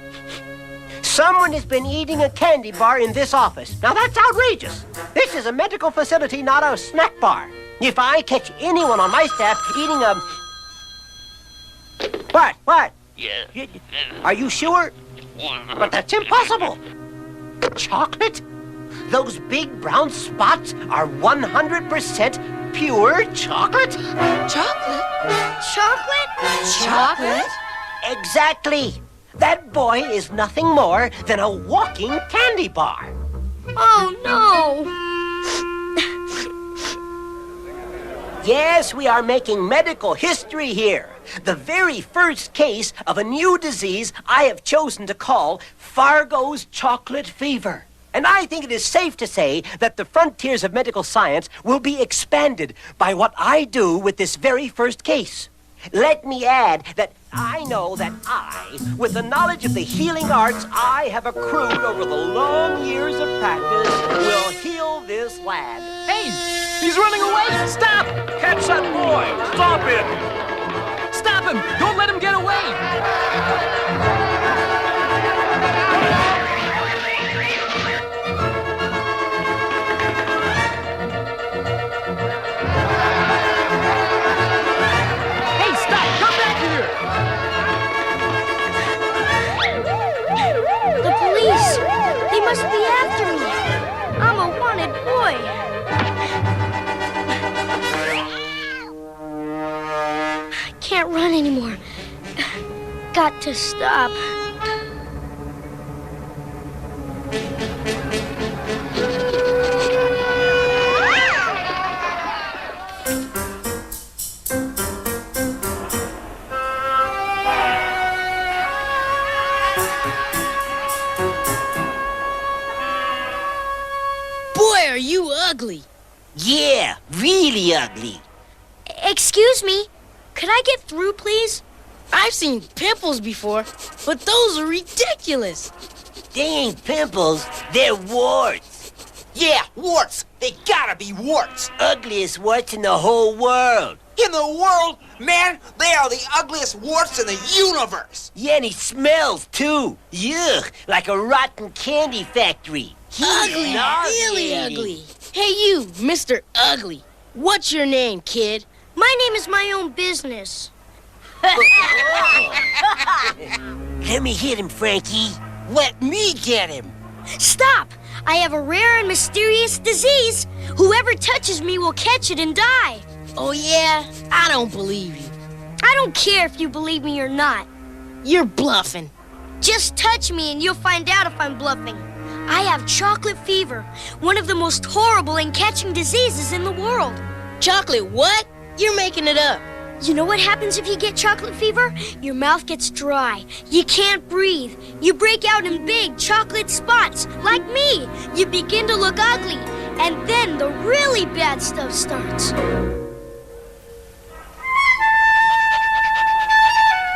Someone has been eating a candy bar in this office. Now, that's outrageous. This is a medical facility, not a snack bar. If I catch anyone on my staff eating a... What? Yeah. Are you sure? But that's impossible. Chocolate? Those big brown spots are 100% pure chocolate? Chocolate? Chocolate? Exactly. That boy is nothing more than a walking candy bar. Oh, no. Yes, we are making medical history here. The very first case of a new disease I have chosen to call Fargo's chocolate fever. And I think it is safe to say that the frontiers of medical science will be expanded by what I do with this very first case. Let me add that I know that I, with the knowledge of the healing arts I have accrued over the long years of practice, will heal this lad. Hey, he's running away! Stop! Catch that boy! Stop him! Stop him! Don't let him get away! They must be after me. I'm a wanted boy. I can't run anymore. Got to stop. Are you ugly? Yeah, really ugly. Excuse me. Could I get through, please? I've seen pimples before, but those are ridiculous. They ain't pimples, they're warts. Yeah, warts. They gotta be warts. Ugliest warts in the whole world. In the world? Man, they are the ugliest warts in the universe. Yeah, and he smells, too. Yuck, like a rotten candy factory. Ugly, really ugly. Hey, you, Mr. Ugly. What's your name, kid? My name is my own business. Let me hit him, Frankie. Let me get him. Stop! I have a rare and mysterious disease. Whoever touches me will catch it and die. Oh, yeah? I don't believe you. I don't care if you believe me or not. You're bluffing. Just touch me and you'll find out if I'm bluffing. I have chocolate fever, one of the most horrible and catching diseases in the world. Chocolate what? You're making it up. You know what happens if you get chocolate fever? Your mouth gets dry. You can't breathe. You break out in big chocolate spots, like me. You begin to look ugly. And then the really bad stuff starts.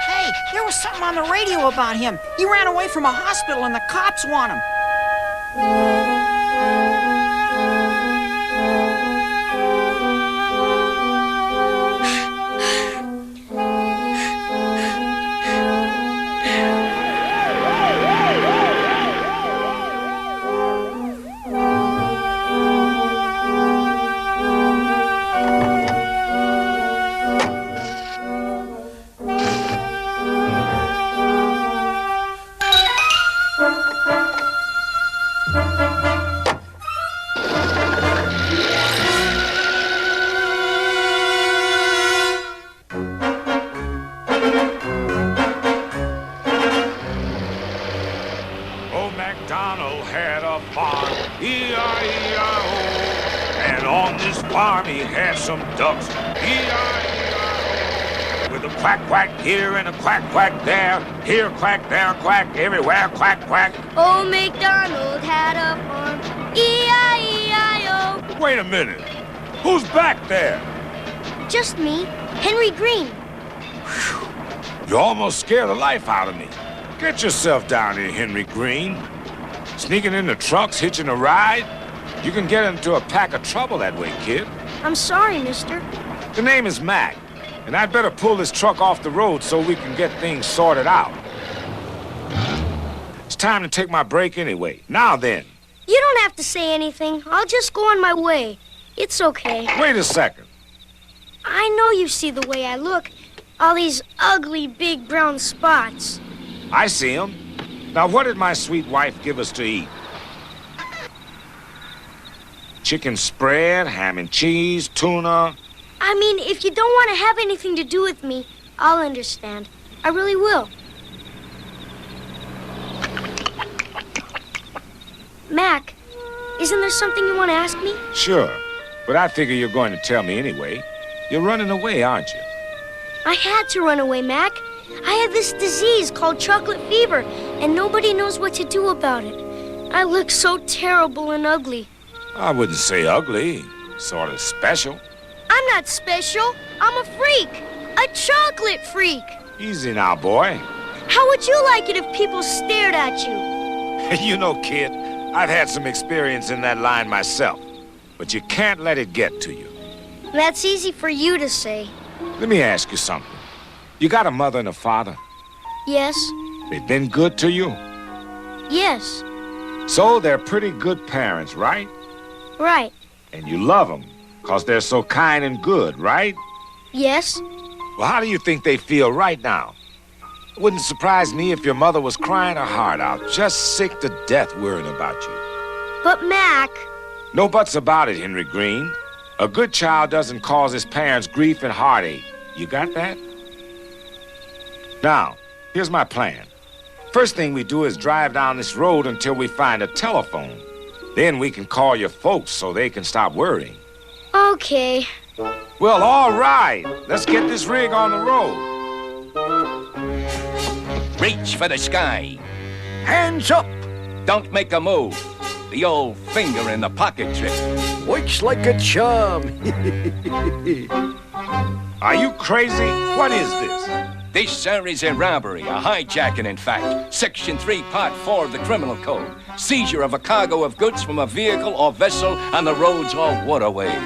Hey, there was something on the radio about him. He ran away from a hospital and the cops want him. Some ducks, E-I-E-I-O. With a quack, quack here and a quack, quack there. Here, quack, there, quack, everywhere, quack, quack. Old MacDonald had a farm, E-I-E-I-O. Wait a minute. Who's back there? Just me, Henry Green. Whew. You almost scared the life out of me. Get yourself down here, Henry Green. Sneaking in the trucks, hitching a ride? You can get into a pack of trouble that way, kid. I'm sorry, mister. The name is Mac, and I'd better pull this truck off the road so we can get things sorted out. It's time to take my break anyway. Now then. You don't have to say anything. I'll just go on my way. It's okay. Wait a second. I know you see the way I look. All these ugly, big brown spots. I see them. Now, what did my sweet wife give us to eat? Chicken spread, ham and cheese, tuna. I mean, if you don't want to have anything to do with me, I'll understand. I really will. Mac, isn't there something you want to ask me? Sure, but I figure you're going to tell me anyway. You're running away, aren't you? I had to run away, Mac. I have this disease called chocolate fever, and nobody knows what to do about it. I look so terrible and ugly. I wouldn't say ugly. Sort of special. I'm not special. I'm a freak. A chocolate freak. Easy now, boy. How would you like it if people stared at you? You know, kid, I've had some experience in that line myself. But you can't let it get to you. That's easy for you to say. Let me ask you something. You got a mother and a father? Yes. They've been good to you? Yes. So they're pretty good parents, right? Right. And you love them, 'cause they're so kind and good, right? Yes. Well, how do you think they feel right now? It wouldn't surprise me if your mother was crying her heart out, just sick to death worrying about you. But, Mac... No buts about it, Henry Green. A good child doesn't cause his parents grief and heartache. You got that? Now, here's my plan. First thing we do is drive down this road until we find a telephone. Then we can call your folks so they can stop worrying. Okay. Well, all right. Let's get this rig on the road. Reach for the sky. Hands up. Don't make a move. The old finger in the pocket trick. Works like a charm. Are you crazy? What is this? This, sir, is a robbery, a hijacking, in fact. Section 3, Part 4 of the Criminal Code. Seizure of a cargo of goods from a vehicle or vessel on the roads or waterways.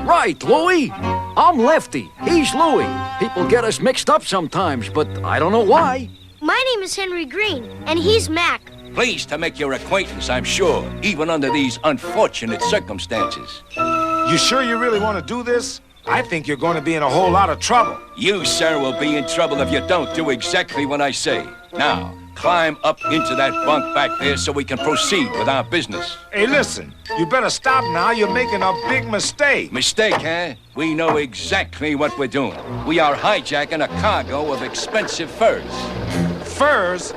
Right, Louie. I'm Lefty. He's Louie. People get us mixed up sometimes, but I don't know why. My name is Henry Green, and he's Mac. Pleased to make your acquaintance, I'm sure, even under these unfortunate circumstances. You sure you really want to do this? I think you're going to be in a whole lot of trouble. You, sir, will be in trouble if you don't do exactly what I say. Now, climb up into that bunk back there so we can proceed with our business. Hey, listen, you better stop now. You're making a big mistake. Mistake, huh? We know exactly what we're doing. We are hijacking a cargo of expensive furs. Furs?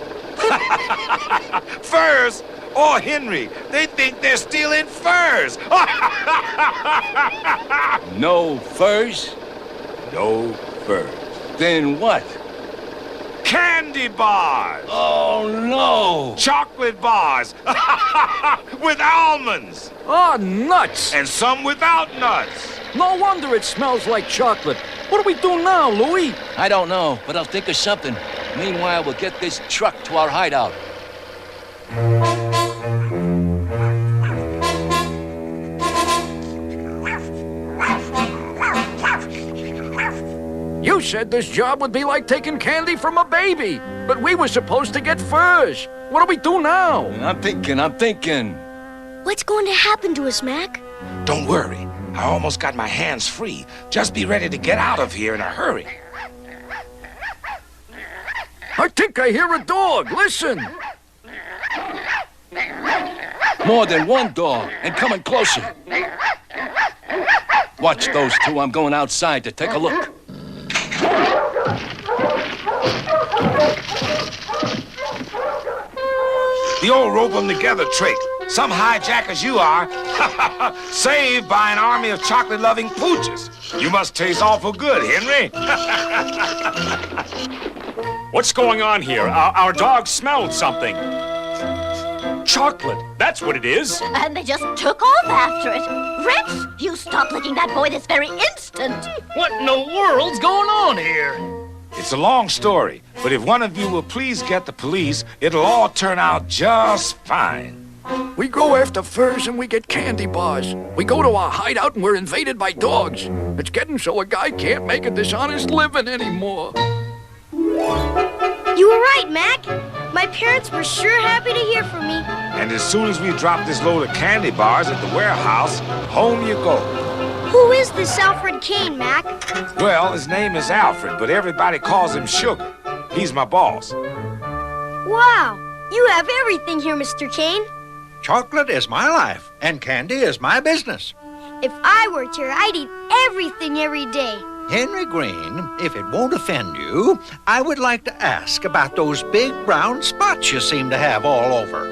Furs? Oh, Henry, they think they're stealing furs. No furs? No furs. Then what? Candy bars. Oh, no. Chocolate bars. With almonds. Oh, nuts. And some without nuts. No wonder it smells like chocolate. What do we do now, Louie? I don't know, but I'll think of something. Meanwhile, we'll get this truck to our hideout. You said this job would be like taking candy from a baby, but we were supposed to get furs. What do we do now? I'm thinking. What's going to happen to us, Mac? Don't worry. I almost got my hands free. Just be ready to get out of here in a hurry. I think I hear a dog. Listen. More than one dog, and coming closer. Watch those two. I'm going outside to take a look. The old rope 'em together trick. Some hijackers you are. Saved by an army of chocolate-loving pooches. You must taste awful good, Henry. What's going on here? Our dog smelled something. Chocolate. That's what it is. And they just took off after it. Rex, you stop licking that boy this very instant. What in the world's going on here? It's a long story, but if one of you will please get the police, it'll all turn out just fine. We go after furs and we get candy bars. We go to our hideout and we're invaded by dogs. It's getting so a guy can't make a dishonest living anymore. You were right, Mac. My parents were sure happy to hear from me. And as soon as we drop this load of candy bars at the warehouse, home you go. Who is this Alfred Kane, Mac? Well, his name is Alfred, but everybody calls him Sugar. He's my boss. Wow, you have everything here, Mr. Kane. Chocolate is my life, and candy is my business. If I worked here, I'd eat everything every day. Henry Green, if it won't offend you, I would like to ask about those big brown spots you seem to have all over.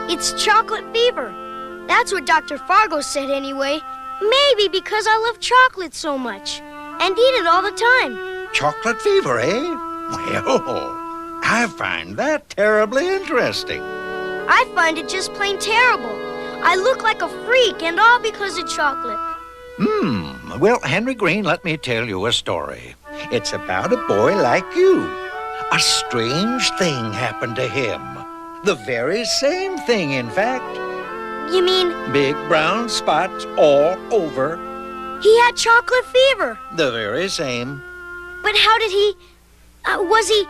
It's chocolate fever. That's what Dr. Fargo said anyway. Maybe because I love chocolate so much and eat it all the time. Chocolate fever, eh? Well, I find that terribly interesting. I find it just plain terrible. I look like a freak, and all because of chocolate. Well, Henry Green, let me tell you a story. It's about a boy like you. A strange thing happened to him. The very same thing, in fact. You mean? Big brown spots all over. He had chocolate fever. The very same. But how did he... was he...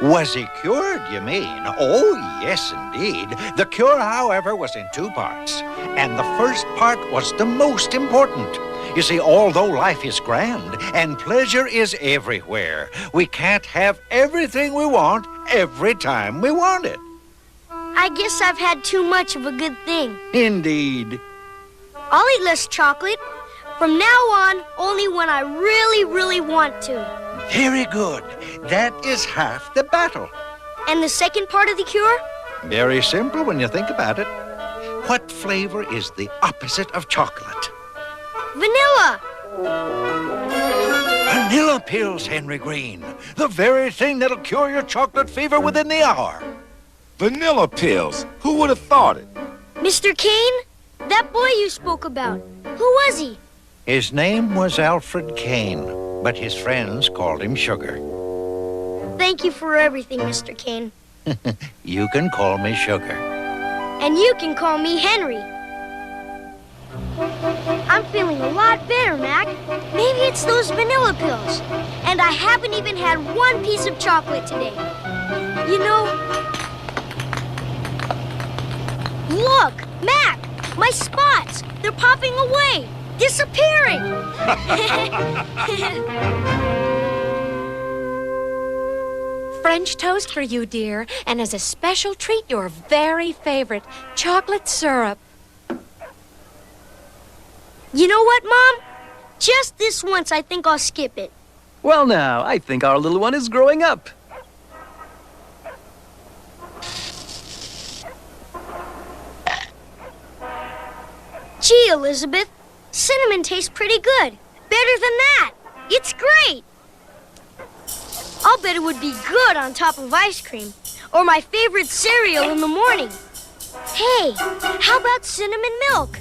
Was he cured, you mean? Oh, yes, indeed. The cure, however, was in two parts. And the first part was the most important. You see, although life is grand and pleasure is everywhere, we can't have everything we want every time we want it. I guess I've had too much of a good thing. Indeed. I'll eat less chocolate. From now on, only when I really, really want to. Very good. That is half the battle. And the second part of the cure? Very simple when you think about it. What flavor is the opposite of chocolate? Vanilla. Vanilla pills, Henry Green. The very thing that'll cure your chocolate fever within the hour. Vanilla pills? Who would have thought it? Mr. Kane? That boy you spoke about. Who was he? His name was Alfred Kane, but his friends called him Sugar. Thank you for everything, Mr. Kane. You can call me Sugar. And you can call me Henry. I'm feeling a lot better, Mac. Maybe it's those vanilla pills. And I haven't even had one piece of chocolate today. You know... Look, Mac! My spots! They're popping away! Disappearing! French toast for you, dear. And as a special treat, your very favorite, chocolate syrup. You know what, Mom? Just this once, I think I'll skip it. Well, now, I think our little one is growing up. Gee, Elizabeth, cinnamon tastes pretty good. Better than that. It's great. I'll bet it would be good on top of ice cream, or my favorite cereal in the morning. Hey, how about cinnamon milk?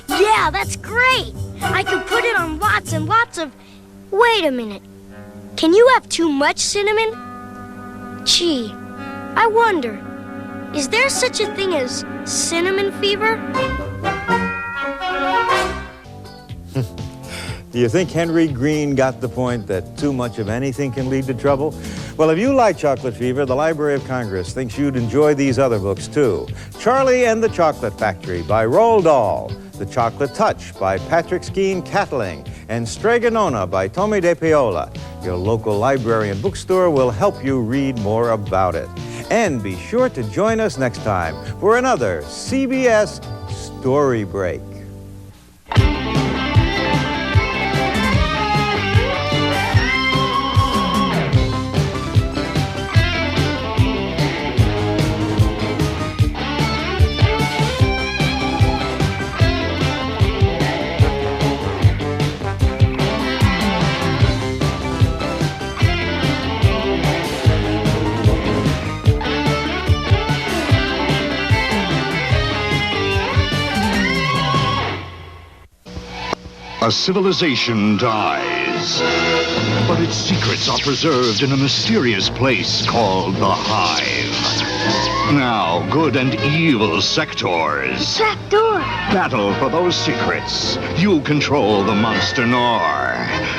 Yeah, that's great. I could put it on lots and lots of... Wait a minute. Can you have too much cinnamon? Gee, I wonder, is there such a thing as cinnamon fever? Do you think Henry Green got the point that too much of anything can lead to trouble? Well, if you like chocolate fever, the Library of Congress thinks you'd enjoy these other books, too. Charlie and the Chocolate Factory by Roald Dahl, The Chocolate Touch by Patrick Skeen Catling, and Stregonona by Tommy De Paola. Your local library and bookstore will help you read more about it. And be sure to join us next time for another CBS Story Break. A civilization dies, but its secrets are preserved in a mysterious place called the Hive. Now, good and evil sectors Trapdoor! battle for those secrets. You control the monster Nor,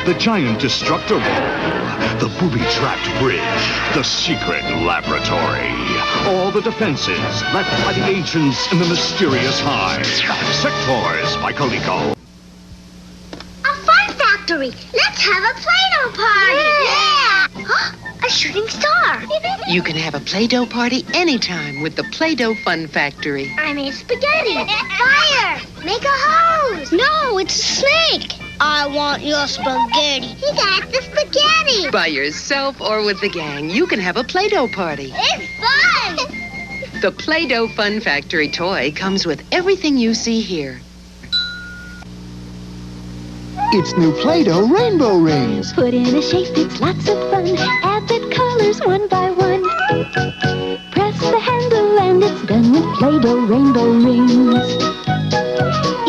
the giant destructor ball, the booby-trapped bridge, the secret laboratory. All the defenses left by the ancients in the mysterious Hive. Sectors by Coleco. Let's have a Play-Doh party! Yeah! A shooting star! You can have a Play-Doh party anytime with the Play-Doh Fun Factory. I made spaghetti! Fire! Make a hose! No, it's a snake! I want your spaghetti! He got the spaghetti! By yourself or with the gang, you can have a Play-Doh party. It's fun! The Play-Doh Fun Factory toy comes with everything you see here. It's new Play-Doh rainbow rings. Put in a shape, it's lots of fun. Add the colors one by one. Press the handle and it's done with Play-Doh rainbow rings.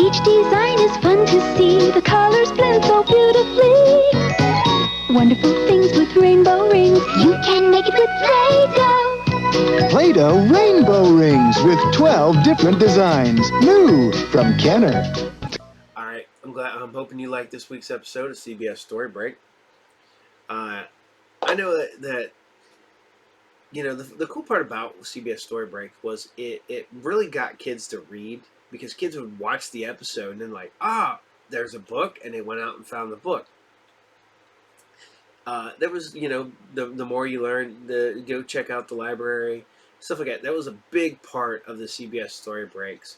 Each design is fun to see. The colors blend so beautifully. Wonderful things with rainbow rings. You can make it with Play-Doh. Play-Doh rainbow rings with 12 different designs. New from Kenner. I'm hoping you liked this week's episode of CBS Story Break. I know that you know, the cool part about CBS Story Break was it really got kids to read, because kids would watch the episode and then like, there's a book, and they went out and found the book. There was, you know, the more you learn, go check out the library, stuff like that. That was a big part of the CBS Story Breaks,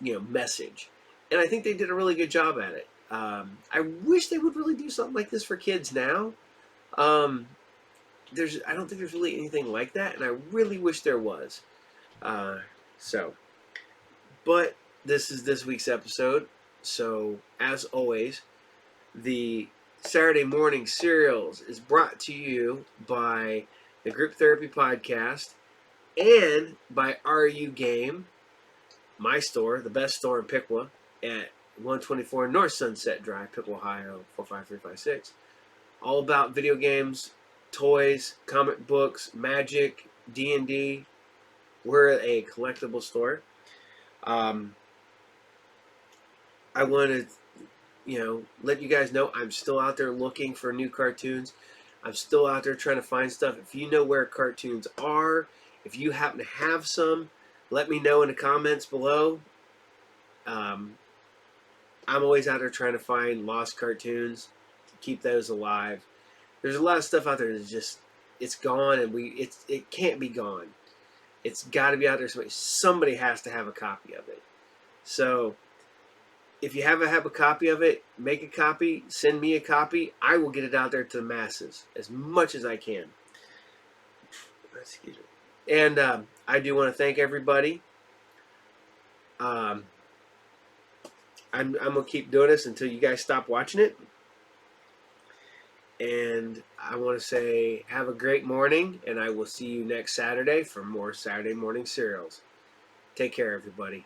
message. And I think they did a really good job at it. I wish they would really do something like this for kids now. I don't think there's really anything like that, and I really wish there was. But this is this week's episode. So, as always, the Saturday Morning Serials is brought to you by the Group Therapy Podcast and by RU Game, my store, the best store in Piqua, at 124 North Sunset Drive, Pickle, Ohio 45356. All about video games, toys, comic books, magic, D&D. We're a collectible store. I want to, let you guys know I'm still out there looking for new cartoons. I'm still out there trying to find stuff. If you know where cartoons are, if you happen to have some, let me know in the comments below. I'm always out there trying to find lost cartoons, keep those alive. There's a lot of stuff out there that's just, it's gone, and it can't be gone. It's got to be out there. Somebody has to have a copy of it. So if you have a copy of it, make a copy, send me a copy. I will get it out there to the masses as much as I can. Excuse me. And I do want to thank everybody. I'm going to keep doing this until you guys stop watching it. And I want to say have a great morning, and I will see you next Saturday for more Saturday morning serials. Take care, everybody.